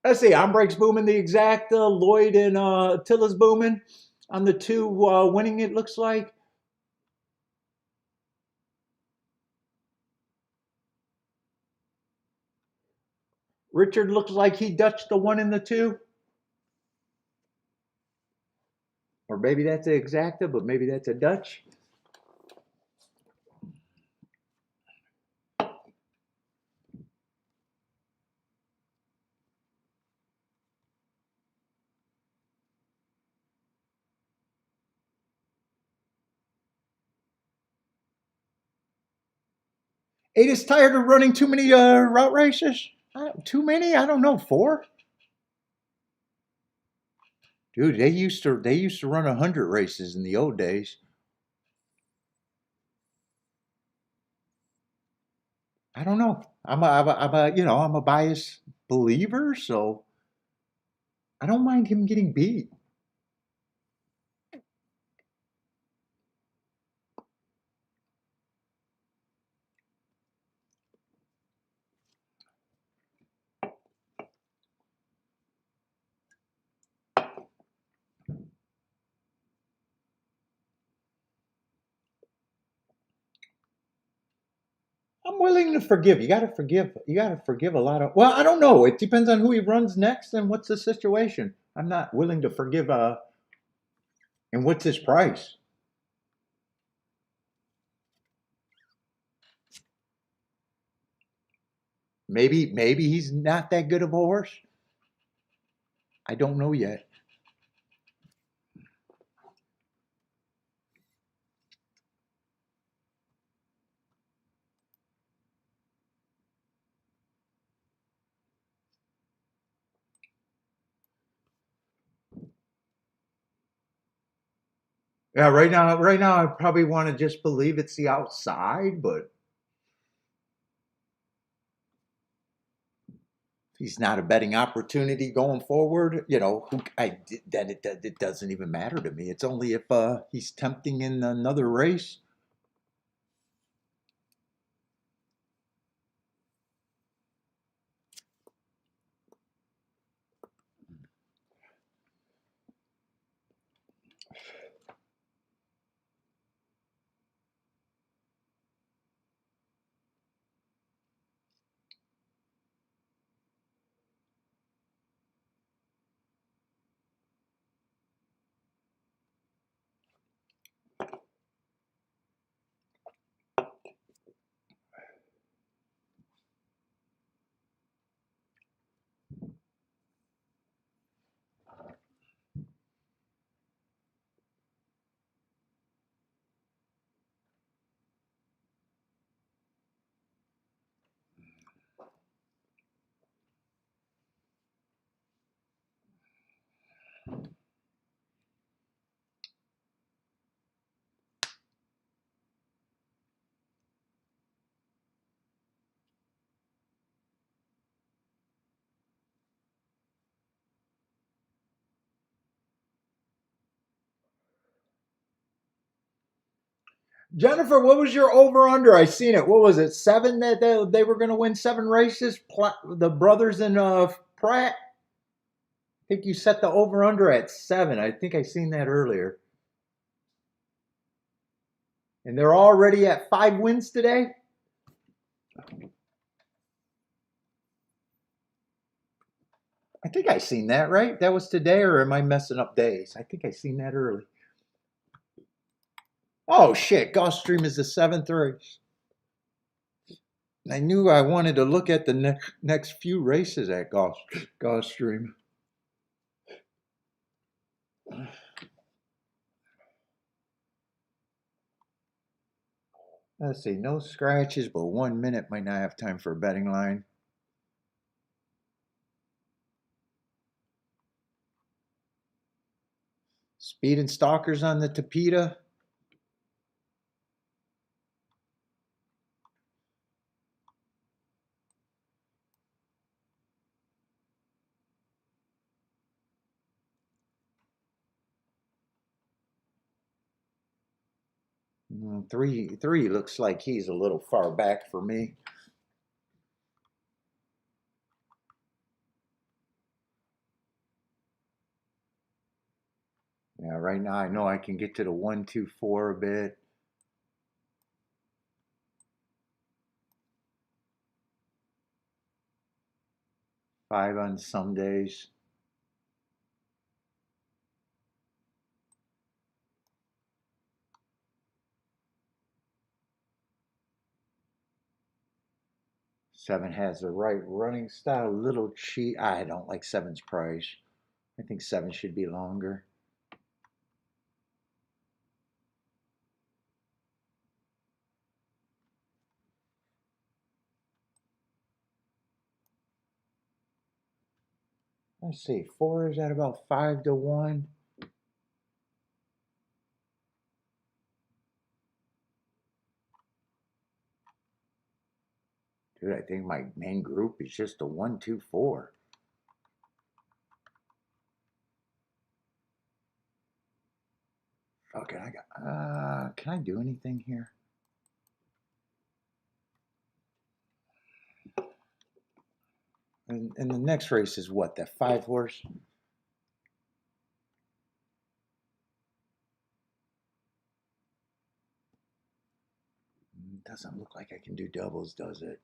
Let's see. Ombre's booming the exacta. Lloyd and Tilla's booming on the two winning, it looks like. Richard looks like he Dutched the one and the two. Or maybe that's an exacta, but maybe that's a Dutch. Eight is tired of running too many route races. Too many? I don't know. Four? Dude, they used to run 100 races in the old days. I don't know. I'm a biased believer, so I don't mind him getting beat. I'm willing to forgive. You got to forgive. You got to forgive a lot of. Well, I don't know. It depends on who he runs next and what's the situation. I'm not willing to forgive. And what's his price? Maybe he's not that good of a horse. I don't know yet. Yeah, right now, I probably want to just believe it's the outside, but he's not a betting opportunity going forward. Then it doesn't even matter to me. It's only if he's tempting in another race. Jennifer, what was your over under? I seen it. What was it? Seven that they were going to win 7 races. The brothers and Pratt. I think you set the over under at 7. I think I seen that earlier. And they're already at 5 wins today. I think I seen that, right? That was today, or am I messing up days? I think I seen that early. Oh shit! Gulfstream is the 7th race. I knew I wanted to look at the next few races at Gulfstream. Let's see, no scratches, but 1 minute might not have time for a betting line. Speed and stalkers on the Tapeta. Three looks like he's a little far back for me. Yeah, right now I know I can get to the 1, 2, 4 a bit. Five on some days. Seven has the right running style, little cheat. I don't like seven's price. I think seven should be longer. Let's see, four is at about 5 to 1. Dude, I think my main group is just a 1, 2, 4. Okay, can I do anything here? And the next race is what, that 5 horse? Doesn't look like I can do doubles, does it?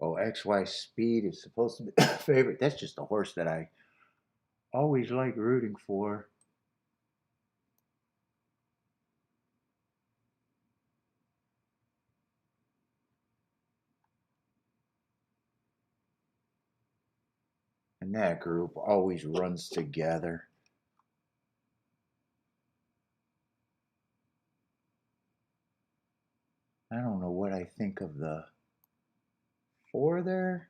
Oh, XY Speed is supposed to be favorite. That's just a horse that I always like rooting for. And that group always runs together. I don't know what I think of the 4 there.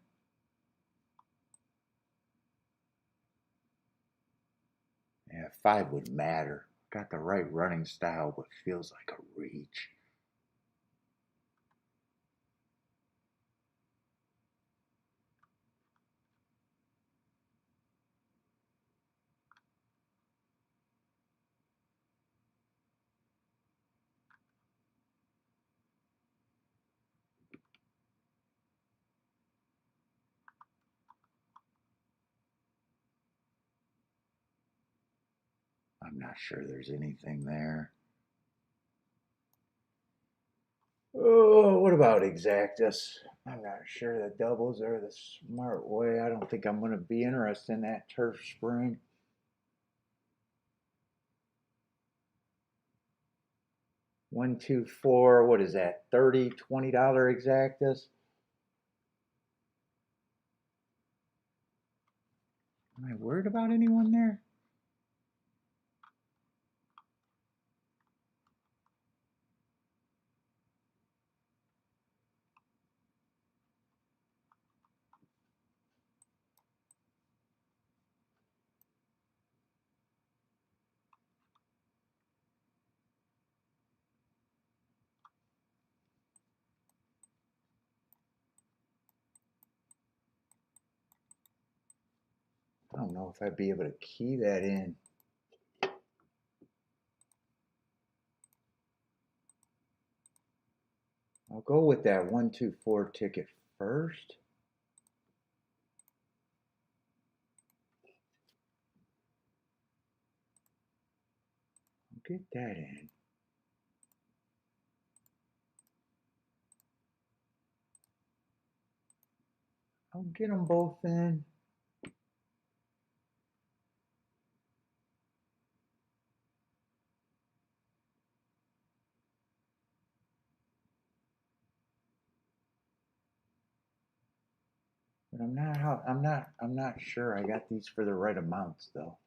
Yeah, 5 would matter. Got the right running style, but feels like a reach. I'm not sure there's anything there. Oh, what about exactus? I'm not sure that doubles are the smart way. I don't think I'm going to be interested in that turf spring. 1, 2, 4. What is that? $30, $20 exactus? Am I worried about anyone there? don't know if I'd be able to key that in. I'll go with that 124 ticket first. I'll get that in. I'll get them both in. But I'm not sure I got these for the right amounts though.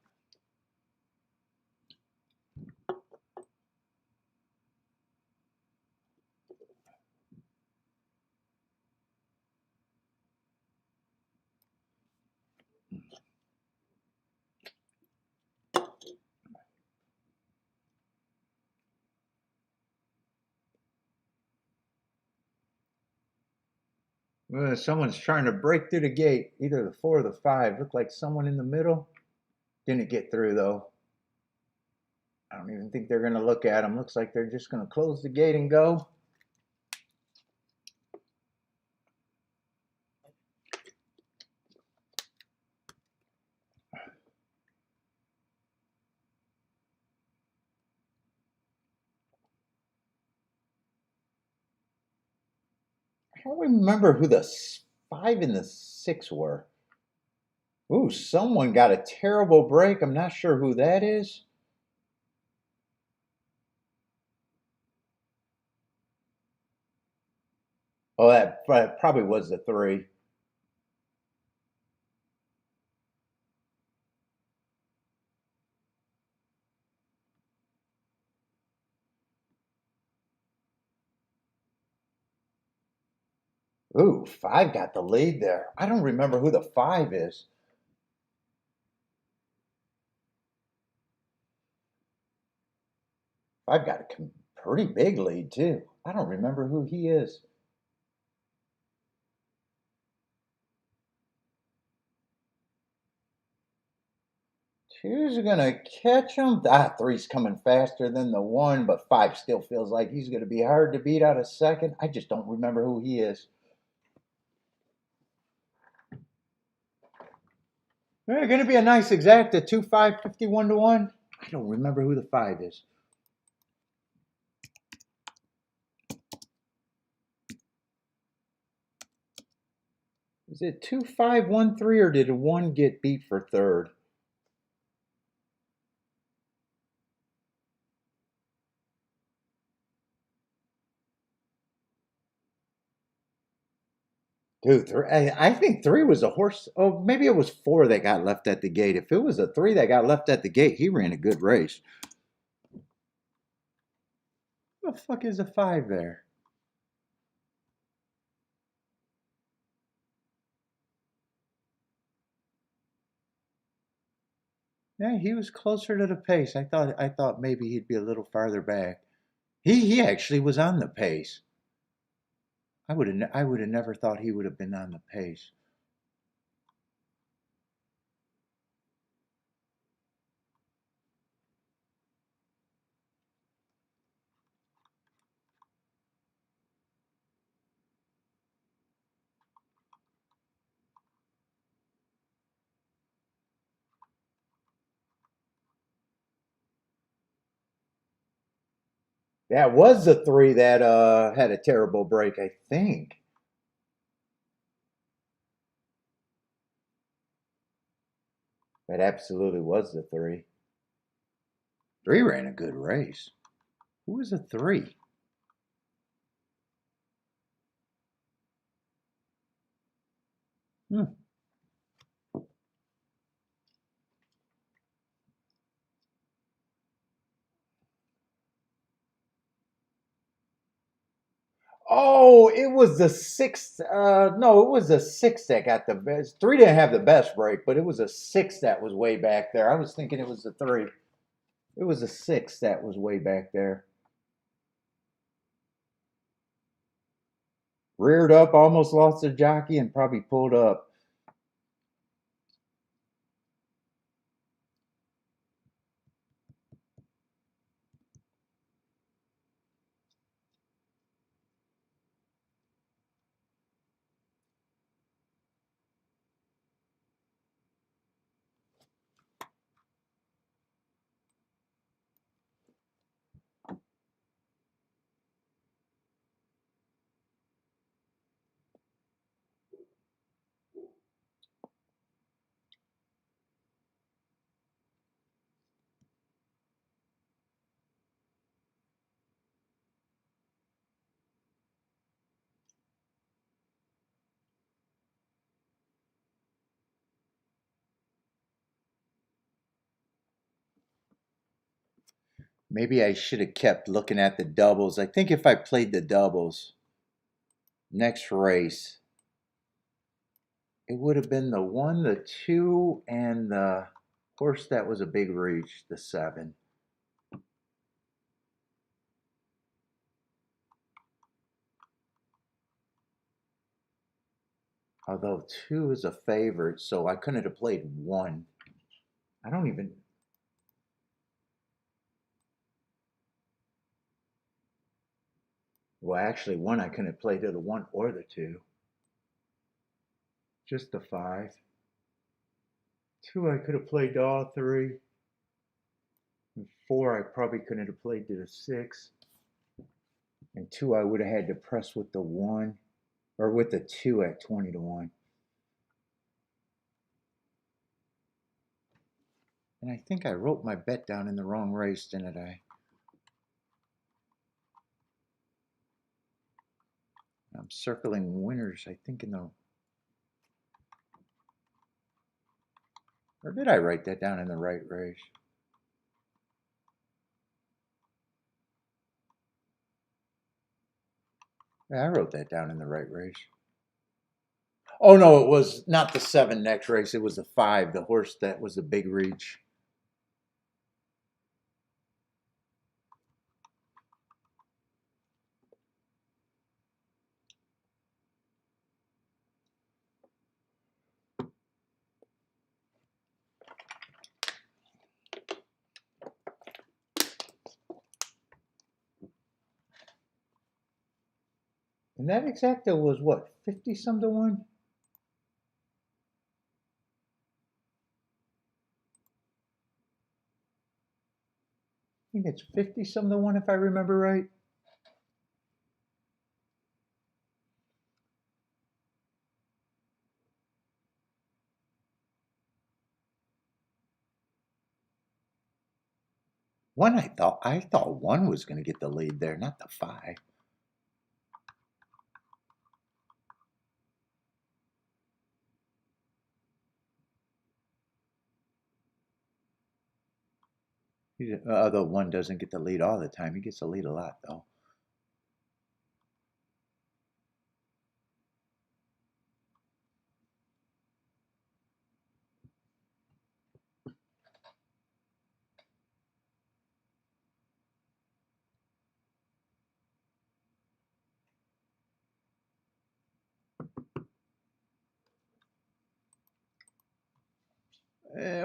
Someone's trying to break through the gate, either the 4 or the 5. Looked like someone in the middle. Didn't get through though. I don't even think they're going to look at them. Looks like they're just going to close the gate and go. I don't remember who the 5 and the 6 were. Ooh, someone got a terrible break. I'm not sure who that is. Oh, that probably was the 3. Ooh, 5 got the lead there. I don't remember who the 5 is. 5 got a pretty big lead too. I don't remember who he is. Two's gonna catch him. 3's coming faster than the 1, but 5 still feels like he's gonna be hard to beat out of second. I just don't remember who he is. They're gonna be a nice exact at 2-5, 51 to 1. I don't remember who the 5 is. Is it 2-5-1-3 or did 1 get beat for third? Dude, I think 3 was a horse. Oh, maybe it was 4 that got left at the gate. If it was a 3 that got left at the gate, he ran a good race. What the fuck is a 5 there? Yeah, he was closer to the pace. I thought maybe he'd be a little farther back. He actually was on the pace. I would have never thought he would have been on the pace. That was the 3 that had a terrible break, I think. That absolutely was the 3. 3 ran a good race. Who was a 3? Hmm. Oh, it was the 6th. No, it was the 6 that got the best. 3 didn't have the best break, but it was a 6 that was way back there. I was thinking it was the 3. It was a 6 that was way back there. Reared up, almost lost the jockey, and probably pulled up. Maybe I should have kept looking at the doubles. I think if I played the doubles, next race, it would have been the 1, the 2, and the horse that was a big reach, the 7. Although 2 is a favorite, so I couldn't have played 1. I don't even. Well, actually, 1 I couldn't have played to the 1 or the 2. Just the 5. 2 I could have played to all 3. And 4 I probably couldn't have played to the 6. And 2 I would have had to press with the 1 or with the 2 at 20 to 1. And I think I wrote my bet down in the wrong race, didn't I? I'm circling winners, I think, in the. Or did I write that down in the right race? Yeah, I wrote that down in the right race. Oh, no, it was not the 7 next race. It was the 5, the horse that was a big reach. And that exacta was what, 50 some to 1? I think it's 50 some to 1 if I remember right. I thought 1 was going to get the lead there, not the 5. Although 1 doesn't get the lead all the time, he gets the lead a lot though.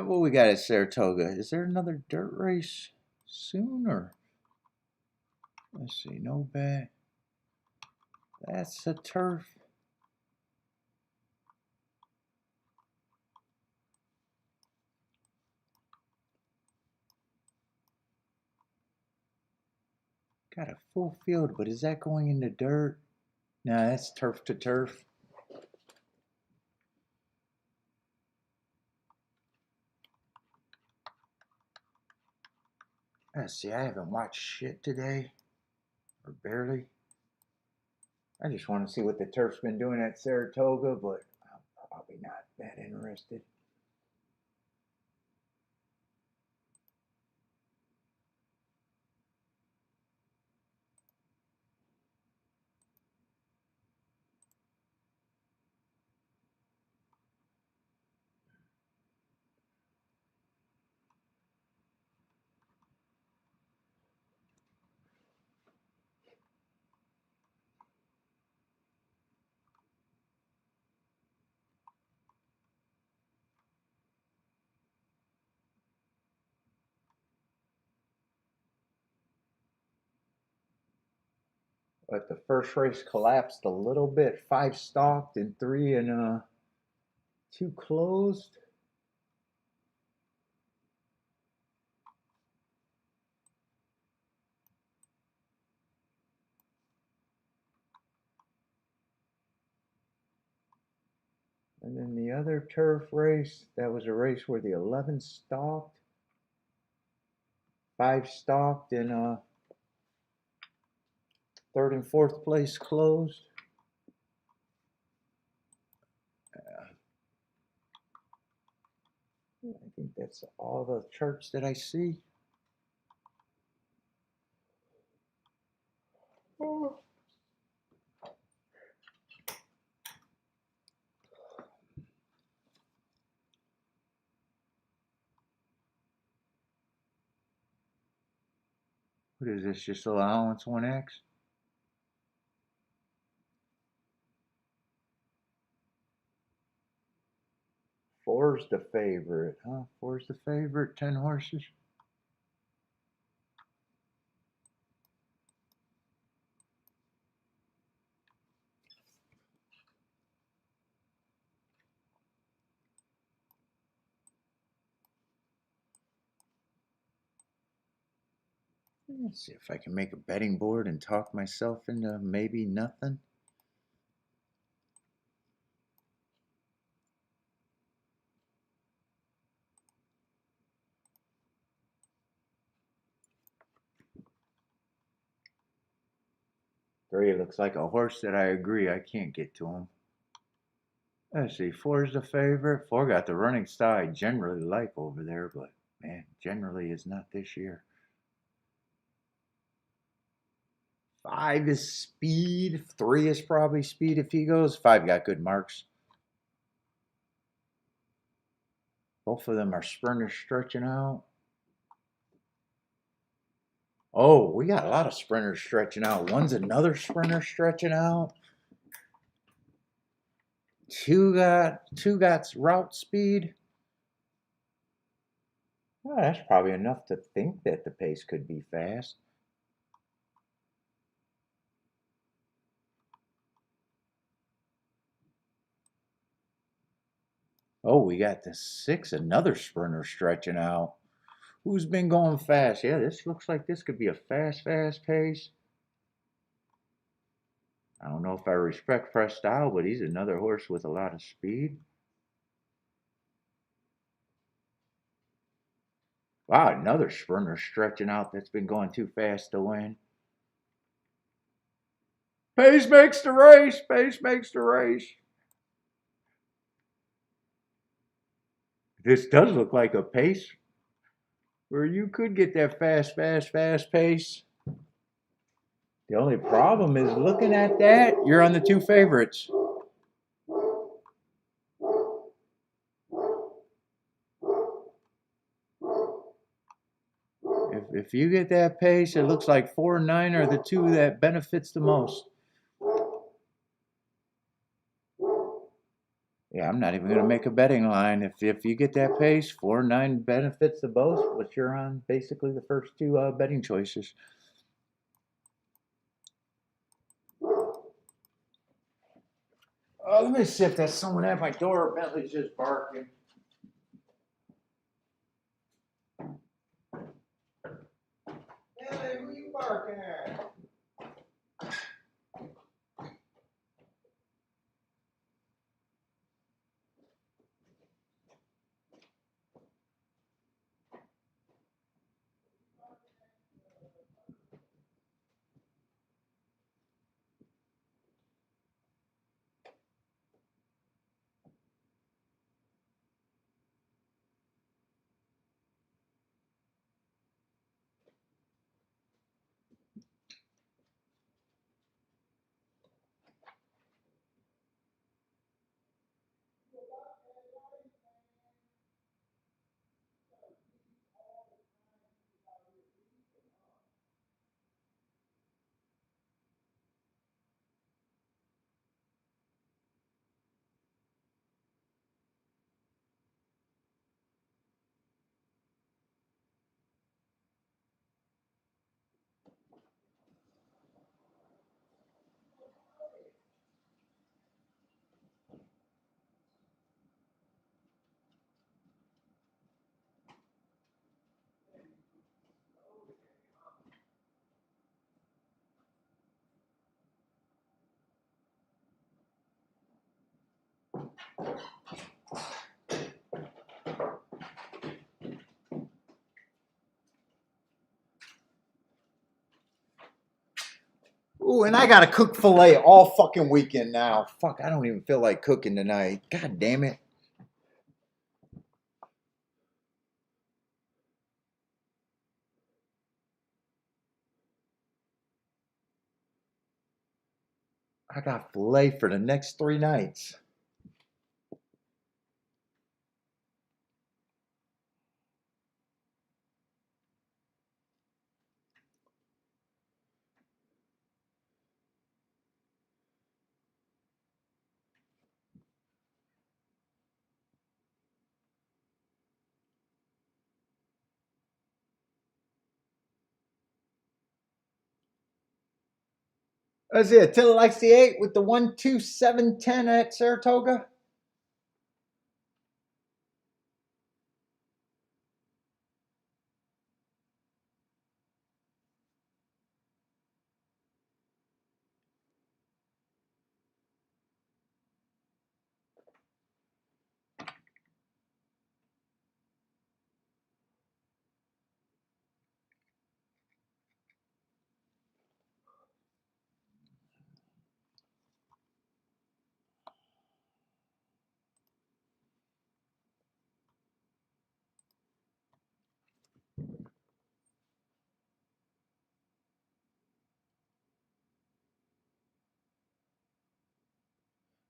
What we got at Saratoga? Is there another dirt race soon or? Let's see, no bet. That's a turf. Got a full field, but is that going into dirt? No, that's turf to turf. Let's see, I haven't watched shit today, or barely. I just want to see what the turf's been doing at Saratoga, but I'm probably not that interested. But the first race collapsed a little bit. 5 stalked and 3 and 2 closed. And then the other turf race, that was a race where the 11 stalked, 5 stalked, and 3rd and 4th place closed. I think that's all the charts that I see. What is this? Just allowance 1x? Four's the favorite, huh? Four's the favorite. 10 horses. Let's see if I can make a betting board and talk myself into maybe nothing. Three looks like a horse that I agree I can't get to him. Let's see, four's the favorite. Four got the running style I generally like over there, but man, generally is not this year. Five is speed. Three is probably speed if he goes. Five got good marks. Both of them are sprinters stretching out. Oh, we got a lot of sprinters stretching out. One's another sprinter stretching out. Two got route speed. Well, that's probably enough to think that the pace could be fast. Oh, we got the six, another sprinter stretching out. Who's been going fast? Yeah, this looks like this could be a fast pace. I don't know if I respect fresh style, but he's another horse with a lot of speed. Wow, another sprinter stretching out that's been going too fast to win. Pace makes the race. Pace makes the race. This does look like a pace where you could get that fast pace. The only problem is looking at that, you're on the two favorites. If you get that pace, it looks like 4 and 9 are the two that benefits the most. Yeah, I'm not even going to make a betting line. If you get that pace, 4 and 9 benefits the most, but you're on basically the first two betting choices. Let me see if that's someone at my door. Bentley's just barking. Bentley, who you barking at? Ooh, and I gotta cook filet all fucking weekend now. Fuck, I don't even feel like cooking tonight. God damn it. I got filet for the next 3 nights. That's it. Attila likes the 8 with the 12710 at Saratoga.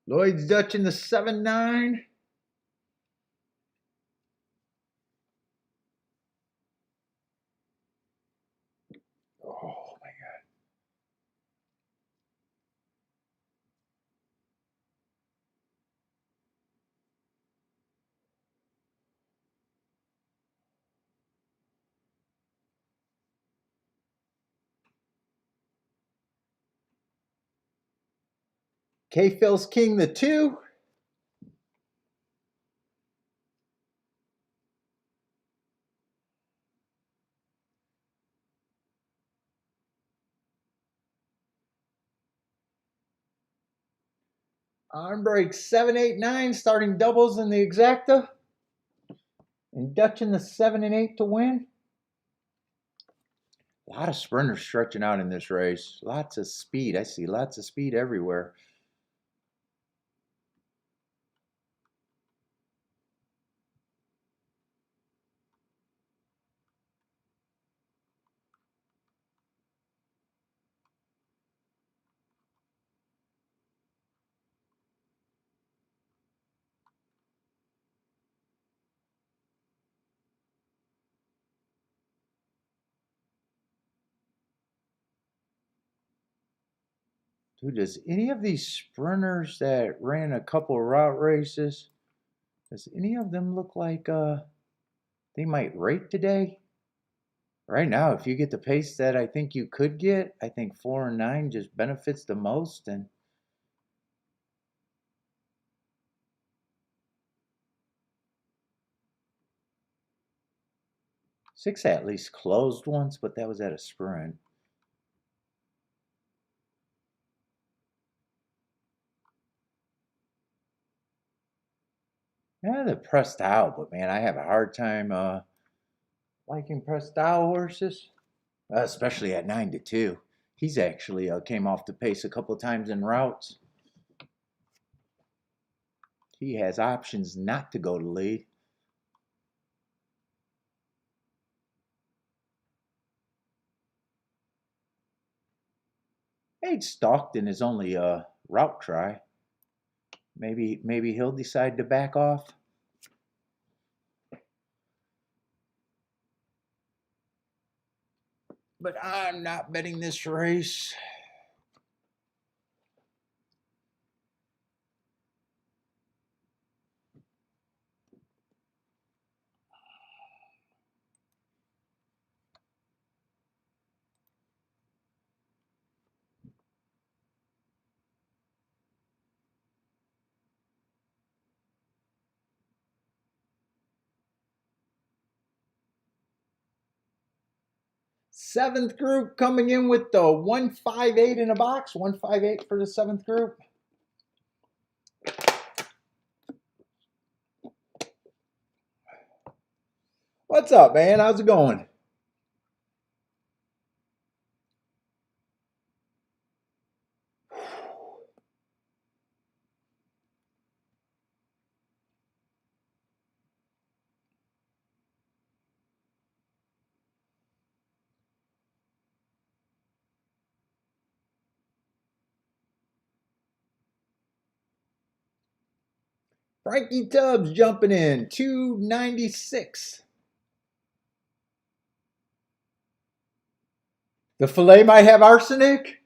Lloyd's Dutch in the 7-9. Oh my God. K Phil's King the 2. On break 7-8-9, starting doubles in the exacta. And Dutch in the 7 and 8 to win. A lot of sprinters stretching out in this race. Lots of speed. I see lots of speed everywhere. Dude, does any of these sprinters that ran a couple route races, does any of them look like they might rate today? Right now, if you get the pace that I think you could get, I think 4 and 9 just benefits the most. And 6 at least closed once, but that was at a sprint. Yeah, they're pressed out, but man, I have a hard time liking pressed out horses, especially at 9-2. He's actually came off the pace a couple times in routes. He has options not to go to lead. Hey, stalked in his only route try. Maybe he'll decide to back off. But I'm not betting this race. Seventh group coming in with the 158 in a box. 158 for the seventh group. What's up, man? How's it going? Frankie Tubbs jumping in, 296. The fillet might have arsenic.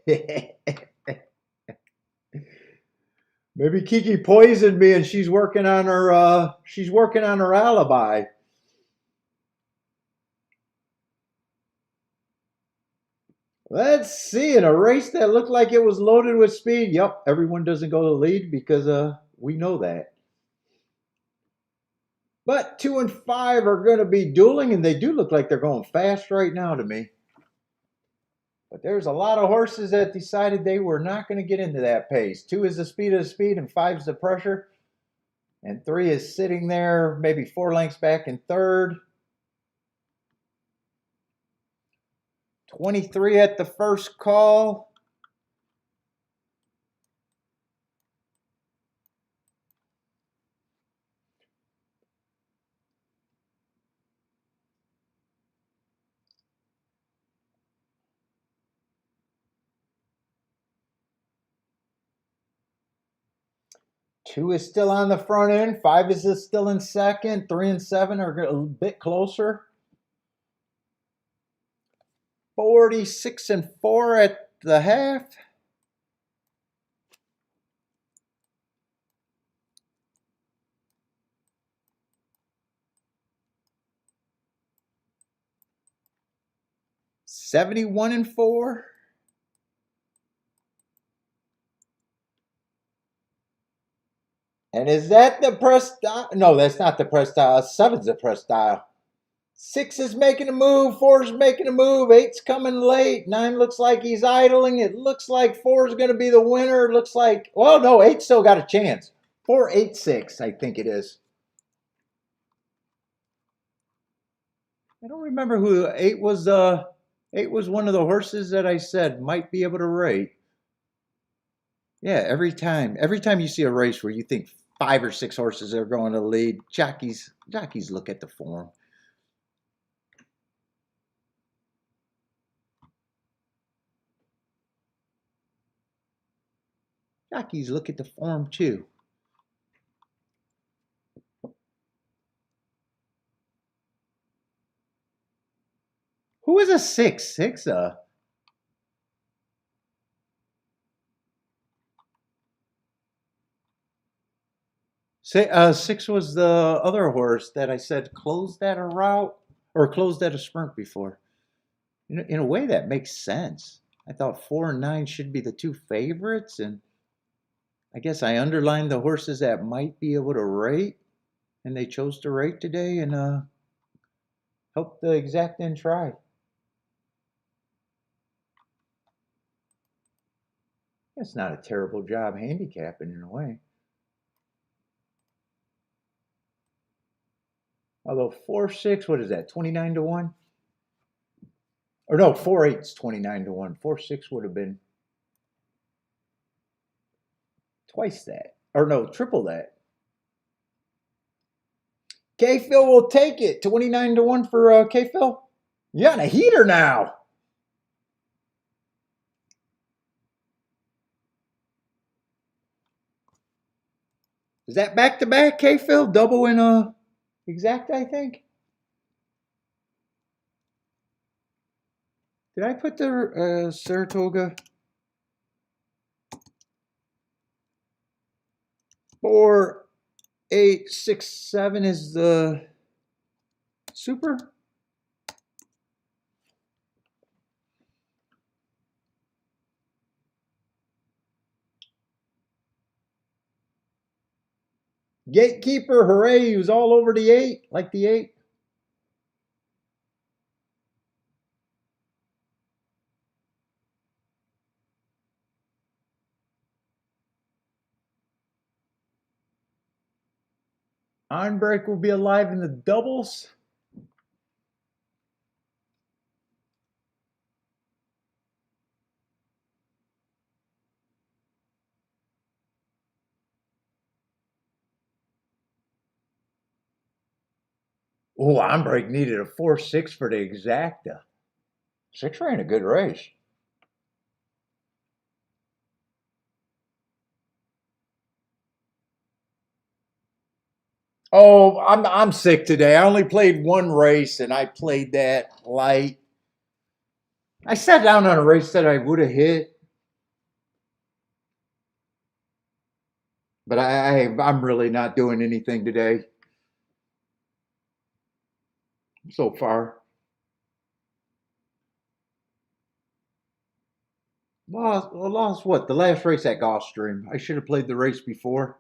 Maybe Kiki poisoned me and she's working on her alibi. Let's see. In a race that looked like it was loaded with speed. Yep, everyone doesn't go to the lead because we know that. But 2 and 5 are going to be dueling, and they do look like they're going fast right now to me. But there's a lot of horses that decided they were not going to get into that pace. 2 is the speed of the speed, and 5 is the pressure. And 3 is sitting there, maybe 4 lengths back in third. 23 at the first call. Two is still on the front end. 5 is still in second. 3 and 7 are a bit closer. 46 and 4 at the half. $71 and 4. And is that the press dial? No, that's not the press dial. 7's the press dial. 6 is making a move. 4 is making a move. 8's coming late. 9 looks like he's idling. It looks like 4 is going to be the winner. It looks like, well, no, 8 still got a chance. 4, 8, 6, I think it is. I don't remember who 8 was. 8 was one of the horses that I said might be able to rate. Yeah, every time you see a race where you think 5 or 6 horses are going to lead, jockeys look at the form. Jockeys look at the form too. Who is a 6? 6, 6 was the other horse that I said closed at a route or closed at a sprint before. In a way, that makes sense. I thought 4 and 9 should be the 2 favorites, and I guess I underlined the horses that might be able to rate, and they chose to rate today and help the exact end try. It's not a terrible job handicapping in a way. Although 4, 6, what is that? 29 to 1? Or no, 4, 8's 29 to 1. 4, 6 would have been twice that. Or no, triple that. K-Phil will take it. 29 to 1 for K-Phil. You got a heater now. Is that back-to-back, K-Phil? Double in exact, I think. Did I put the Saratoga? 4, 8, 6, 7 is the super. Gatekeeper, hooray, he was all over the 8, like the 8. On break will be alive in the doubles. Oh, on break needed a 4, 6 for the exacta. 6 ran a good race. Oh, I'm sick today. I only played one race, and I played that light. I sat down on a race that I would have hit, but I'm really not doing anything today so far. Lost what? The last race at Gulfstream. I should have played the race before.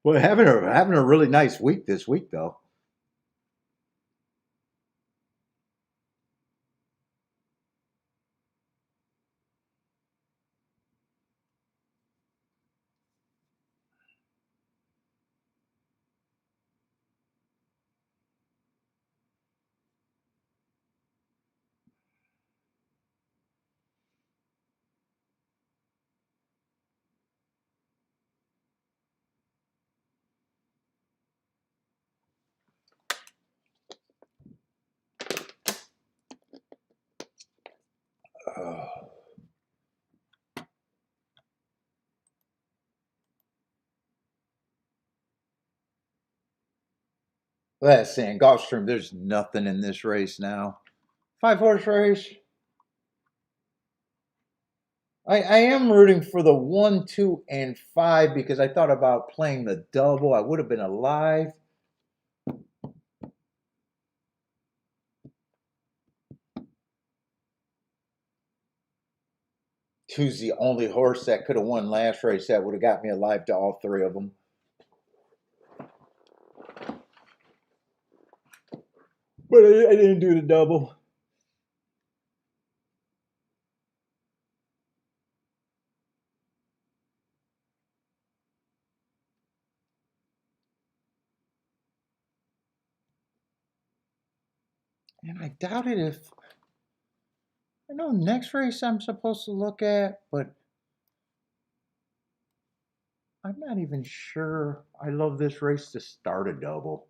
Well, having a really nice week this week though. Oh, that's saying Gulfstream. There's nothing in this race now. 5 horse race. I am rooting for the 1, 2, and 5 because I thought about playing the double. I would have been alive. Two's the only horse that could have won last race that would have got me alive to all three of them. But I didn't do the double. And I doubt it if I know next race I'm supposed to look at, but I'm not even sure I love this race to start a double.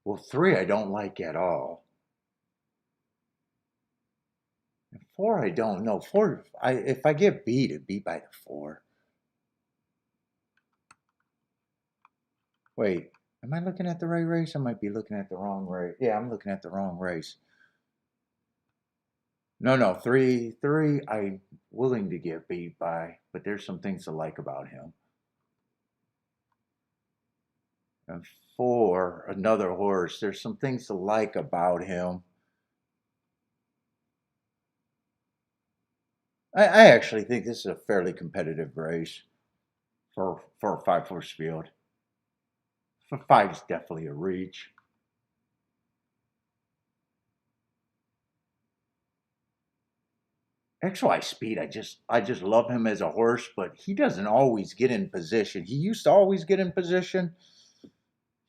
Well, 3 I don't like at all. And 4 I don't know. 4 if I get beat, it beat by the 4. Wait, am I looking at the right race? I might be looking at the wrong race. Yeah, I'm looking at the wrong race. No, 3 I'm willing to get beat by, but there's some things to like about him. And 4, another horse. There's some things to like about him. I actually think this is a fairly competitive race for a 5 horse field. For 5 is definitely a reach. XY Speed, I just love him as a horse, but he doesn't always get in position. He used to always get in position.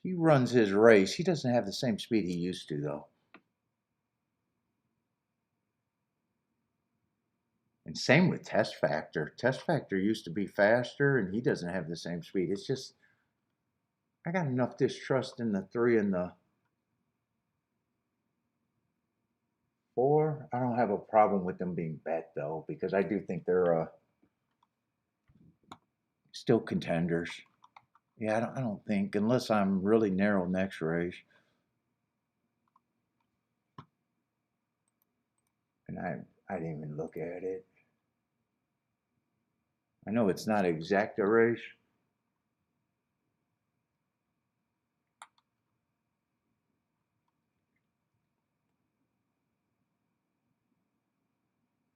He runs his race. He doesn't have the same speed he used to though. And same with Test Factor. Test Factor used to be faster and he doesn't have the same speed. It's just I got enough distrust in the 3 and the 4. I don't have a problem with them being bet though, because I do think they're still contenders. Yeah, I don't think unless I'm really narrow next race. And I didn't even look at it. I know it's not exact a race.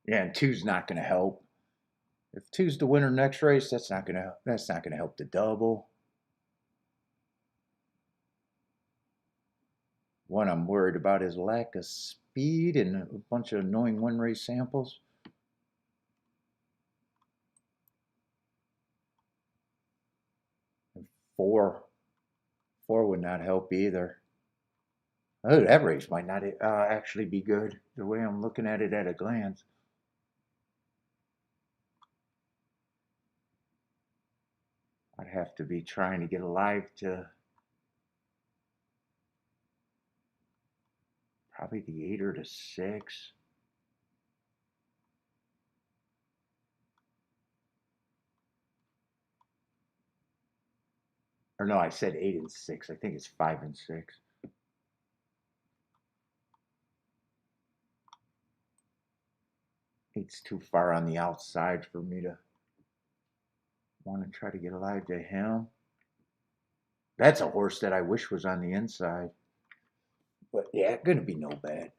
Yeah, and 2's not going to help. If 2's the winner next race, that's not gonna help the double. 1 I'm worried about is lack of speed and a bunch of annoying 1 race samples. And 4 would not help either. Oh, that race might not actually be good the way I'm looking at it at a glance. I'd have to be trying to get alive to Probably the 8 or the 6. Or no, I said 8 and 6. I think it's 5 and 6. It's too far on the outside for me to want to try to get alive to him. That's a horse that I wish was on the inside. But yeah, gonna be no bad.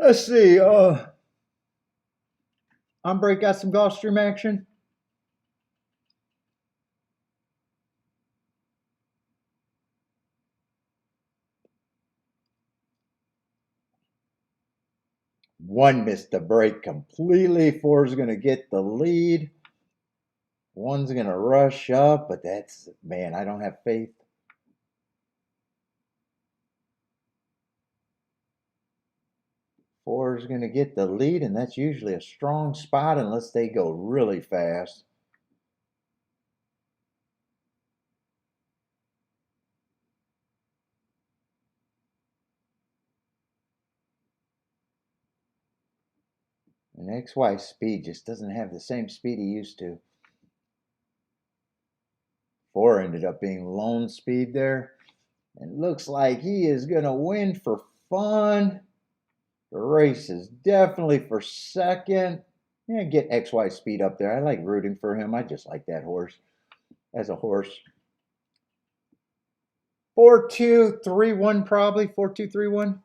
Let's see. Ombre got some Gulfstream action. One missed the break completely. 4's going to get the lead. 1's going to rush up, but that's, man, I don't have faith. 4's going to get the lead, and that's usually a strong spot unless they go really fast. And XY speed just doesn't have the same speed he used to. 4 ended up being lone speed there. And looks like he is going to win for fun. The race is definitely for second. Yeah, get XY speed up there. I like rooting for him. I just like that horse as a horse. 4-2-3-1 probably. 4-2-3-1.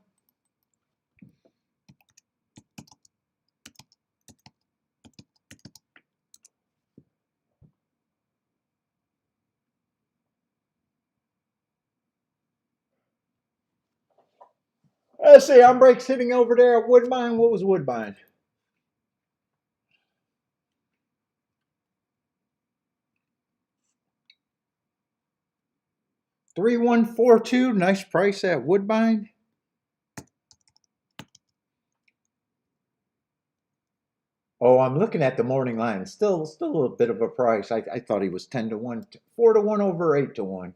Let's see, I'm break sitting over there at Woodbine. What was Woodbine? $3,142. Nice price at Woodbine. Oh, I'm looking at the morning line. It's still a little bit of a price. I thought he was 10-1, 4-1 over 8-1.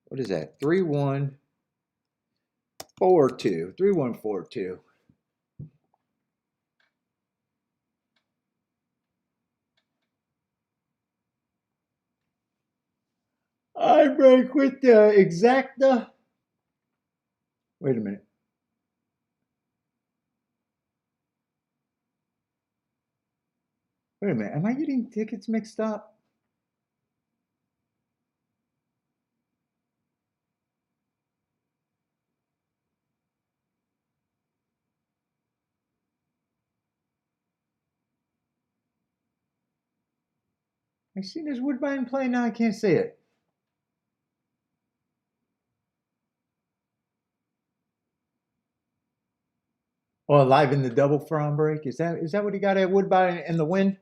What is that? 3-1-4-2. 3-1-4-2. I break with the exacta. Wait a minute. Wait a minute. Am I getting tickets mixed up? I seen this Woodbine play. Now I can't see it. Oh, live in the double for on break. Is that what he got at Woodbine in the win?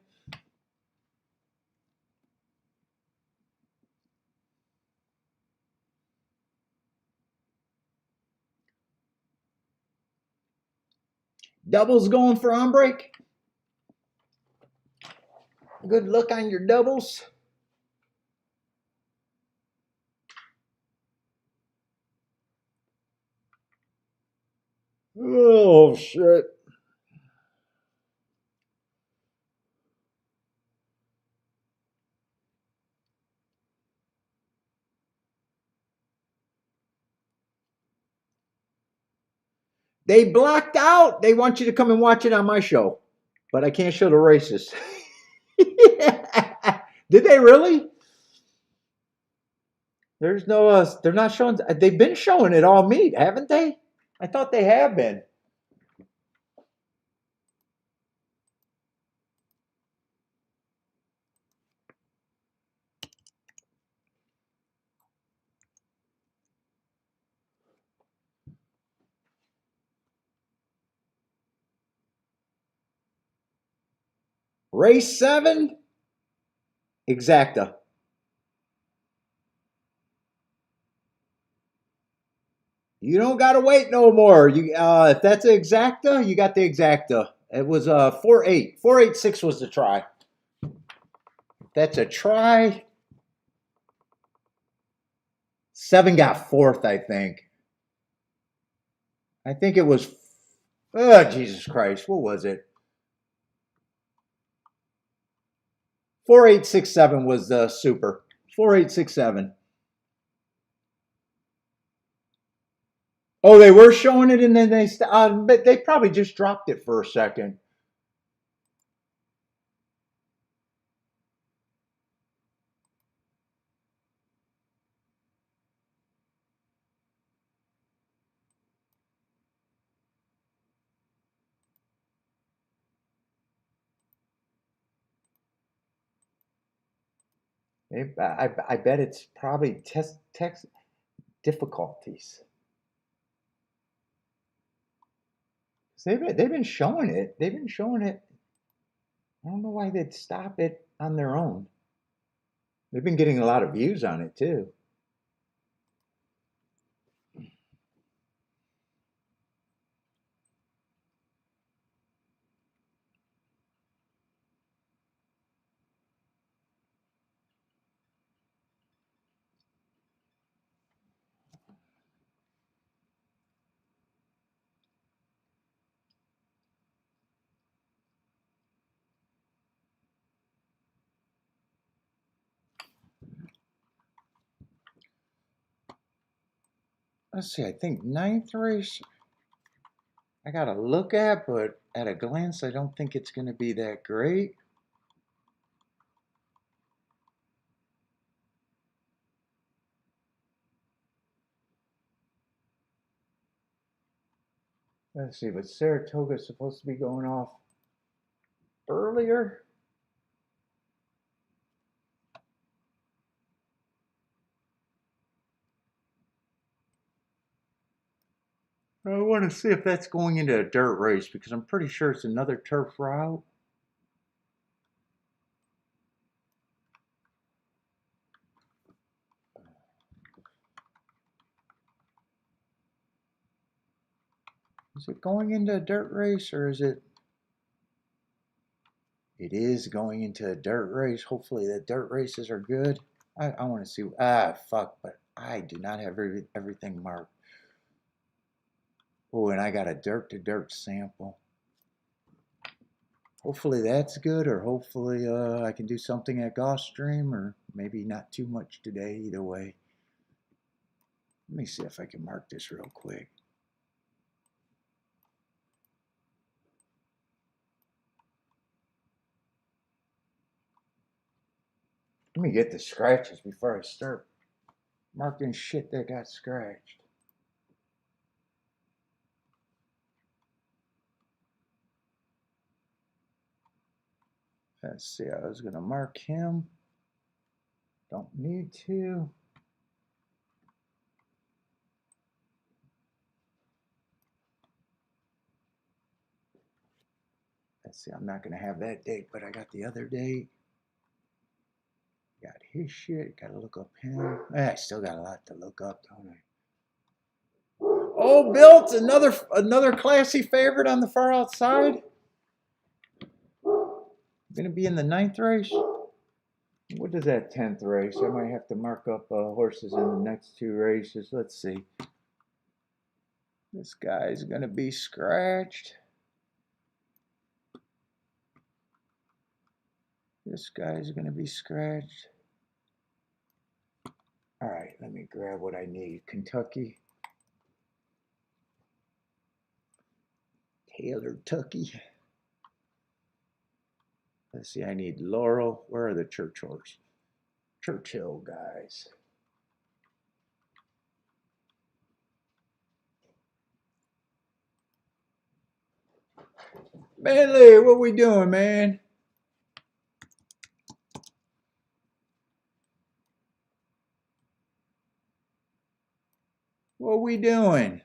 Doubles going for on break. Good luck on your doubles. Oh, shit. They blocked out. They want you to come and watch it on my show, but I can't show the races. Did they really? There's no, they're not showing, they've been showing it all meet, haven't they? I thought they have been. Race 7, exacta. You don't gotta wait no more. You if that's exacta, you got the exacta. It was 4-8. 4-8-6 was the try. That's a try. 7 got fourth, I think. I think it was. Oh Jesus Christ! What was it? 4-8-6-7 was the super. 4-8-6-7. Oh, they were showing it, and then but they probably just dropped it for a second. I bet it's probably text difficulties. They've been showing it. They've been showing it. I don't know why they'd stop it on their own. They've been getting a lot of views on it too. Let's see. I think ninth race I gotta look at, but at a glance, I don't think it's going to be that great. Let's see, but Saratoga is supposed to be going off earlier. I want to see if that's going into a dirt race because I'm pretty sure it's another turf route. Is it going into a dirt race or is it? It is going into a dirt race. Hopefully the dirt races are good. I want to see. Fuck, but I do not have everything marked. Oh, and I got a dirt to dirt sample. Hopefully that's good, or hopefully I can do something at Gulfstream, or maybe not too much today. Either way. Let me see if I can mark this real quick. Let me get the scratches before I start marking shit that got scratched. Let's see, I was going to mark him. Don't need to. Let's see, I'm not going to have that date, but I got the other date. Got his shit. Got to look up him. I still got a lot to look up, don't I? Oh, Built, another classy favorite on the far outside. Going to be in the 9th race. What is that 10th race? I might have to mark up horses in the next 2 races. Let's see. This guy's going to be scratched. This guy's going to be scratched. All right, let me grab what I need. Kentucky. Taylor Tucky. Let's see, I need Laurel. Where are the Churchills? Churchill guys. Manley, what we doing, man? What we doing?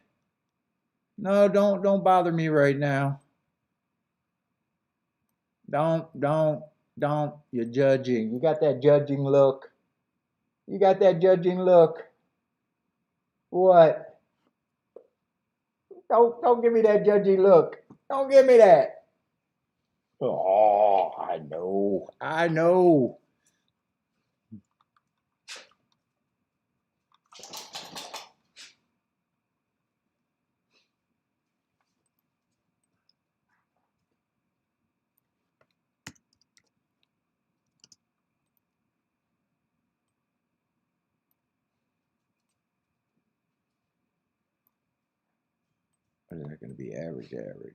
No, don't bother me right now. Don't. You're judging. You got that judging look. You got that judging look. What? Don't give me that judging look. Don't give me that. Oh, I know. I know. What is that going to be? Average.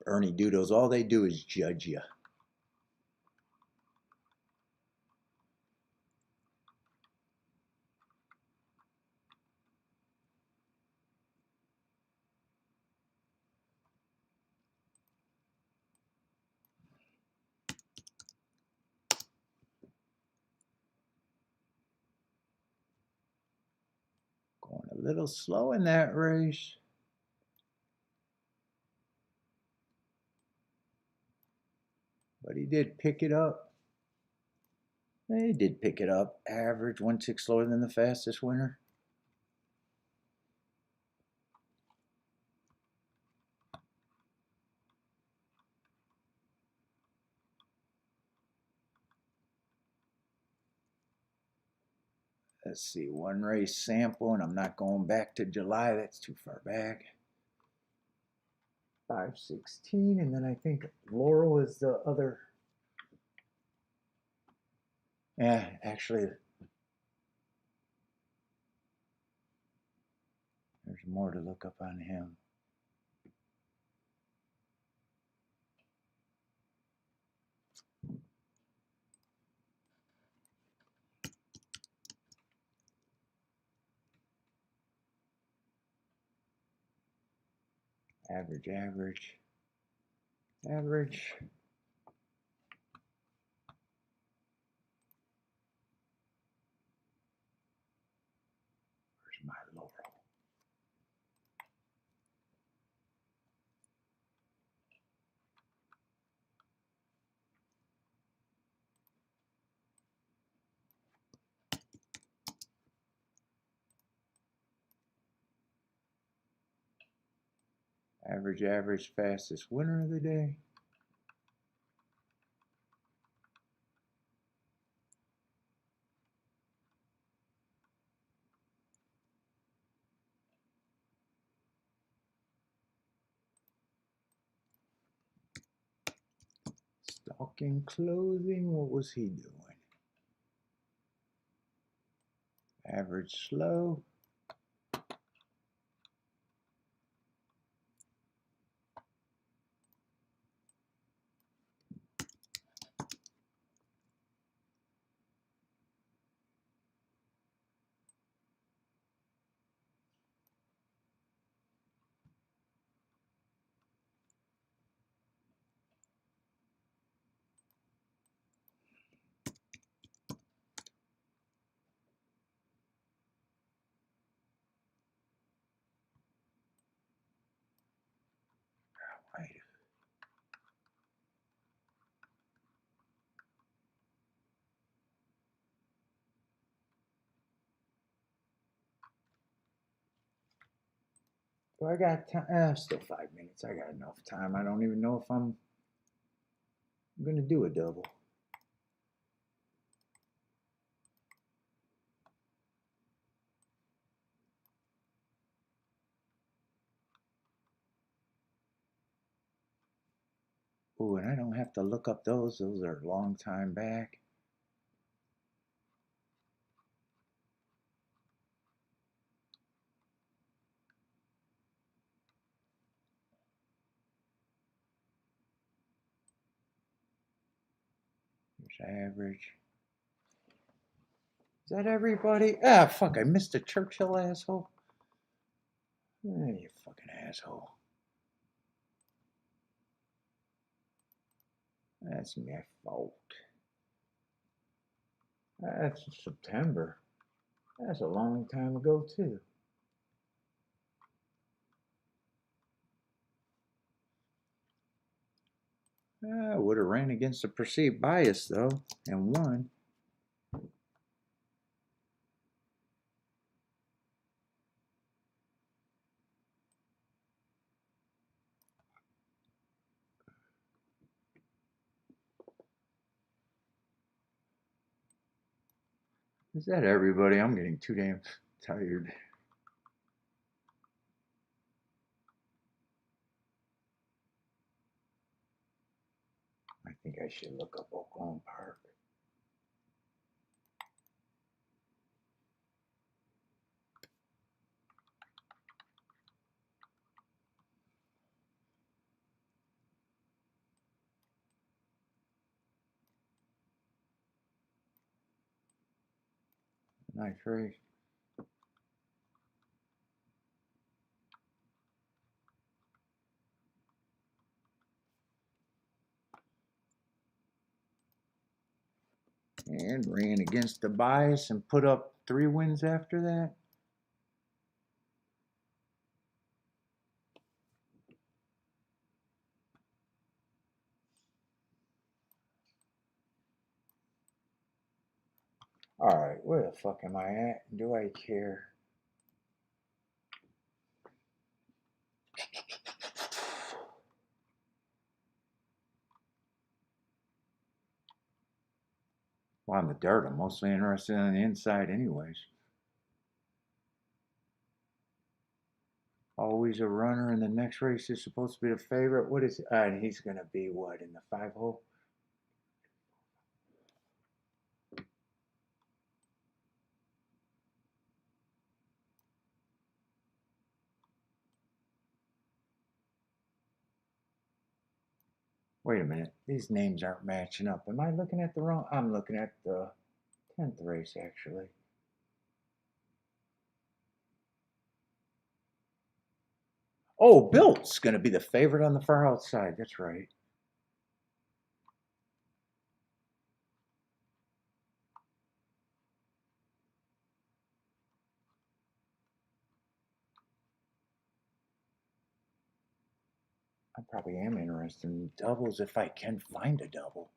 Ernie Doodles, all they do is judge you. Going a little slow in that race. But he did pick it up. He did pick it up. Average, 1/6 slower than the fastest winner. Let's see, one race sample, and I'm not going back to July. That's too far back. 5:16, and then I think Laurel is the other. Yeah, actually, there's more to look up on him. Average. Where's my Laurel? Average, fastest winner of the day. Stalking clothing, what was he doing? Average slow. Right. So I got time. Still 5 minutes. I got enough time. I don't even know if I'm going to do a double. Ooh, and I don't have to look up those. Those are a long time back. Here's average. Is that everybody? Ah, fuck, I missed a Churchill, asshole. You fucking asshole. That's my fault. That's September. That's a long time ago, too. I would have ran against the perceived bias though and won. Is that everybody? I'm getting too damn tired. I think I should look up Oklahoma Park. Nice race. And ran against the bias and put up 3 wins after that. All right, where the fuck am I at? Do I care? Well, on the dirt, I'm mostly interested in the inside anyways. Always a runner, and the next race is supposed to be the favorite. What is it? And he's going to be what, in the 5-hole? Wait a minute. These names aren't matching up. Am I looking at the wrong? I'm looking at the 10th race, actually. Oh, Bill's going to be the favorite on the far outside. That's right. I probably am interested in doubles if I can find a double.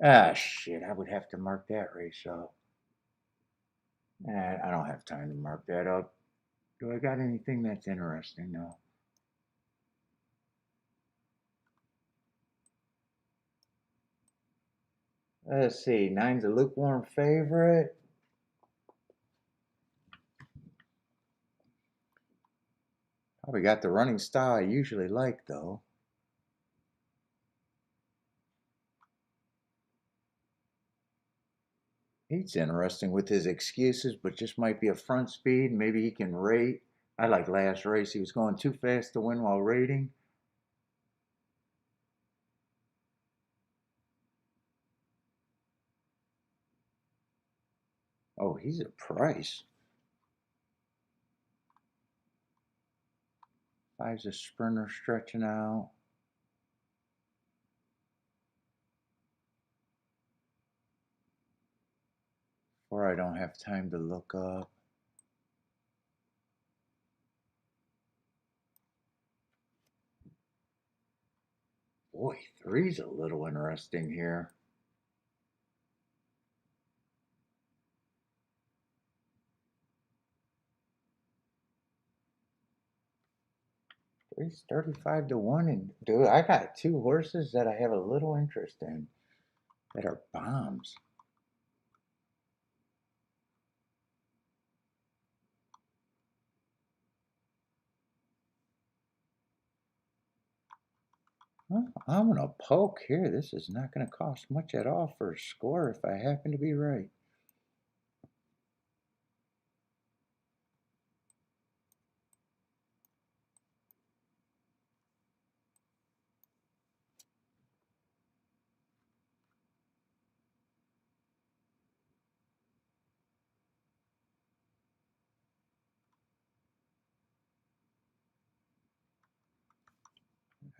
Ah, shit. I would have to mark that race up. I don't have time to mark that up. Do I got anything that's interesting? No. Let's see. 9's a lukewarm favorite. Probably got the running style I usually like, though. He's interesting with his excuses, but just might be a front speed. Maybe he can rate. I like last race. He was going too fast to win while rating. Oh, he's a price. 5's a sprinter stretching out. Or I don't have time to look up. Boy, 3's a little interesting here. Three's 35 to 1. And dude, I got 2 horses that I have a little interest in that are bombs. Well, I'm going to poke here. This is not going to cost much at all for a score if I happen to be right.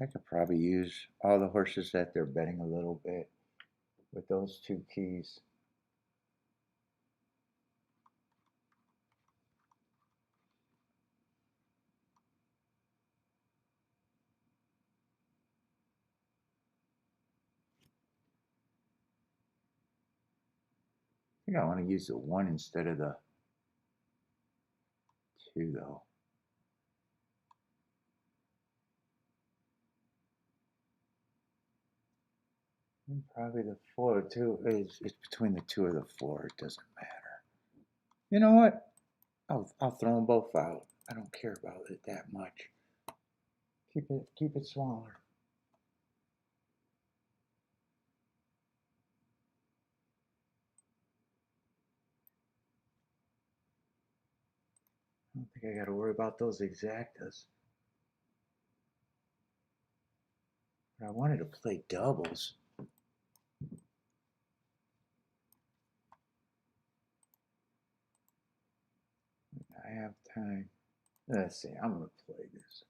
I could probably use all the horses that they're betting a little bit with those 2 keys. think I want to use the 1 instead of the 2, though. And probably the 4 too. It's between the 2 or the 4. It doesn't matter. You know what? I'll throw them both out. I don't care about it that much. Keep it smaller. I don't think I got to worry about those exactas. But I wanted to play doubles. I have time. Let's see. I'm going to play this.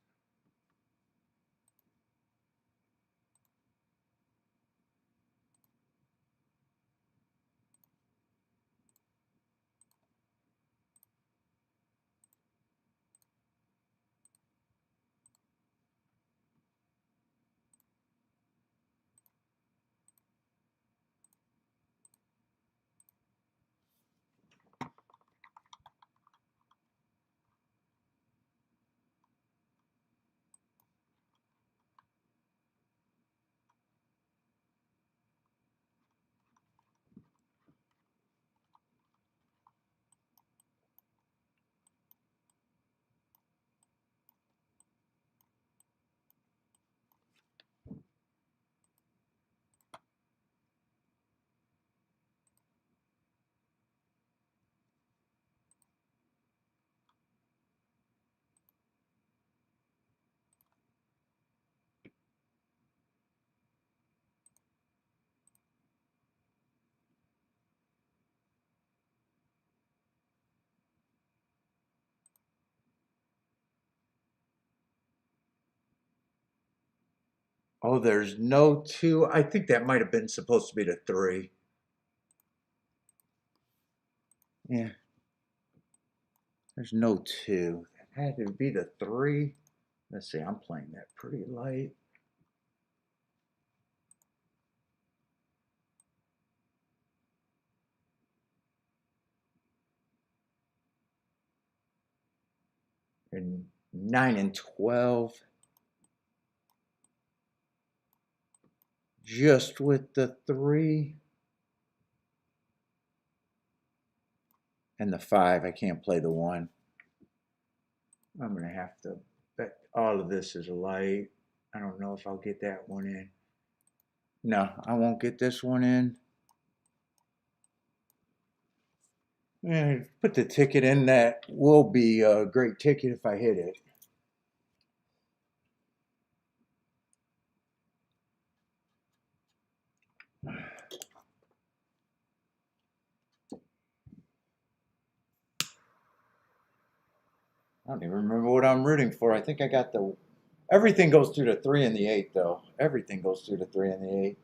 Oh, there's no 2. I think that might have been supposed to be the 3. Yeah. There's no 2. That had to be the 3. Let's see. I'm playing that pretty light. And 9 and 12. Just with the 3. And the 5. I can't play the 1. I'm going to have to bet all of this is light. I don't know if I'll get that one in. No, I won't get this one in. And put the ticket in. That will be a great ticket if I hit it. I don't even remember what I'm rooting for. I think I got the... Everything goes through the 3 and the 8, though. Everything goes through the 3 and the 8.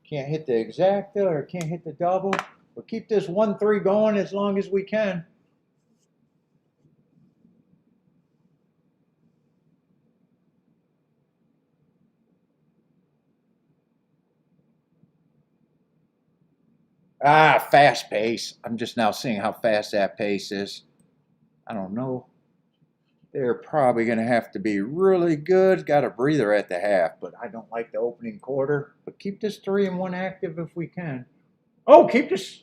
Can't hit the exacta or can't hit the double. But keep this 1-3 going as long as we can. Ah, fast pace. I'm just now seeing how fast that pace is. I don't know. They're probably going to have to be really good. Got a breather at the half, but I don't like the opening quarter. But keep this 3 and 1 active if we can. Oh, keep this.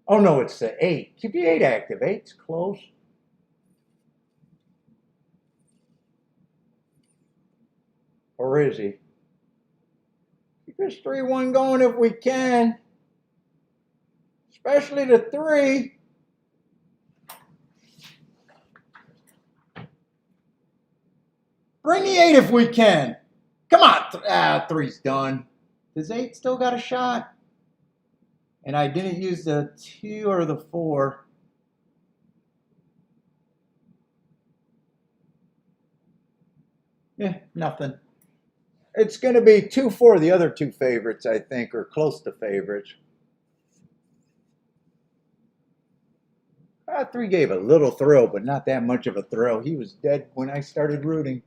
Oh, no, it's the 8. Keep the 8 active. 8's close. Or is he? Keep this 3-1 going if we can. Especially the 3. Bring the 8 if we can. Come on. 3's done. Does 8 still got a shot? And I didn't use the 2 or the 4. Yeah, nothing. It's going to be 2-4, the other 2 favorites, I think, or close to favorites. 3 gave a little thrill, but not that much of a thrill. He was dead when I started rooting.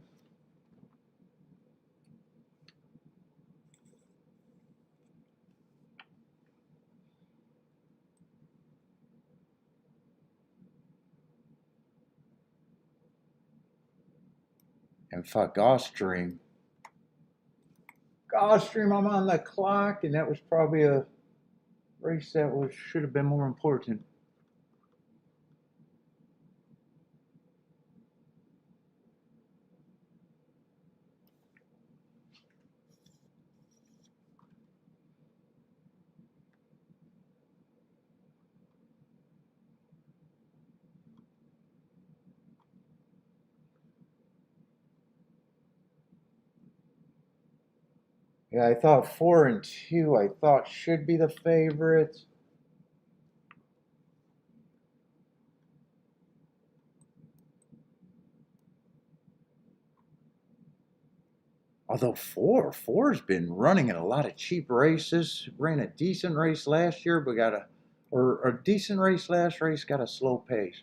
And fuck Gulfstream. Gulfstream, I'm on the clock, and that was probably a race that should have been more important. Yeah, I thought 4 and 2, I thought should be the favorites. Although four's been running in a lot of cheap races. Ran a decent race last year, but or a decent race last race, got a slow pace.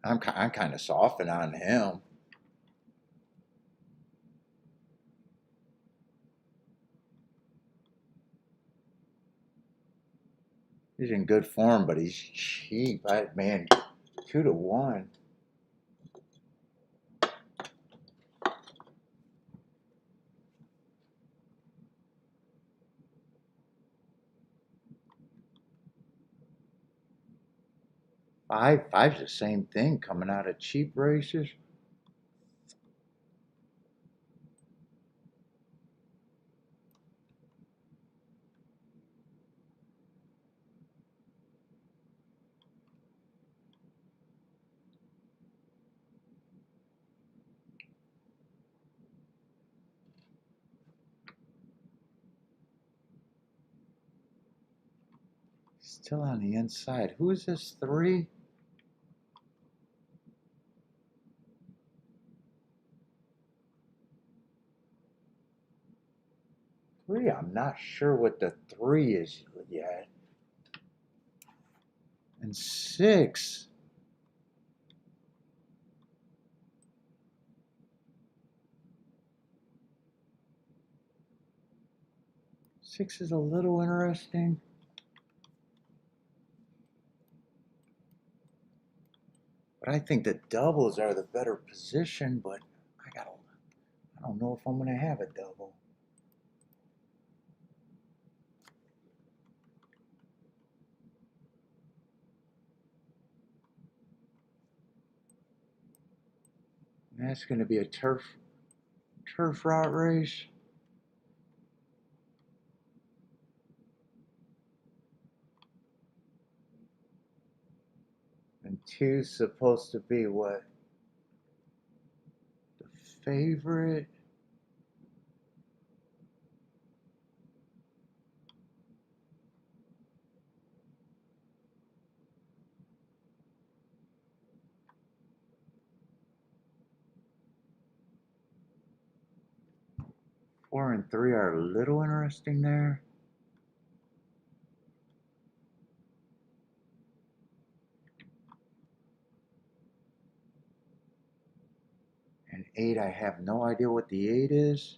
I'm kind of softening on him. He's in good form, but he's cheap. Man, 2 to 1. Five's the same thing coming out of cheap races. Still on the inside. Who is this 3? 3, I'm not sure what the 3 is yet. And 6. Six is a little interesting. But I think the doubles are the better position, but I don't know if I'm gonna have a double. And that's gonna be a turf route race. And 2's supposed to be what? The favorite? Four and 3 are a little interesting there. And 8, I have no idea what the 8 is.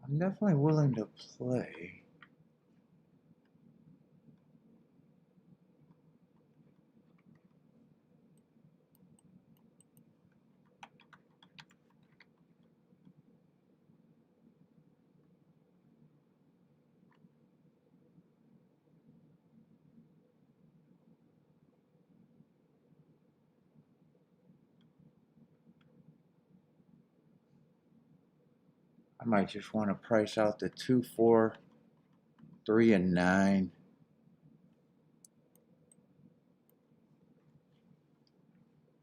I'm definitely willing to play. I might just want to price out the 2, 4, 3, and 9.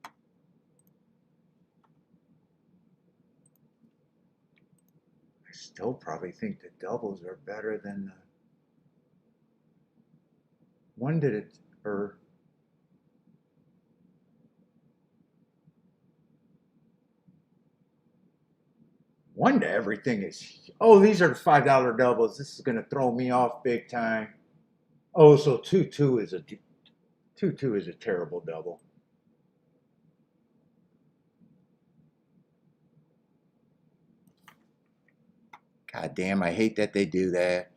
I still probably think the doubles are better than the. One did it, or wonder everything is. Oh, these are the $5 doubles. This is gonna throw me off big time. Oh, so 2-2 is a 2-2 is a terrible double. God damn, I hate that they do that.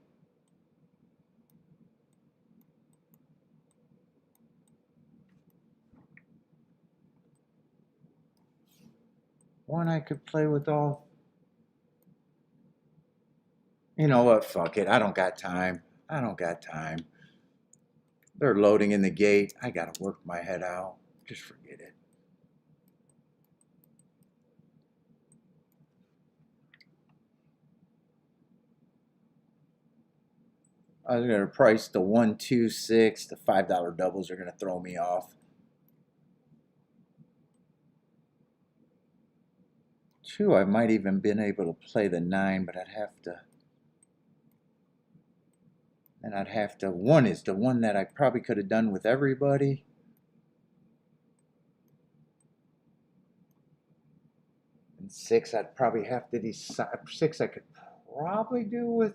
One I could play with all. You know what? Fuck it. I don't got time. I don't got time. They're loading in the gate. I gotta work my head out. Just forget it. I was gonna price the 1-2-6. The $5 doubles are gonna throw me off. 2, I might even been able to play the 9, but I'd have to. And I'd have to. 1 is the one that I probably could have done with everybody. And 6, I'd probably have to decide. 6, I could probably do with.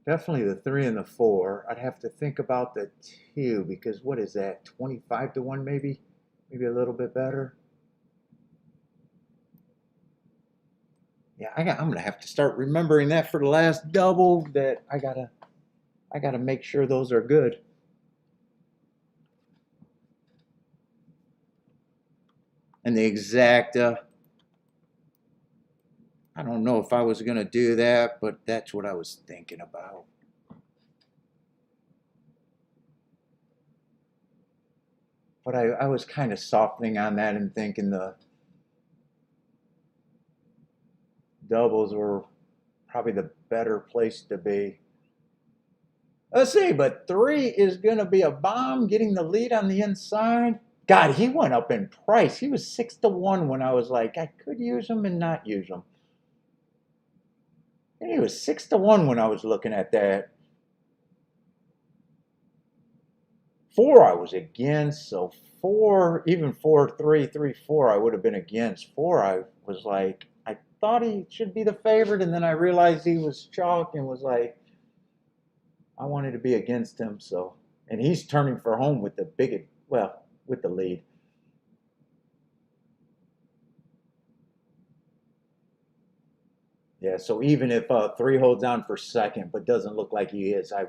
Definitely the 3 and the 4. I'd have to think about the 2 because what is that? 25-1 maybe? Maybe a little bit better. Yeah, I'm gonna have to start remembering that for the last double that I gotta make sure those are good. And the exacta. I don't know if I was gonna do that, but that's what I was thinking about. But I was kind of softening on that and thinking the doubles were probably the better place to be. Let's see, but 3 is going to be a bomb getting the lead on the inside. God, he went up in price. He was 6-1 when I was like, I could use him and not use him. And he was 6-1 when I was looking at that. 4 I was against, so 4, even 4-3, 3-4, I would have been against. 4, I was like, I thought he should be the favorite, and then I realized he was chalk and was like, I wanted to be against him, so. And he's turning for home with the big, well, with the lead. Yeah, so even if 3 holds on for second, but doesn't look like he is, I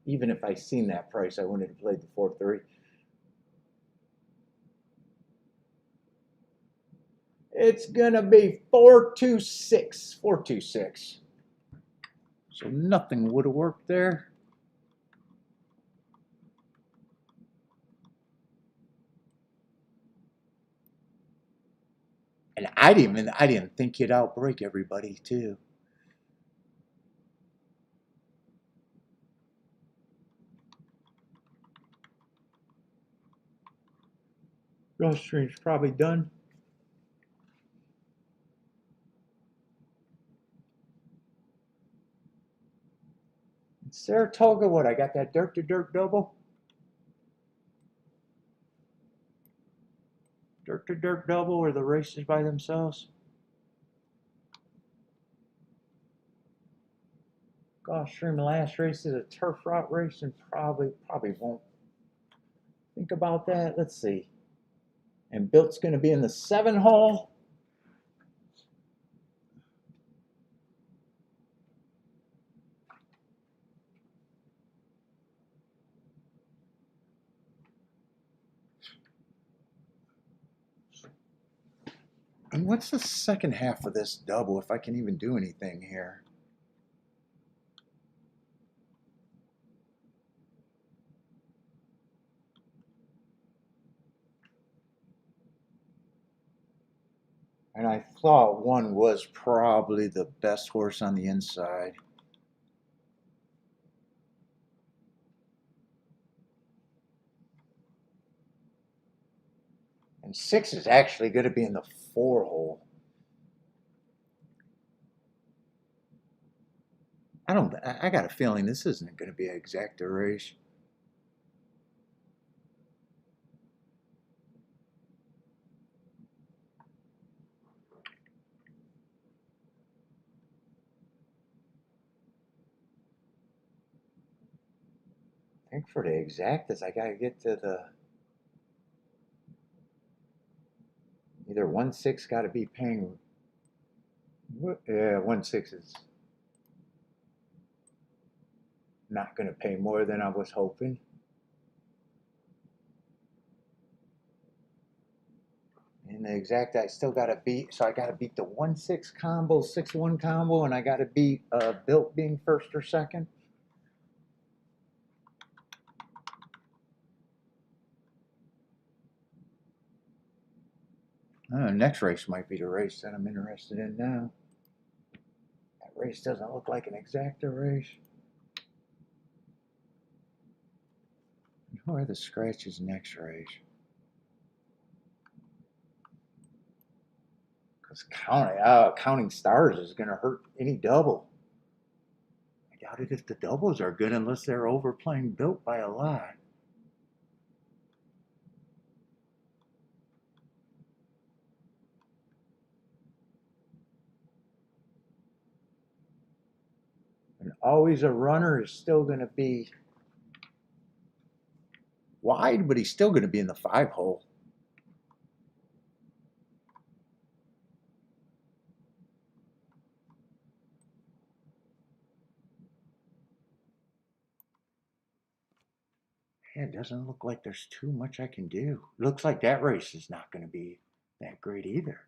even if I seen that price, I wouldn't have played the 4-3. It's gonna be 4-2-6, 4-2-6. So nothing would have worked there. And I didn't think you'd outbreak everybody too. Gulfstream's probably done. Saratoga, what? I got that dirt to dirt double. Dirt to dirt double or the races by themselves. Gulfstream last race is a turf route race and probably won't think about that. Let's see. And Bilt's going to be in the 7 hole. And what's the second half of this double if I can even do anything here? And I thought 1 was probably the best horse on the inside. And 6 is actually going to be in the 4 hole. I got a feeling this isn't going to be an exacta race. I think for the exactas, I gotta get to the either 1/6 got to be paying. Yeah, 1/6 is not gonna pay more than I was hoping. And the exact, I still gotta beat. So I gotta beat the 1/6 combo, 6/1 combo, and I gotta beat Built being first or second. Next race might be the race that I'm interested in now. That race doesn't look like an exacta race. Who are the scratches next race? Because counting stars is going to hurt any double. I doubt it if the doubles are good unless they're overplaying Built by a lot. And always a runner is still going to be wide, but he's still going to be in the 5 hole. Yeah, it doesn't look like there's too much I can do. Looks like that race is not going to be that great either.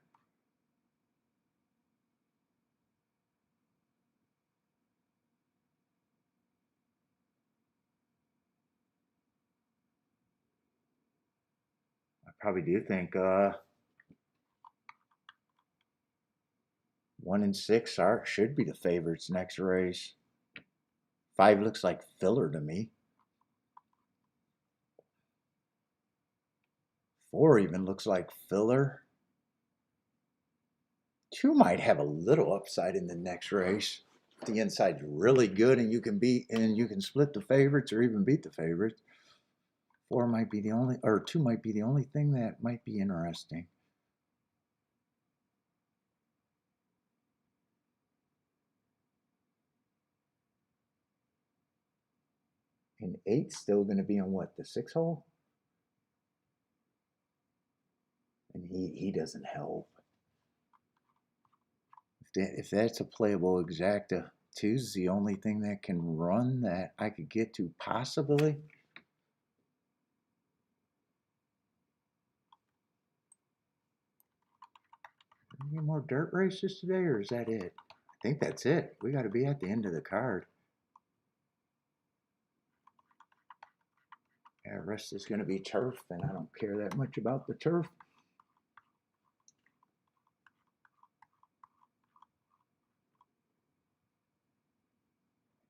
I probably do think 1 and 6 should be the favorites next race. 5 looks like filler to me. 4 even looks like filler. 2 might have a little upside in the next race. The inside's really good and you can split the favorites or even beat the favorites. 4 might be the only, or 2 might be the only thing that might be interesting. And 8's still going to be on what, the 6 hole? And he doesn't help. If that's a playable exacta, 2's the only thing that can run that I could get to possibly. Any more dirt races today, or is that it? I think that's it. We got to be at the end of the card. Yeah, the rest is going to be turf, and I don't care that much about the turf.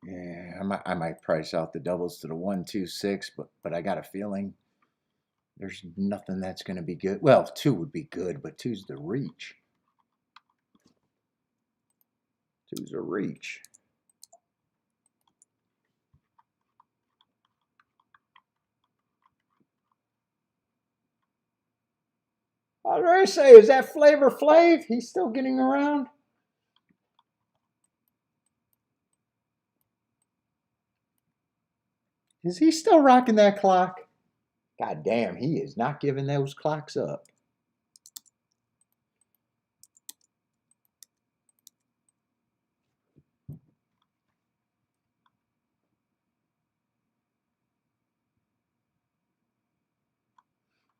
Yeah, I might price out the doubles to the 1, 2, 6, but I got a feeling there's nothing that's going to be good. Well, 2 would be good, but 2's the reach. 2's a reach. What did I say? Is that Flavor Flav? He's still getting around? Is he still rocking that clock? God damn, he is not giving those clocks up.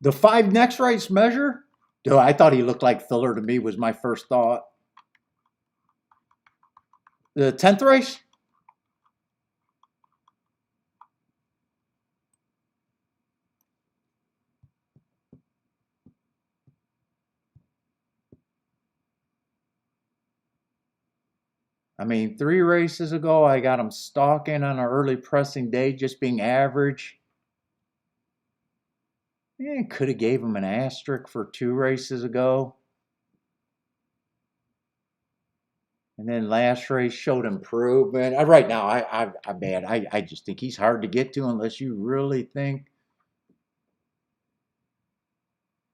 The 5 next race measure? Dude, I thought he looked like filler to me was my first thought. The 10th race? I mean, 3 races ago, I got him stalking on an early pressing day, just being average. Yeah, could have gave him an asterisk for 2 races ago. And then last race showed improvement. Right now, I just think he's hard to get to unless you really think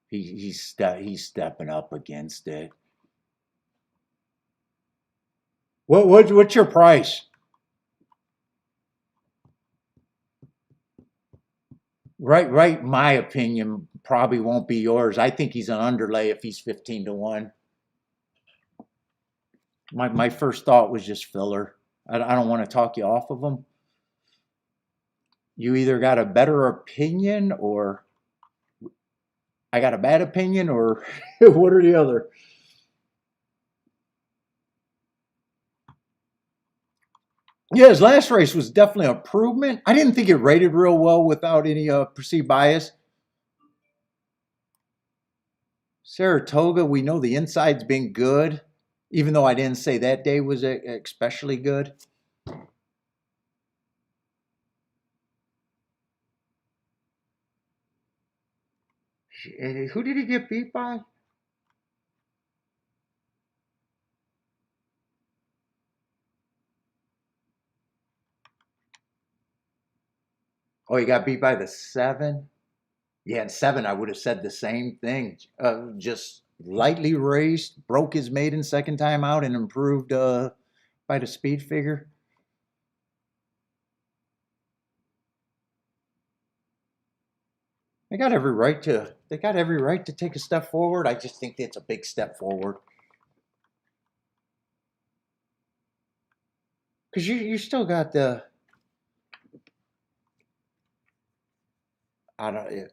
he's stepping up against it. What's your price? Right. My opinion probably won't be yours. I think he's an underlay if he's 15 to 1. My first thought was just filler. I don't want to talk you off of him. You either got a better opinion or I got a bad opinion, or one or the other. Yeah, his last race was definitely an improvement. I didn't think it rated real well without any perceived bias. Saratoga, we know the inside's been good, even though I didn't say that day was especially good. Who did he get beat by? Oh, he got beat by the 7. Yeah, and 7, I would have said the same thing. Just lightly raced, broke his maiden second time out, and improved by the speed figure. They got every right to. They got every right to take a step forward. I just think it's a big step forward because you still got the. I don't.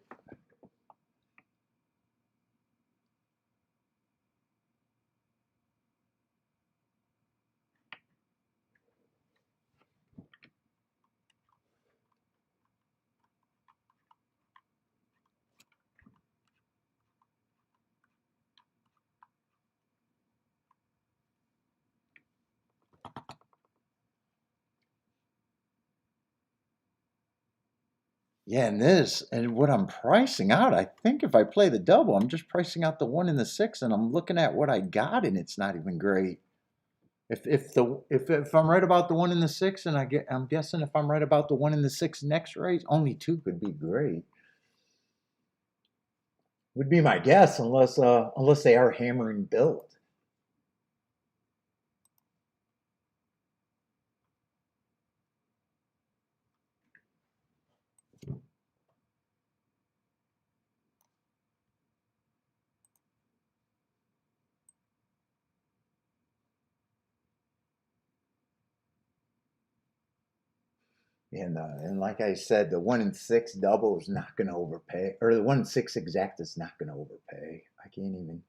Yeah, and this and what I'm pricing out, I think if I play the double, I'm just pricing out the 1 and the 6, and I'm looking at what I got, and it's not even great. If I'm right about the 1 and the 6, and I'm guessing if I'm right about the 1 and the 6 next race, only 2 could be great. Would be my guess, unless they are hammering build. And like I said, the 1 and 6 double is not going to overpay, or the 1 and 6 exact is not going to overpay. I can't even.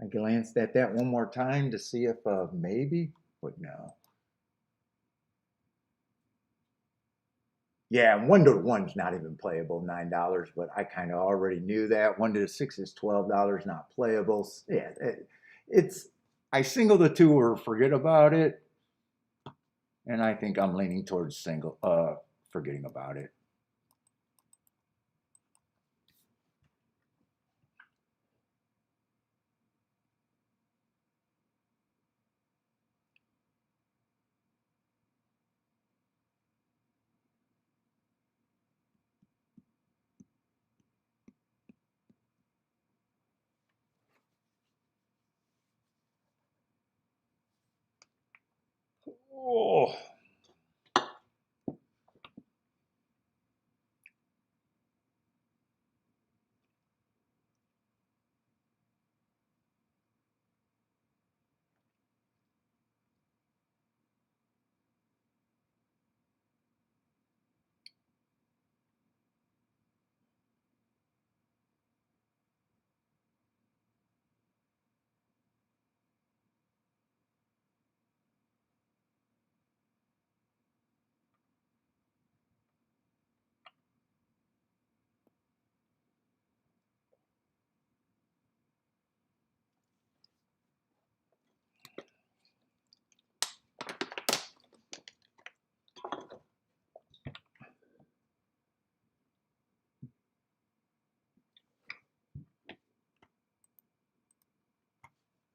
I glanced at that one more time to see if maybe, but no. Yeah, 1 to 1's not even playable, $9, but I kind of already knew that. 1 to 6 is $12, not playable. Yeah, it's. I single the 2 or forget about it, and I think I'm leaning towards forgetting about it. Oh.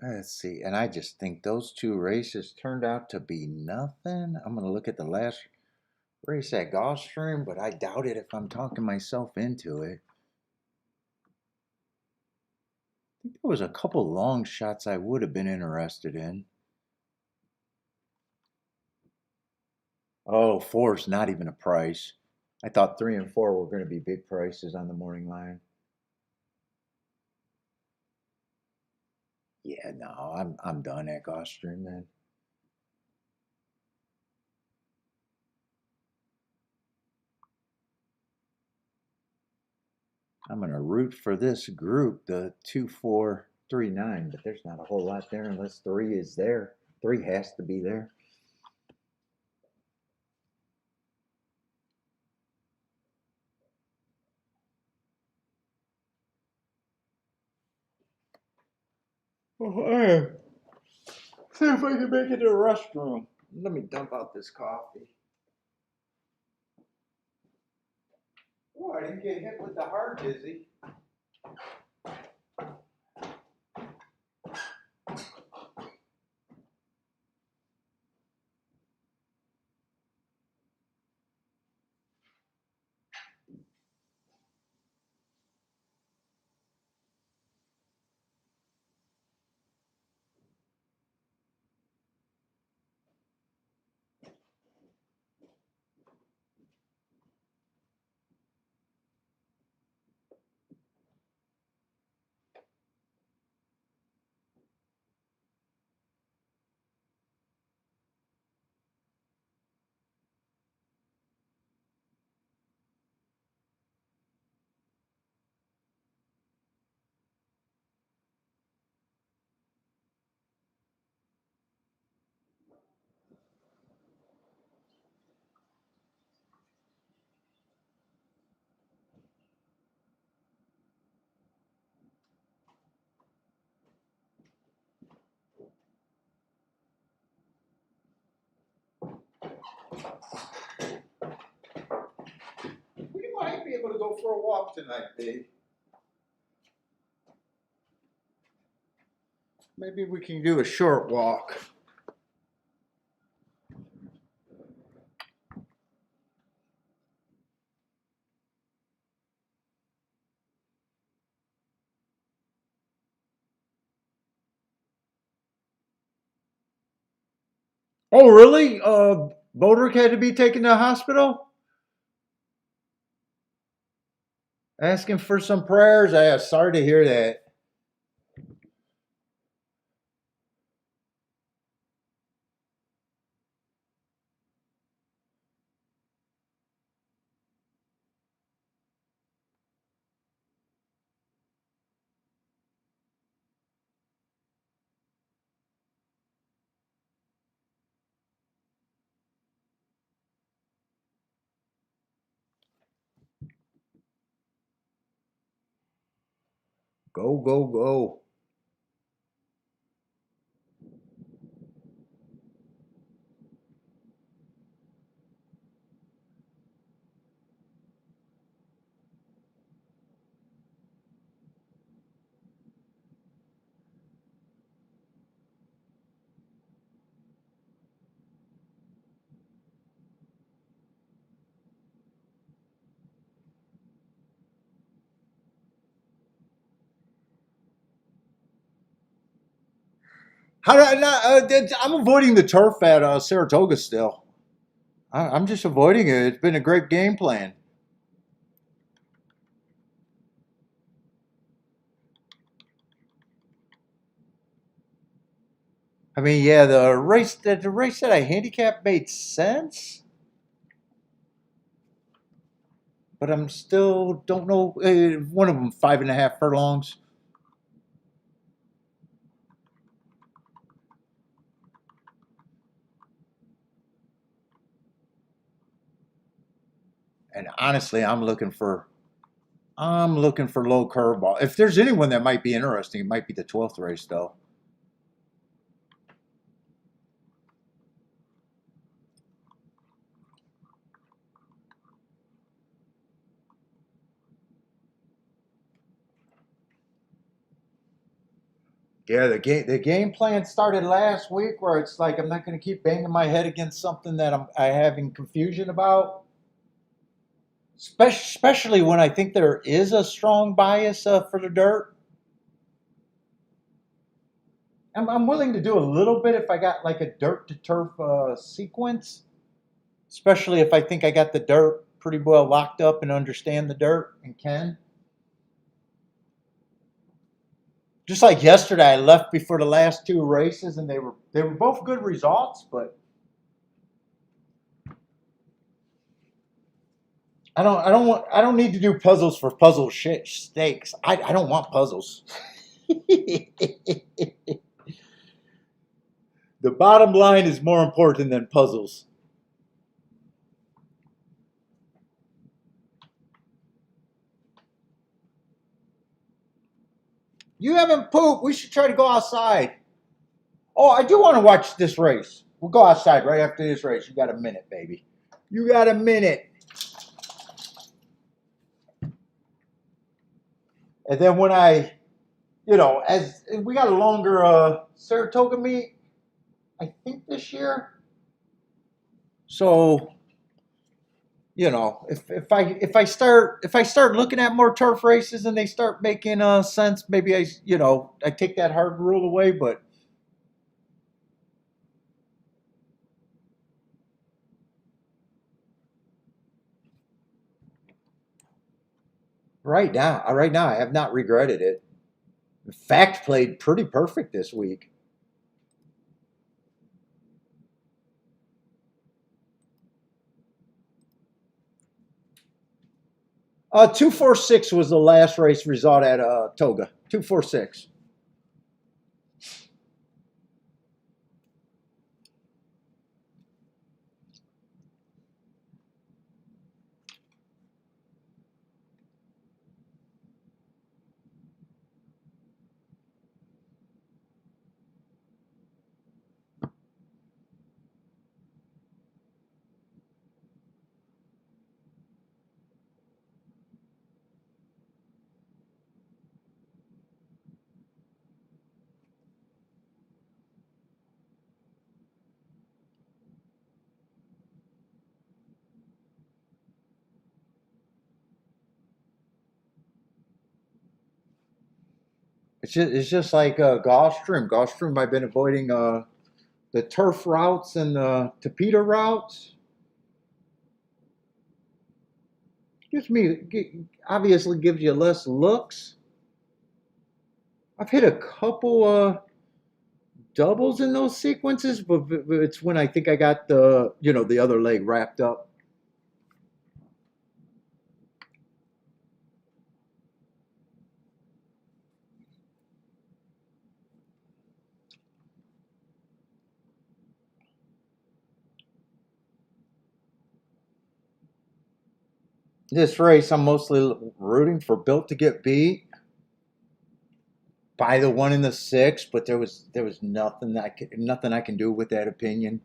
Let's see, and I just think those 2 races turned out to be nothing. I'm going to look at the last race at Gulfstream, but I doubt it if I'm talking myself into it. I think there was a couple long shots I would have been interested in. Oh, 4's not even a price. I thought 3 and 4 were going to be big prices on the morning line. Yeah, no, I'm done at Gulfstream, man. I'm gonna root for this group, the 2439, but there's not a whole lot there unless 3 is there. 3 has to be there. Oh, see if I can make it to the restroom. Let me dump out this coffee. Oh, I didn't get hit with the heart dizzy. We might be able to go for a walk tonight, Dave. Maybe we can do a short walk. Oh, really? Bodrick had to be taken to the hospital? Asking for some prayers. I am sorry to hear that. Go, go, go. How do I not? I'm avoiding the turf at Saratoga still. I'm just avoiding it. It's been a great game plan. I mean, yeah, the race that I handicapped made sense, but I'm still don't know. One of them 5.5 furlongs. And honestly, I'm looking for low curveball. If there's anyone that might be interesting, it might be the 12th race though. Yeah, the game plan started last week where it's like I'm not going to keep banging my head against something that I having confusion about. Especially when I think there is a strong bias for the dirt. I'm willing to do a little bit if I got like a dirt to turf sequence, especially if I think I got the dirt pretty well locked up and understand the dirt and can. Just like yesterday, I left before the last two races, and they were both good results, but I don't need to do puzzles for puzzle shit stakes. I don't want puzzles. The bottom line is more important than puzzles. You haven't pooped. We should try to go outside. Oh, I do want to watch this race. We'll go outside right after this race. You got a minute, baby. You got a minute. And then when as we got a longer Saratoga meet, I think this year. So, if I start looking at more turf races and they start making sense, maybe I take that hard rule away. But right now, I have not regretted it. In fact, played pretty perfect this week. . 246 was the last race result at Toga. 246. It's just like Gulfstream. Gulfstream, I've been avoiding the turf routes and the Tapeta routes. Obviously gives you less looks. I've hit a couple doubles in those sequences, but it's when I think I got the other leg wrapped up. This race, I'm mostly rooting for Built to get beat by the 1 and the 6, but there was nothing I can do with that opinion.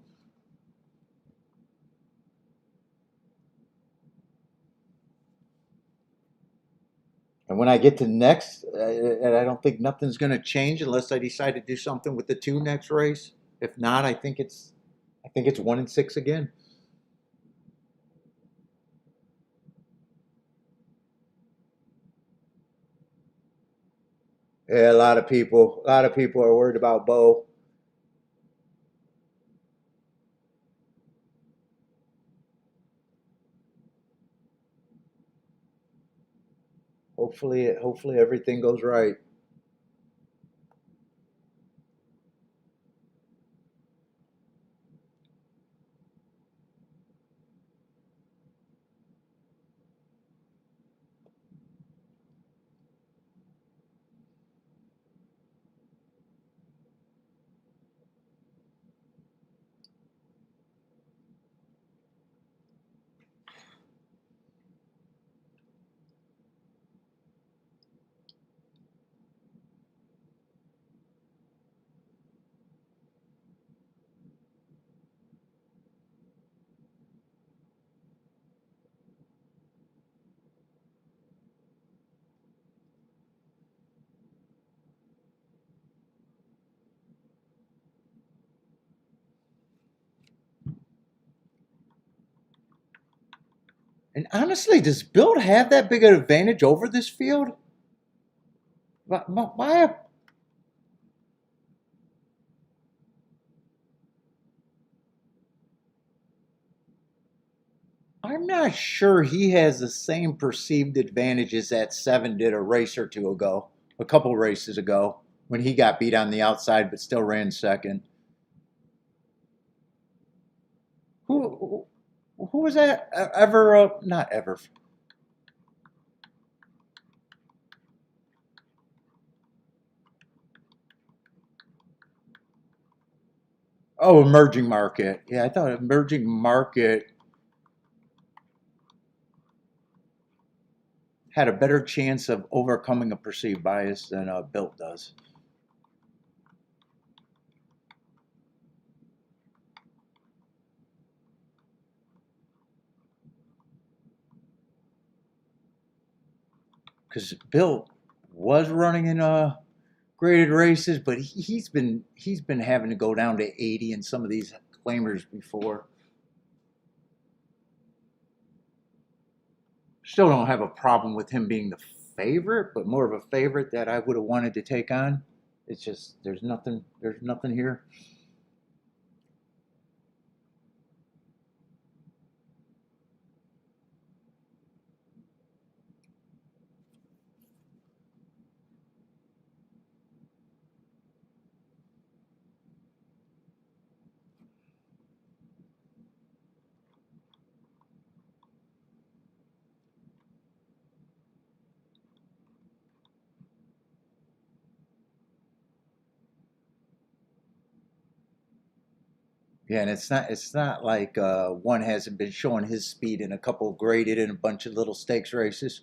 And when I get to next, and I don't think nothing's going to change unless I decide to do something with the 2 next race. If not, I think it's 1 and 6 again. Yeah, a lot of people are worried about Bo. Hopefully everything goes right. And honestly, does Build have that big an advantage over this field? Why? I'm not sure he has the same perceived advantages that 7 did a race or two ago, a couple races ago, when he got beat on the outside but still ran second. Who was that? Not ever. Oh, emerging market. Yeah, I thought emerging market had a better chance of overcoming a perceived bias than Built does. Because Built was running in graded races, but he's been having to go down to 80 in some of these claimers before. Still don't have a problem with him being the favorite, but more of a favorite that I would have wanted to take on. It's just there's nothing here. Yeah, and it's not like one hasn't been showing his speed in a couple graded and a bunch of little stakes races.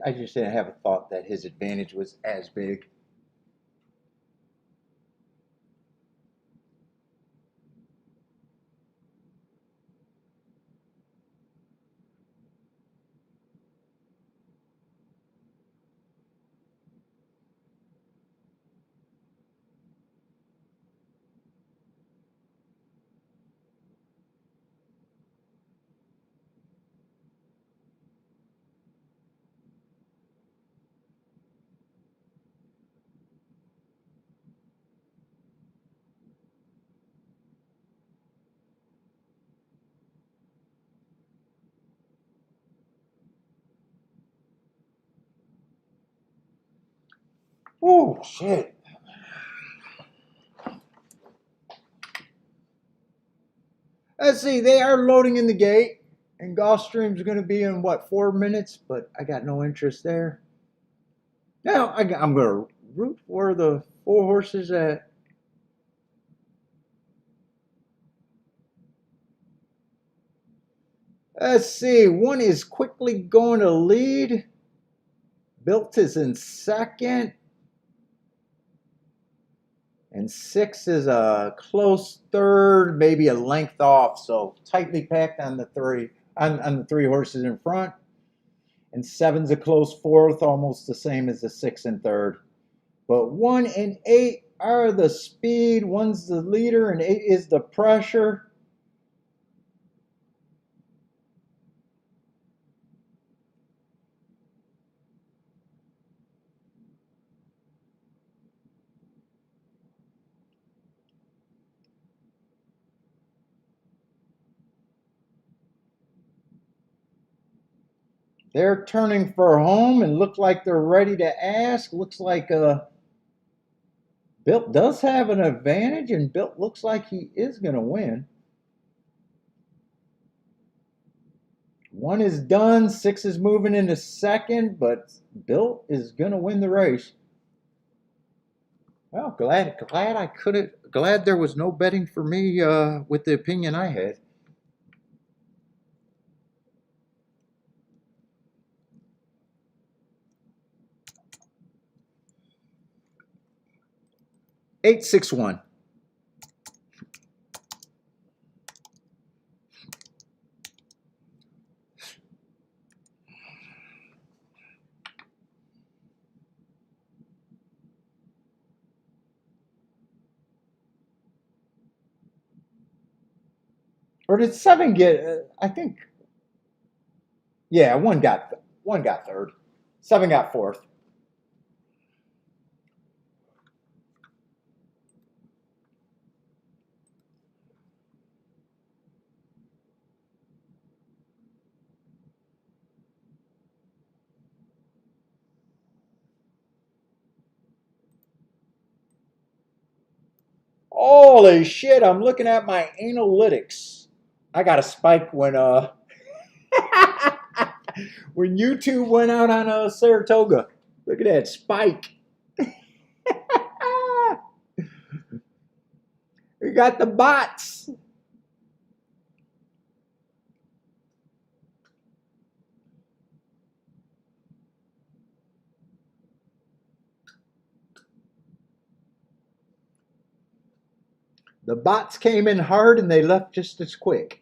I just didn't have a thought that his advantage was as big. Oh shit! Let's see. They are loading in the gate, and Gulfstream's going to be in what 4 minutes? But I got no interest there. Now I'm going to root for the 4 horses that. Let's see. One is quickly going to lead. Built is in second. And 6 is a close third, maybe a length off. So tightly packed on the on the 3 horses in front. And 7's a close fourth, almost the same as the 6 and third. But 1 and 8 are the speed. 1's the leader, and 8 is the pressure. They're turning for home and look like they're ready to ask. Looks like Built does have an advantage, and Built looks like he is going to win. 1 is done. 6 is moving into second, but Built is going to win the race. Well, glad I couldn't. Glad there was no betting for me with the opinion I had. 861. Or did 7 get? I think. Yeah, one got third. 7 got fourth. Holy shit, I'm looking at my analytics. I got a spike when when YouTube went out on Saratoga. Look at that spike. We got the bots. The bots came in hard and they left just as quick.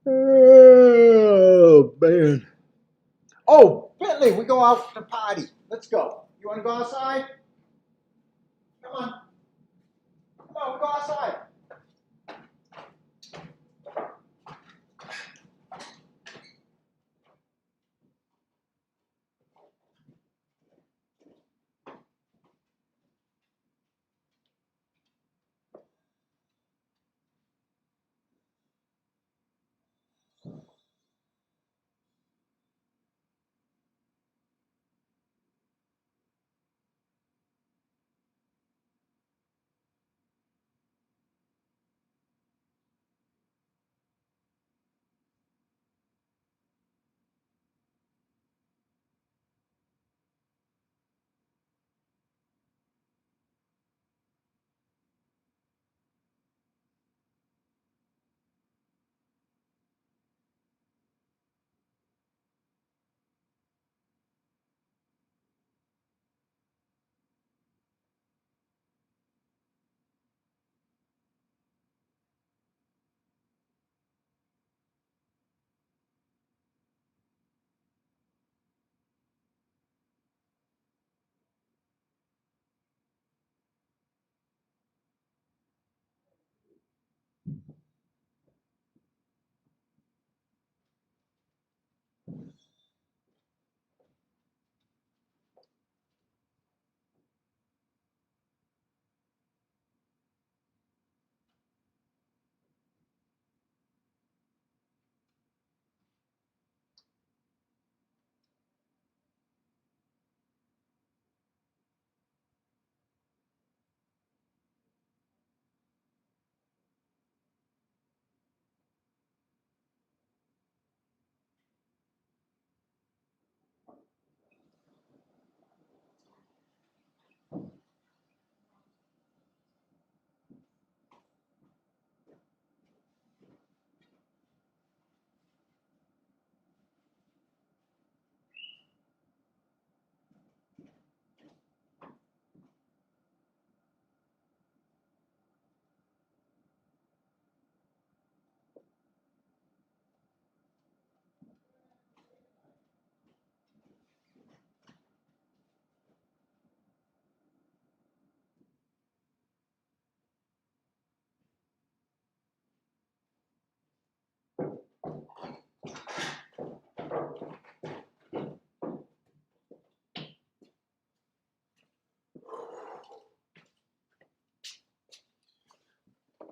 Oh, man. Oh, Bentley, we go out to potty. Let's go. You want to go outside? Come on. Come on, we go outside.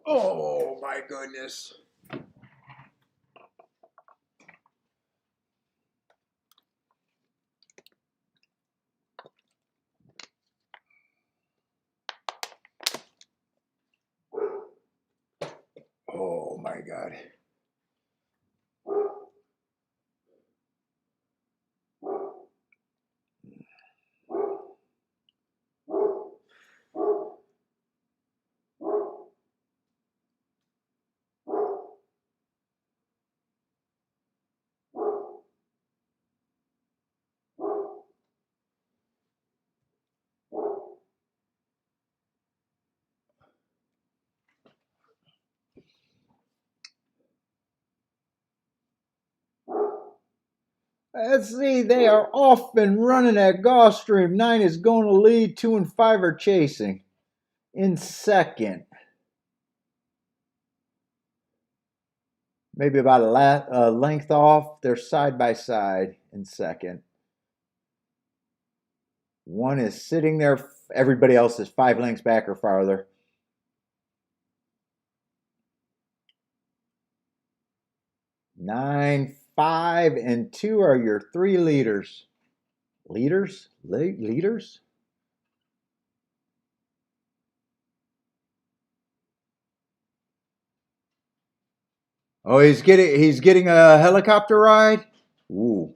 Oh, my goodness. Oh, my God. Let's see, they are off and running at Gulfstream. 9 is going to lead, 2 and 5 are chasing. In second. maybe about a length off. They're side by side in second. One is sitting there. Everybody else is 5 lengths back or farther. Nine, 5, and 2 are your 3 leaders. Leaders? Oh, he's getting a helicopter ride. Ooh.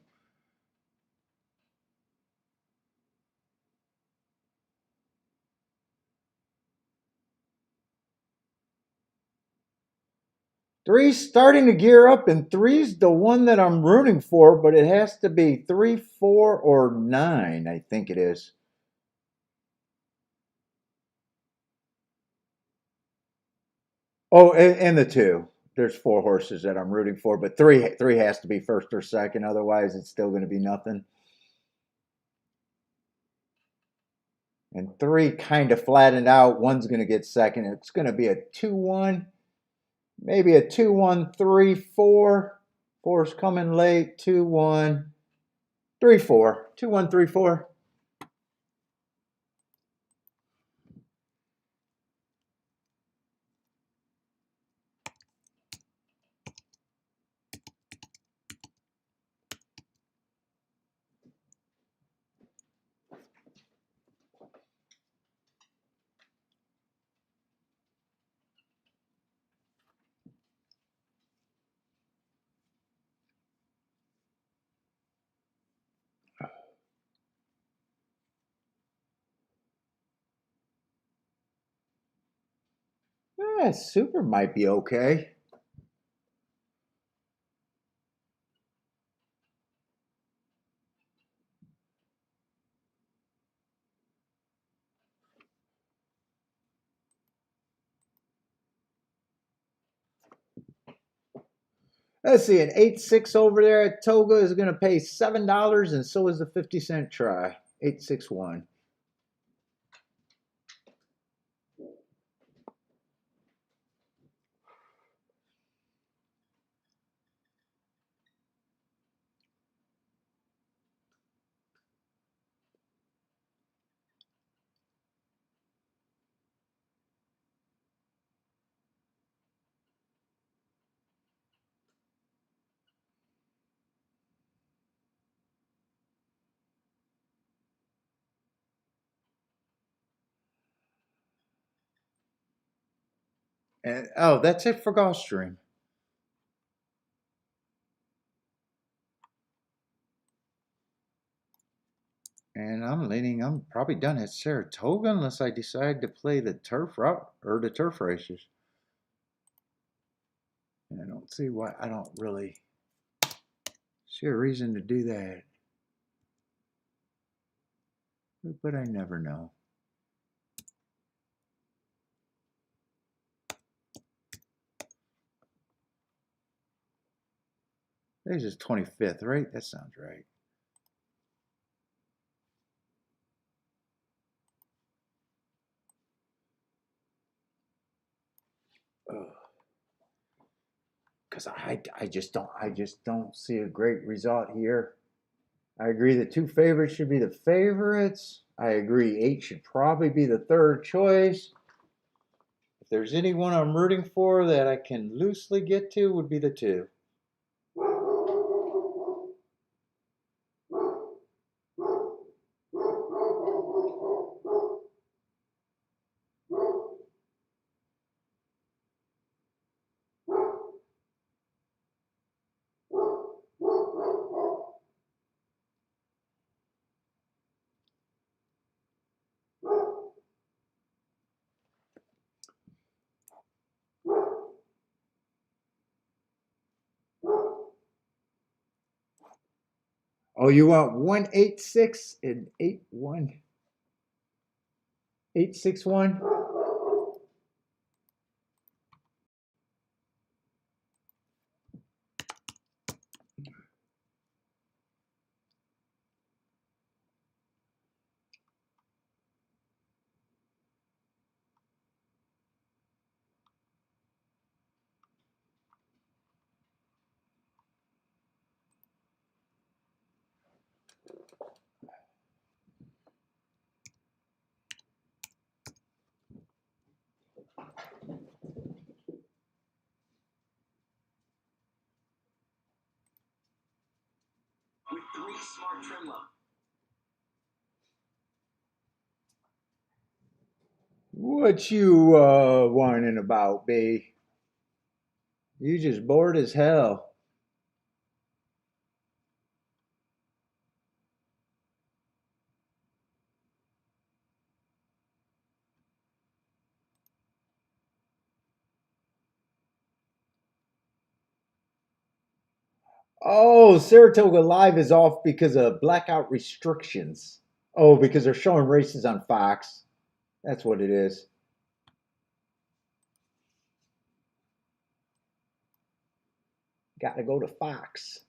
Three's starting to gear up, and three's the one that I'm rooting for, but it has to be 3, 4, or 9, I think it is. Oh, and the 2. There's 4 horses that I'm rooting for, but three has to be first or second, otherwise it's still going to be nothing. And 3 kind of flattened out. One's going to get second. It's going to be a 2-1, maybe a 2-1, 3, 4. Four's coming late. 2-1, 3, 4. 2-1, 3, 4. Super might be okay. Let's see, an 8-6 over there at Toga is going to pay $7, and so is the 50-cent try. 861. And oh, that's it for Gulfstream. And I'm probably done at Saratoga unless I decide to play the turf route or the turf races. And I don't see why I don't really see a reason to do that. But I never know. This is 25th, right? That sounds right. Because I just don't see a great result here. I agree the 2 favorites should be the favorites. I agree 8 should probably be the third choice. If there's anyone I'm rooting for that I can loosely get to, would be the 2. Oh, you want 186 and 81? 861? What you whining about, B? You just bored as hell. Oh, Saratoga Live is off because of blackout restrictions. Oh, because they're showing races on Fox. That's what it is. Got to go to Fox.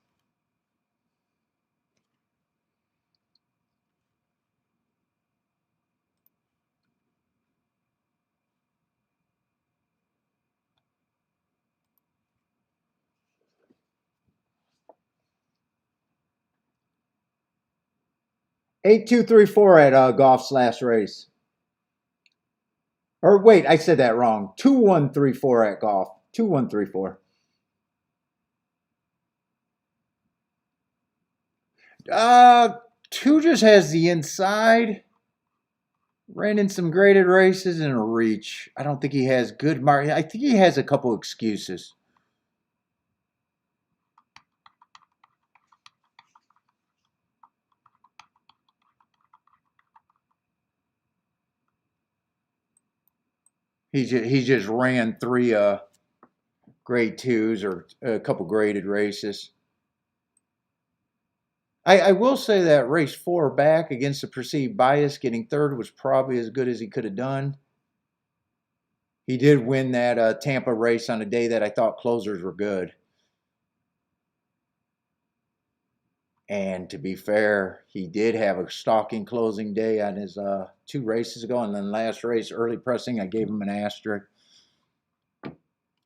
Eight two three four at Golf's last race. Or wait, I said that wrong. 2134 at Golf. 2134. Uh, Two just has the inside. Ran in some graded races and a reach. I don't think he has good mark. I think he has a couple excuses. He just ran three grade twos or a couple graded races. I will say that race 4 back against the perceived bias, getting third was probably as good as he could have done. He did win that Tampa race on a day that I thought closers were good. And to be fair, he did have a stalking closing day on his 2 races ago. And then last race, early pressing, I gave him an asterisk.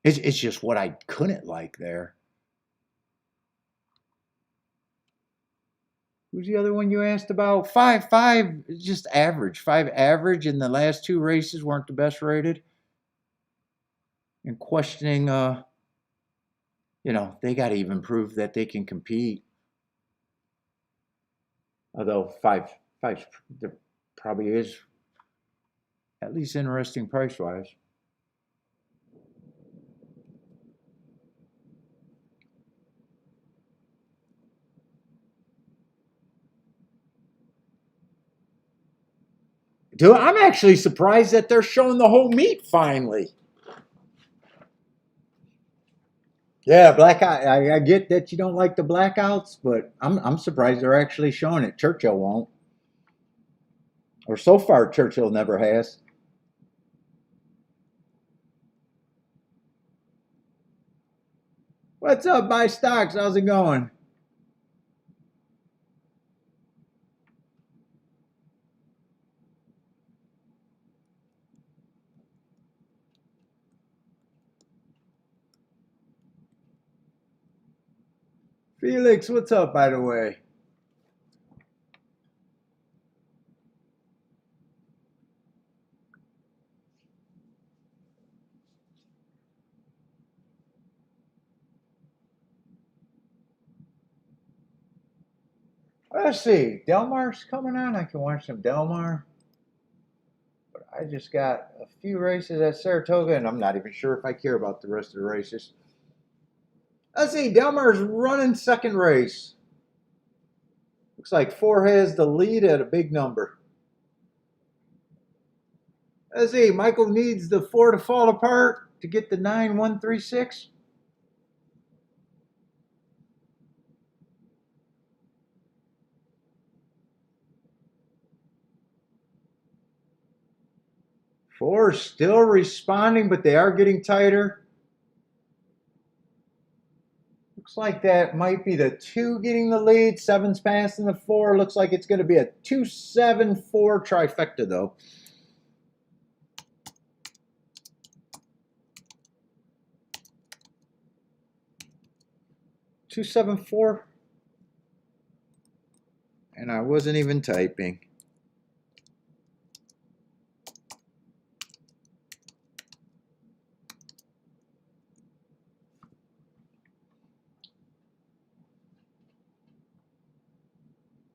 It's just what I couldn't like there. Who's the other one you asked about? 5 just average. 5 average, and the last 2 races weren't the best rated. And questioning, they got to even prove that they can compete. Although 5 there probably is at least interesting price-wise. Dude, I'm actually surprised that they're showing the whole meet finally. Yeah, blackout. I get that you don't like the blackouts, but I'm surprised they're actually showing it. Churchill won't, or so far Churchill never has. What's up, Buy Stocks? How's it going? Felix, what's up, by the way? Let's see. Delmar's coming on. I can watch some Delmar. But I just got a few races at Saratoga, and I'm not even sure if I care about the rest of the races. Let's see. Delmar's running second race. Looks like 4 has the lead at a big number. Let's see. Michael needs the 4 to fall apart to get the 9-1-3-6. Four still responding, but they are getting tighter. Looks like that might be the 2 getting the lead. 7's passing the 4. Looks like it's going to be a 2-7-4 trifecta, though. 2-7-4. And I wasn't even typing.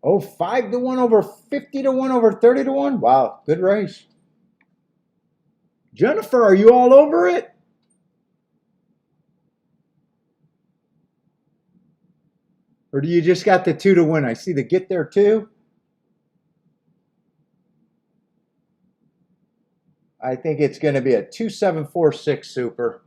Oh, 5 to 1 over 50 to 1 over 30 to 1. Wow, good race. Jennifer, are you all over it? Or do you just got the 2 to win? I see the get there too. I think it's going to be a 2746 super.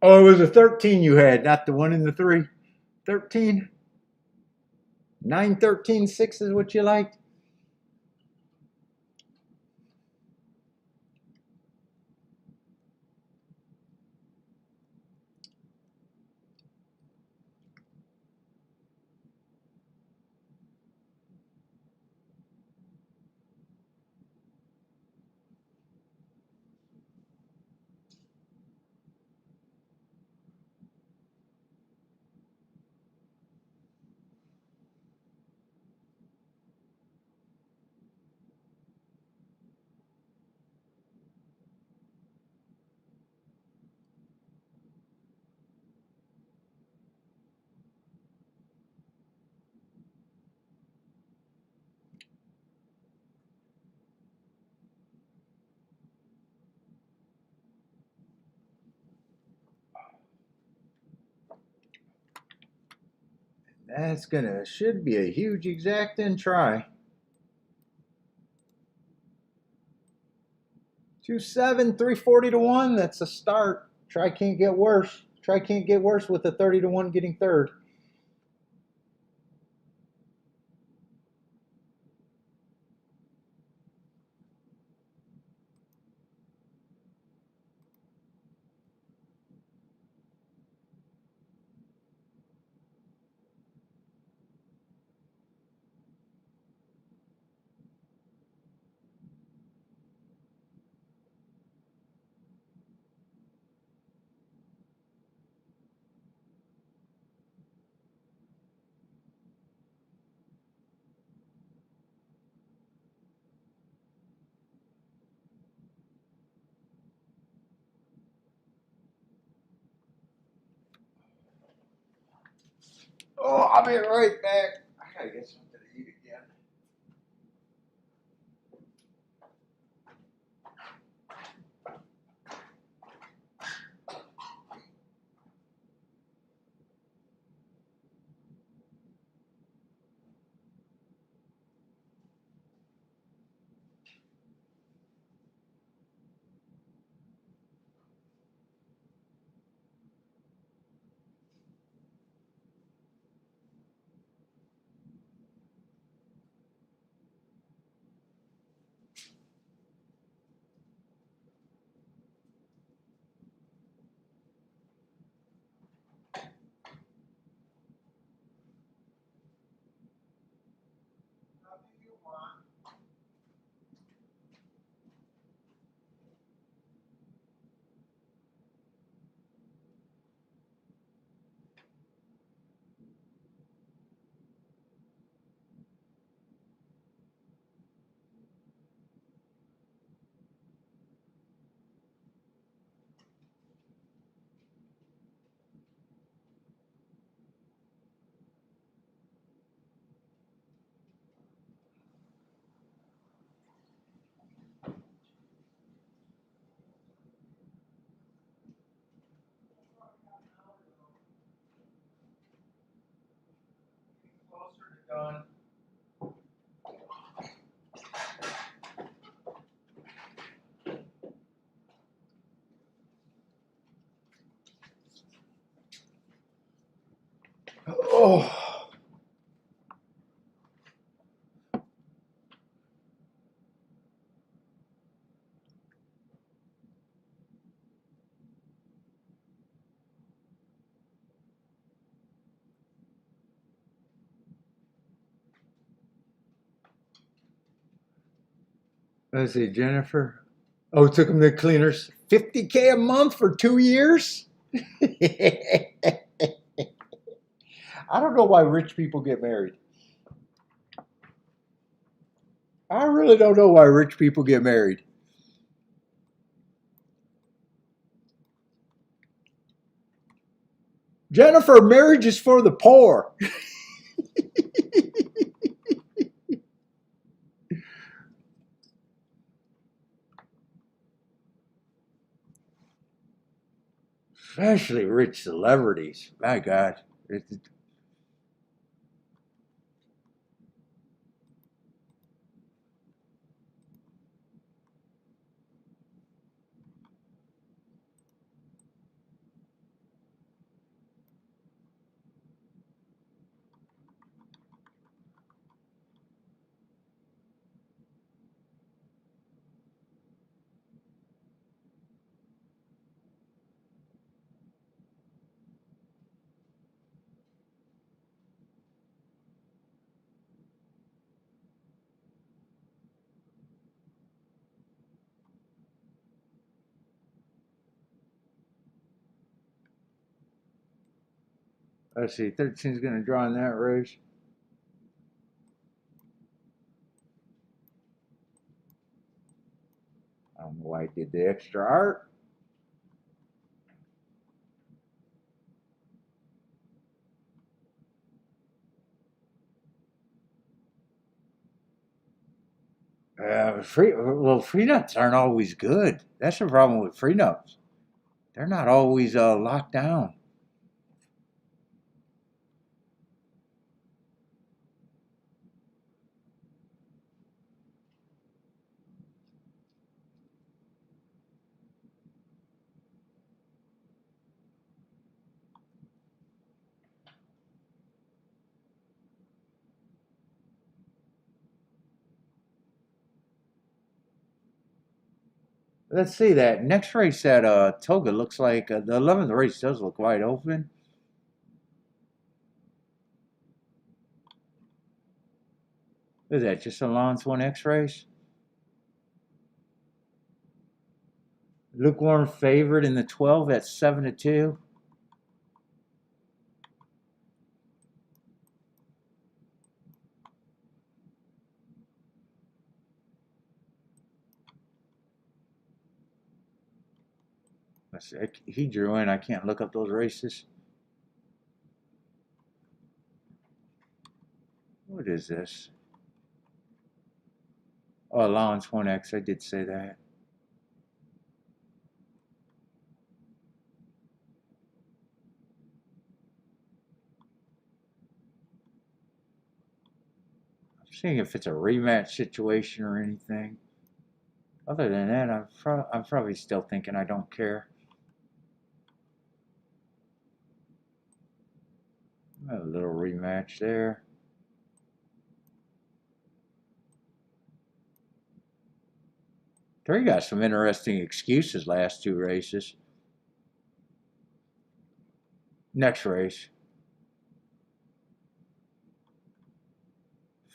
Oh, it was a 13 you had, not the 1 and the 3. 13. 9, 13, 6 is what you liked. That's gonna should be a huge exact and try. 2-7, 340 to 1. That's a start. Try can't get worse. Try can't get worse with a 30 to 1 getting third. Oh, I'll be right back. I gotta get something to eat again. Closer to done. Oh. Let's see, Jennifer. Oh, it took him to cleaners 50K a month for 2 years? I don't know why rich people get married. I really don't know why rich people get married. Jennifer, marriage is for the poor. Especially rich celebrities. My God. Let's see, 13's going to draw in that race. I don't know why I did the extra art. Free nuts aren't always good. That's the problem with free nuts. They're not always locked down. Let's see that next race at Toga looks like the 11th race does look wide open. Is that just a Lawrence 1X race? Lukewarm favorite in the 12 at 7-2. Let's see, he drew in. I can't look up those races. What is this? Oh, Allowance 1X. I did say that. I'm seeing if it's a rematch situation or anything. Other than that, I'm probably still thinking I don't care. A little rematch there. Terry got some interesting excuses last two races. Next race.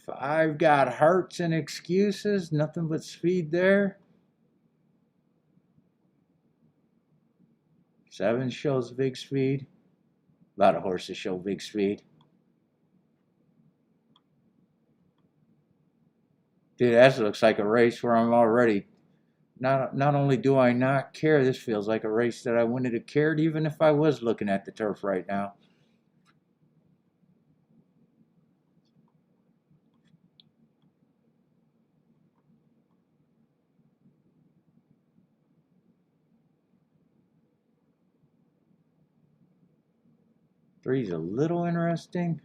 5 got hearts and excuses. Nothing but speed there. 7 shows big speed. A lot of horses show big speed. Dude, that looks like a race where I'm already not only do I not care, this feels like a race that I wouldn't have cared even if I was looking at the turf right now. Three's a little interesting.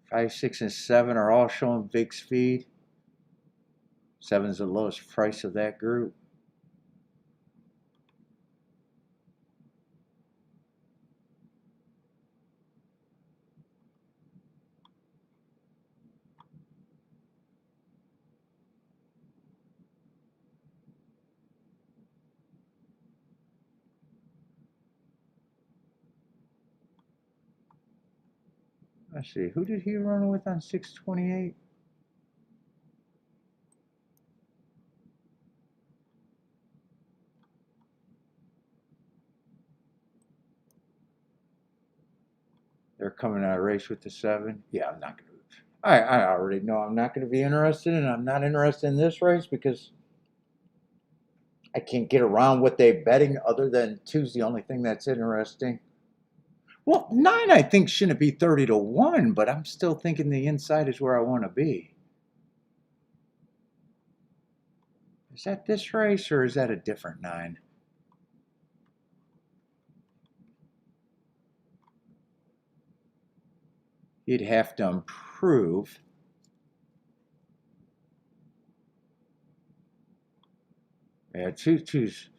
Five, 6, and 7 are all showing big speed. 7's the lowest price of that group. Let's see, who did he run with on 628? They're coming out of race with the 7. Yeah, I'm not going to. I already know I'm not going to be interested, and I'm not interested in this race because I can't get around what they're betting other than two's the only thing that's interesting. Well, nine I think shouldn't be 30 to 1, but I'm still thinking the inside is where I want to be. Is that this race or is that a different nine? You'd have to improve. Yeah, two's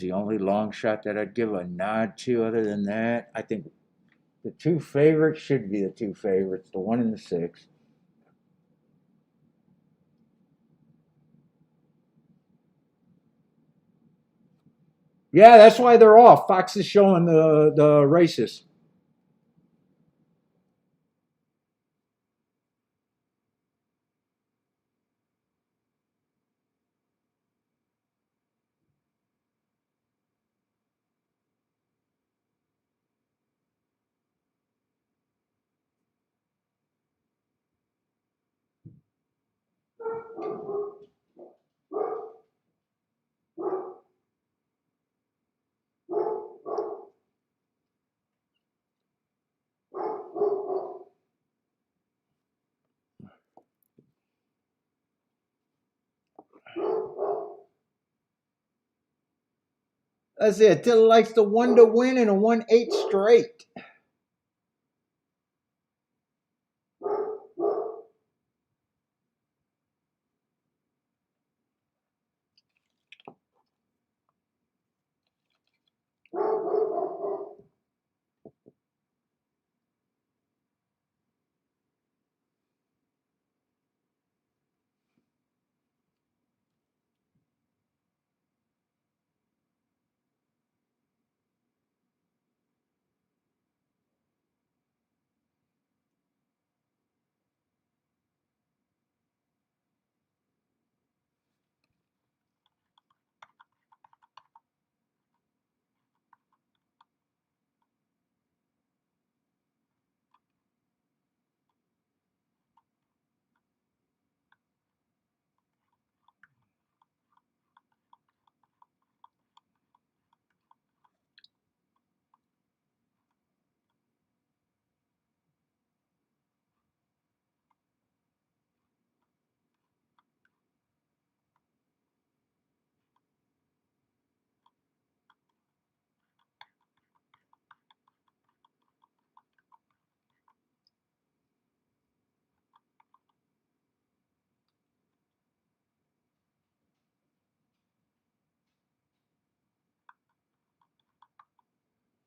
the only long shot that I'd give a nod to. Other than that, I think the two favorites should be the two favorites, the one and the six. Yeah, that's why they're off. Fox is showing the races. That's it. Till likes the one to win and a 1-8 straight.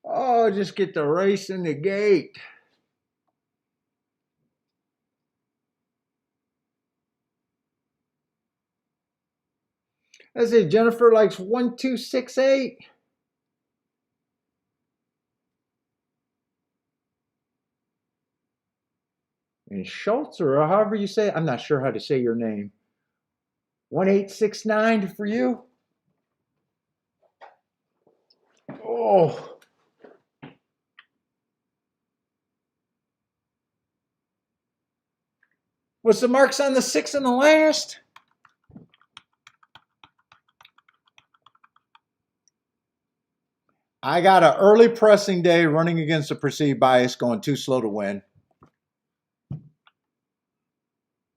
Oh, just get the race in the gate. I say Jennifer likes 1-2-6-8. And Schultz, or however you say it, I'm not sure how to say your name. 1-8-6-9 for you. Oh, what's the marks on the six and the last? I got an early pressing day running against a perceived bias, going too slow to win.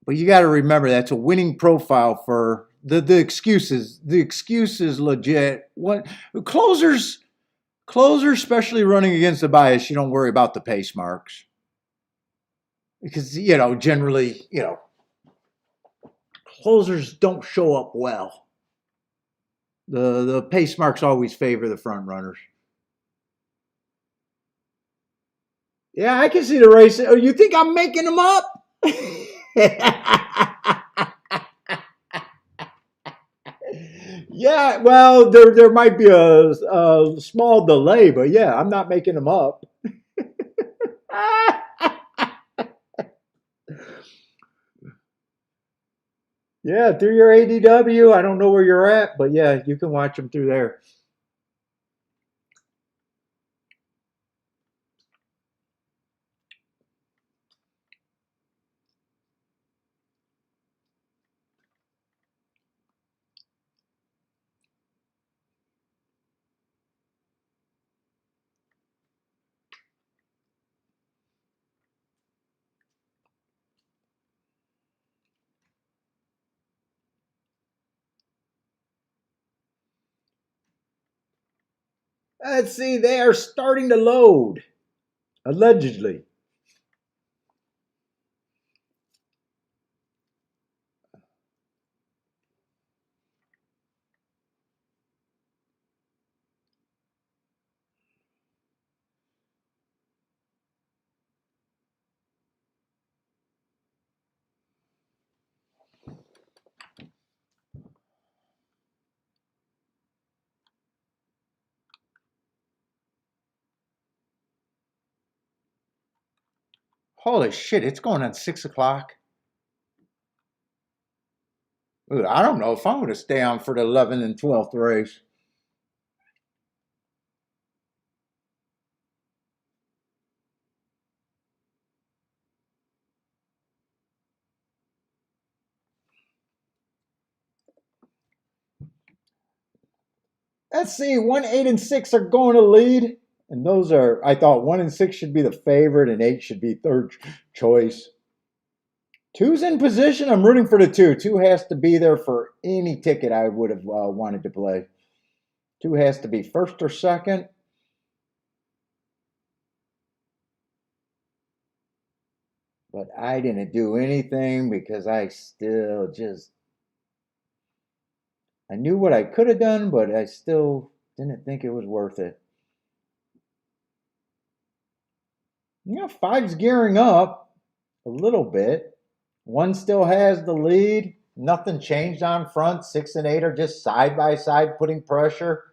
But you got to remember that's a winning profile for the excuses. The excuse is legit. What closers, especially running against the bias, you don't worry about the pace marks because generally closers don't show up well. The pace marks always favor the front runners. Yeah, I can see the race. Oh, you think I'm making them up? Yeah, well, there might be a small delay, but yeah, I'm not making them up. Yeah, through your ADW, I don't know where you're at, but yeah, you can watch them through there. Let's see, they are starting to load, allegedly. Holy shit, it's going on 6 o'clock. Dude, I don't know if I'm going to stay on for the 11th and 12th race. Let's see, 1, 8, and 6 are going to lead. And those are, I thought 1 and 6 should be the favorite and 8 should be third choice. 2's in position. I'm rooting for the 2. 2 has to be there for any ticket I would have wanted to play. 2 has to be first or second. But I didn't do anything because I still just, I knew what I could have done, but I still didn't think it was worth it. You know, 5's gearing up a little bit. 1 still has the lead. Nothing changed on front. 6 and 8 are just side by side putting pressure.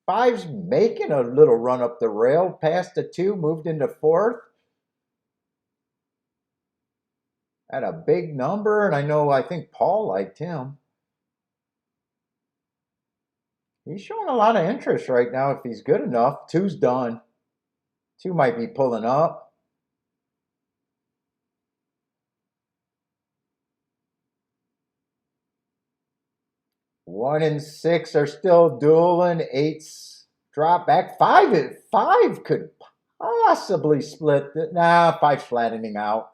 5's making a little run up the rail, past the 2, moved into 4th. At a big number, and I think Paul liked him. He's showing a lot of interest right now if he's good enough. 2's done. 2 might be pulling up. 1 and 6 are still dueling. 8's drop back. 5 could possibly split. Nah, 5's flattening out.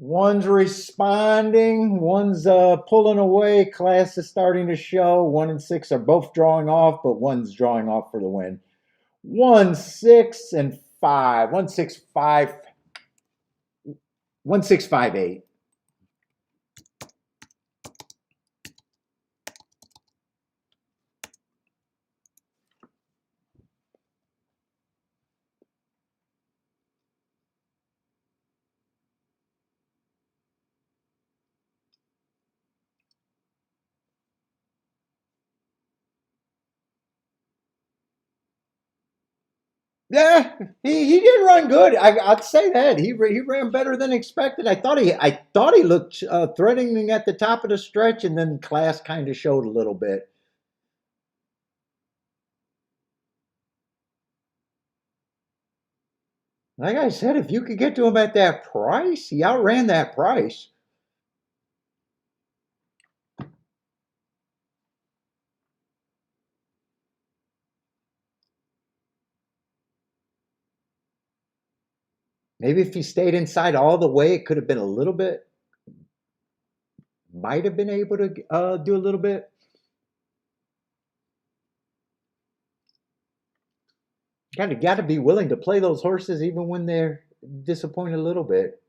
1's responding. 1's pulling away. Class is starting to show. 1 and 6 are both drawing off, but 1's drawing off for the win. 1, 6, and 5. 1, 6, 5. 1, 6, 5, 8. Yeah, he did run good. I'd say that he ran better than expected. I thought he looked threatening at the top of the stretch, and then class kind of showed a little bit. Like I said, if you could get to him at that price, he outran that price. Maybe if he stayed inside all the way, it could have been a little bit. Might have been able to do a little bit. Got to be willing to play those horses even when they're disappointed a little bit.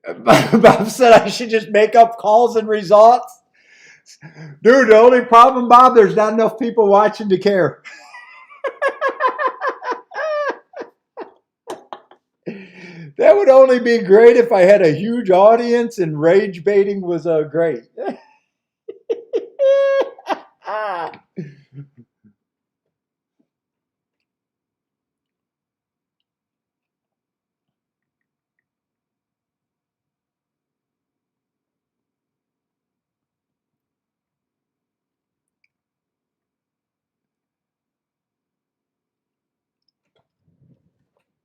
Bob said I should just make up calls and results. Dude, the only problem, Bob, there's not enough people watching to care. That would only be great if I had a huge audience and rage baiting was great.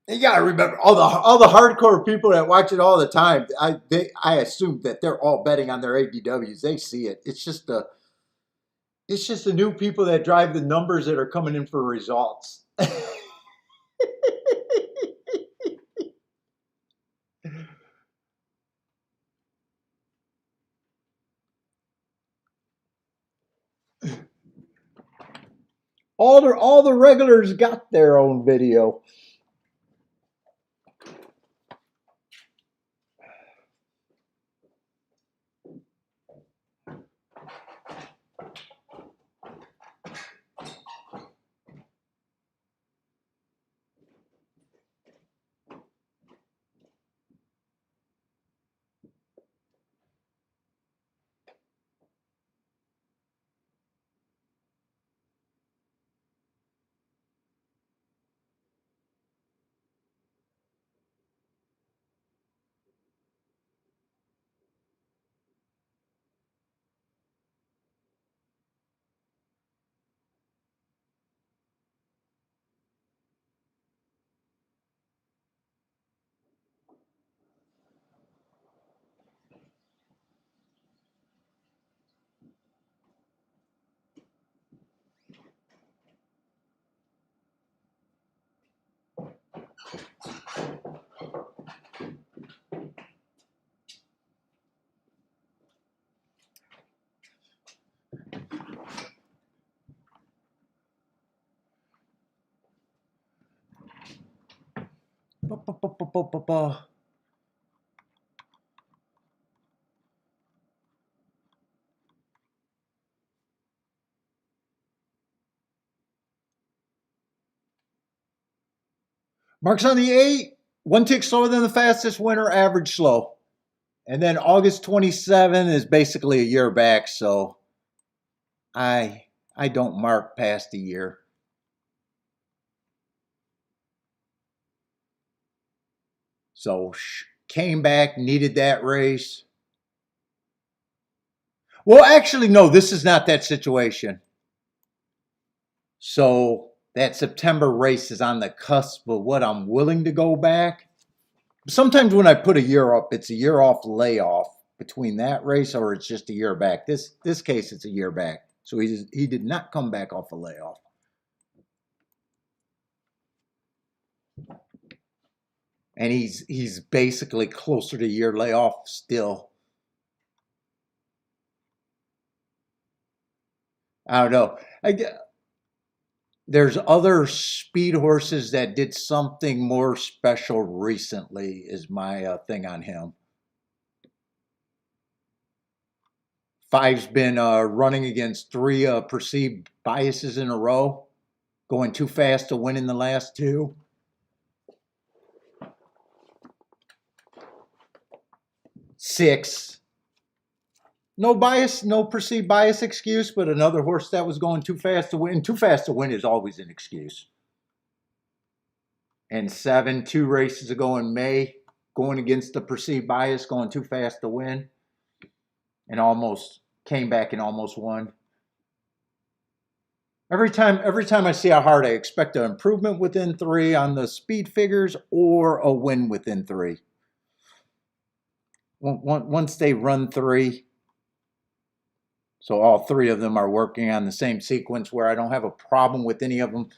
You gotta remember all the hardcore people that watch it all the time. I assume that they're all betting on their ADWs. They see it. It's just It's just the new people that drive the numbers that are coming in for results. All the regulars got their own video. Marks on the 8, one tick slower than the fastest winner, average slow. And then August 27 is basically a year back, so I don't mark past a year. So came back, needed that race. Well, actually, no, this is not that situation. So that September race is on the cusp of what I'm willing to go back. Sometimes when I put a year up, it's a year off layoff between that race, or it's just a year back. This case, it's a year back. So he did not come back off a layoff. And he's basically closer to a year layoff still. I don't know. There's other speed horses that did something more special recently, is my thing on him. 5's been running against 3 perceived biases in a row, going too fast to win in the last 2. 6, no bias, no perceived bias excuse, but another horse that was going too fast to win. Too fast to win is always an excuse. And 7, 2 races ago in May, going against the perceived bias, going too fast to win, and almost came back and almost won. Every time I see a hard, I expect an improvement within 3 on the speed figures or a win within 3. Once they run 3, so all 3 of them are working on the same sequence where I don't have a problem with any of them.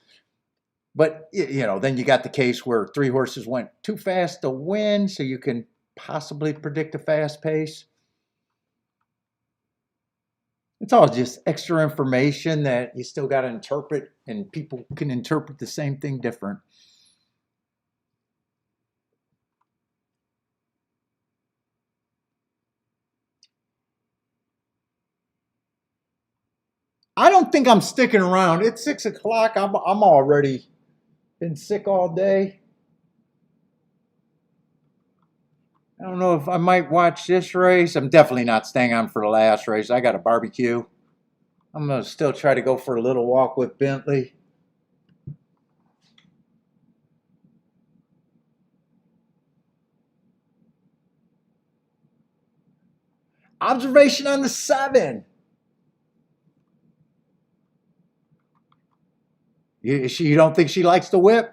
But, you know, then you got the case where 3 horses went too fast to win, so you can possibly predict a fast pace. It's all just extra information that you still got to interpret, and people can interpret the same thing different. I don't think I'm sticking around. It's 6 o'clock. I'm already been sick all day. I don't know if I might watch this race. I'm definitely not staying on for the last race. I got a barbecue. I'm going to still try to go for a little walk with Bentley. Observation on the 7. You don't think she likes to whip?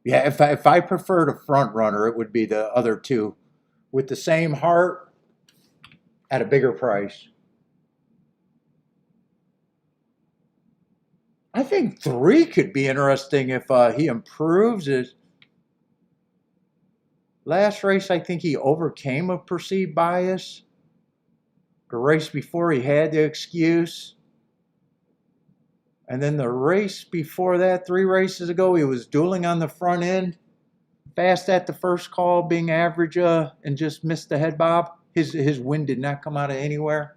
Yeah, if I preferred a front runner, it would be the other two with the same heart at a bigger price. I think 3 could be interesting if he improves. His last race, I think he overcame a perceived bias. The race before, he had the excuse. And then the race before that, 3 races ago, he was dueling on the front end, fast at the first call, being average, and just missed the head bob. His wind did not come out of anywhere.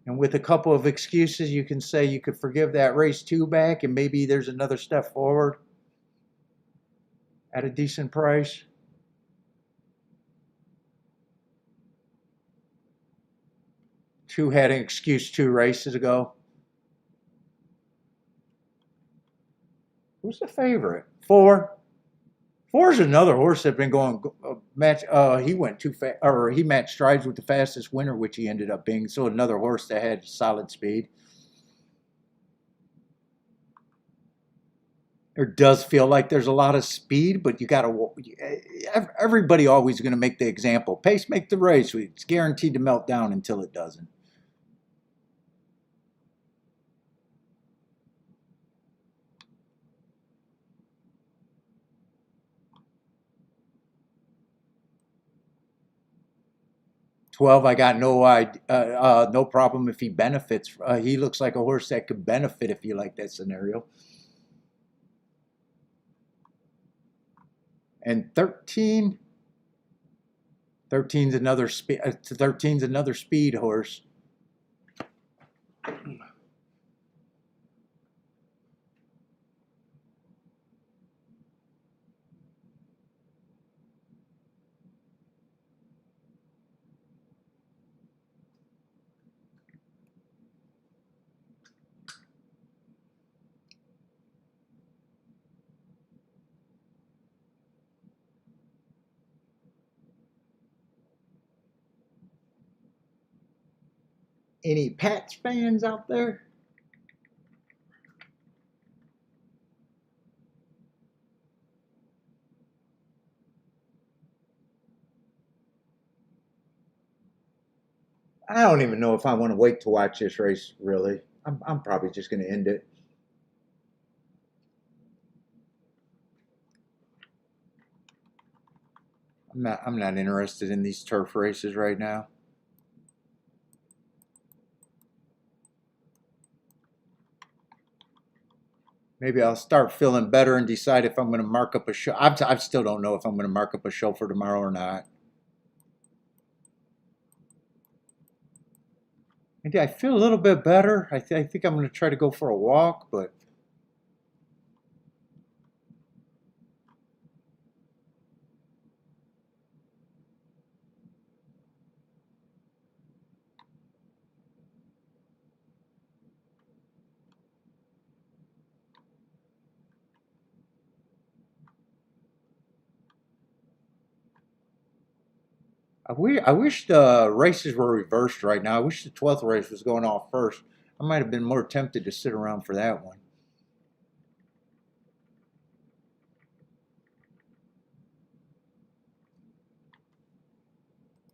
And with a couple of excuses, you can say you could forgive that race 2 back, and maybe there's another step forward at a decent price. Two had an excuse 2 races ago. Who's the favorite? 4. 4 is another horse that's been going match. He went too fast, or he matched strides with the fastest winner, which he ended up being. So another horse that had solid speed. There does feel like there's a lot of speed, but you got to. Everybody always going to make the example. Pace make the race. It's guaranteed to melt down until it doesn't. $12, I got no problem if he benefits. He looks like a horse that could benefit if you like that scenario. And 13, 13's another speed. 13's another speed horse. Any Pats fans out there? I don't even know if I want to wait to watch this race. Really, I'm probably just going to end it. I'm not interested in these turf races right now. Maybe I'll start feeling better and decide if I'm going to mark up a show. I still don't know if I'm going to mark up a show for tomorrow or not. Maybe I feel a little bit better. I think I'm going to try to go for a walk, but I wish the races were reversed right now. I wish the 12th race was going off first. I might have been more tempted to sit around for that one.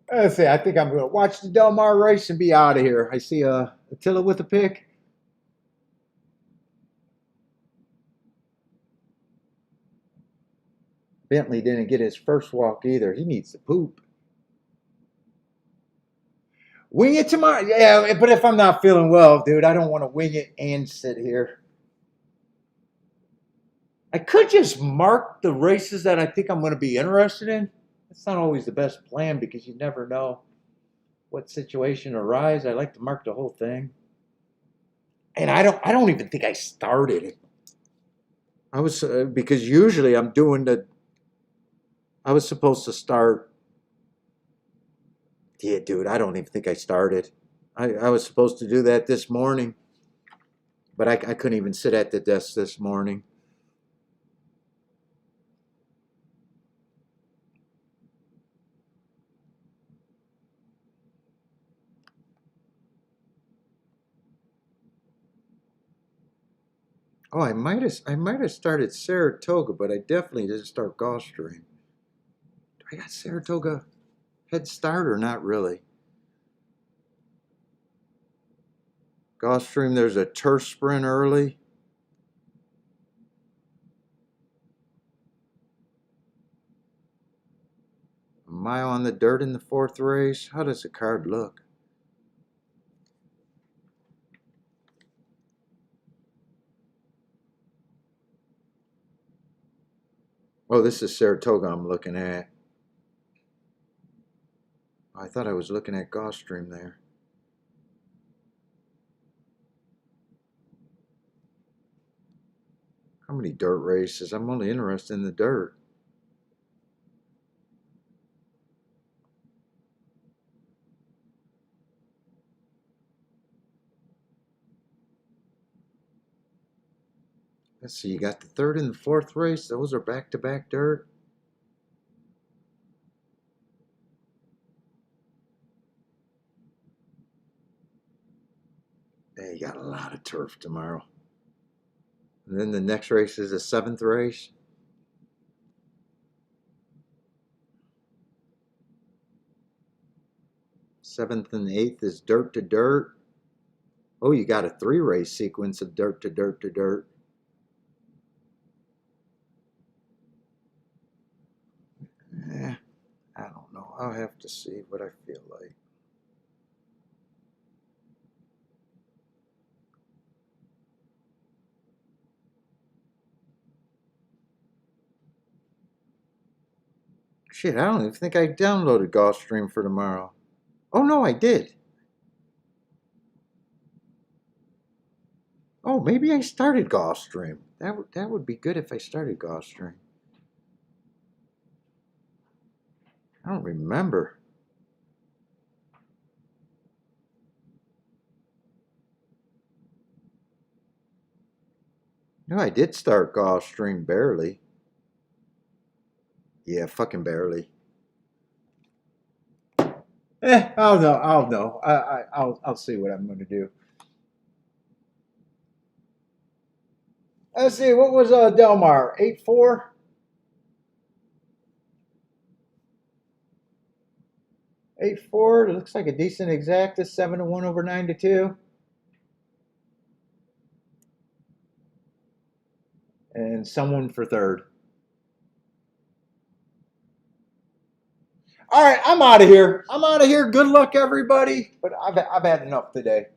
Let's see. I think I'm going to watch the Del Mar race and be out of here. I see Attila with a pick. Bentley didn't get his first walk either. He needs to poop. Wing it tomorrow. Yeah, but if I'm not feeling well, dude, I don't want to wing it and sit here. I could just mark the races that I think I'm going to be interested in. That's not always the best plan because you never know what situation arise. I like to mark the whole thing. And I don't even think I started it. I was because usually I'm doing the I was supposed to start. Yeah, dude, I don't even think I started. I was supposed to do that this morning, but I couldn't even sit at the desk this morning. Oh, I might have started Saratoga, but I definitely didn't start Gulfstream. I got Saratoga head start or not really? Gulfstream, there's a turf sprint early. A mile on the dirt in the fourth race. How does the card look? Oh, this is Saratoga I'm looking at. I thought I was looking at Gulfstream there. How many dirt races? I'm only interested in the dirt. Let's see, you got the third and the fourth race. Those are back-to-back dirt. Hey, you got a lot of turf tomorrow. And then the next race is the seventh race. Seventh and eighth is dirt to dirt. Oh, you got a three-race sequence of dirt to dirt to dirt. I don't know. I'll have to see what I feel like. Shit, I don't even think I downloaded Gulfstream for tomorrow. Oh, no, I did. Oh, maybe I started Gulfstream. That would be good if I started Gulfstream. I don't remember. No, I did start Gulfstream barely. Yeah, fucking barely. I'll know. I'll know. I'll see what I'm going to do. Let's see. What was Delmar? 8-4. 8-4. It looks like a decent exacta. 7-1 over 9-2. And someone for third. All right, I'm out of here. I'm out of here. Good luck, everybody. But I've had enough today.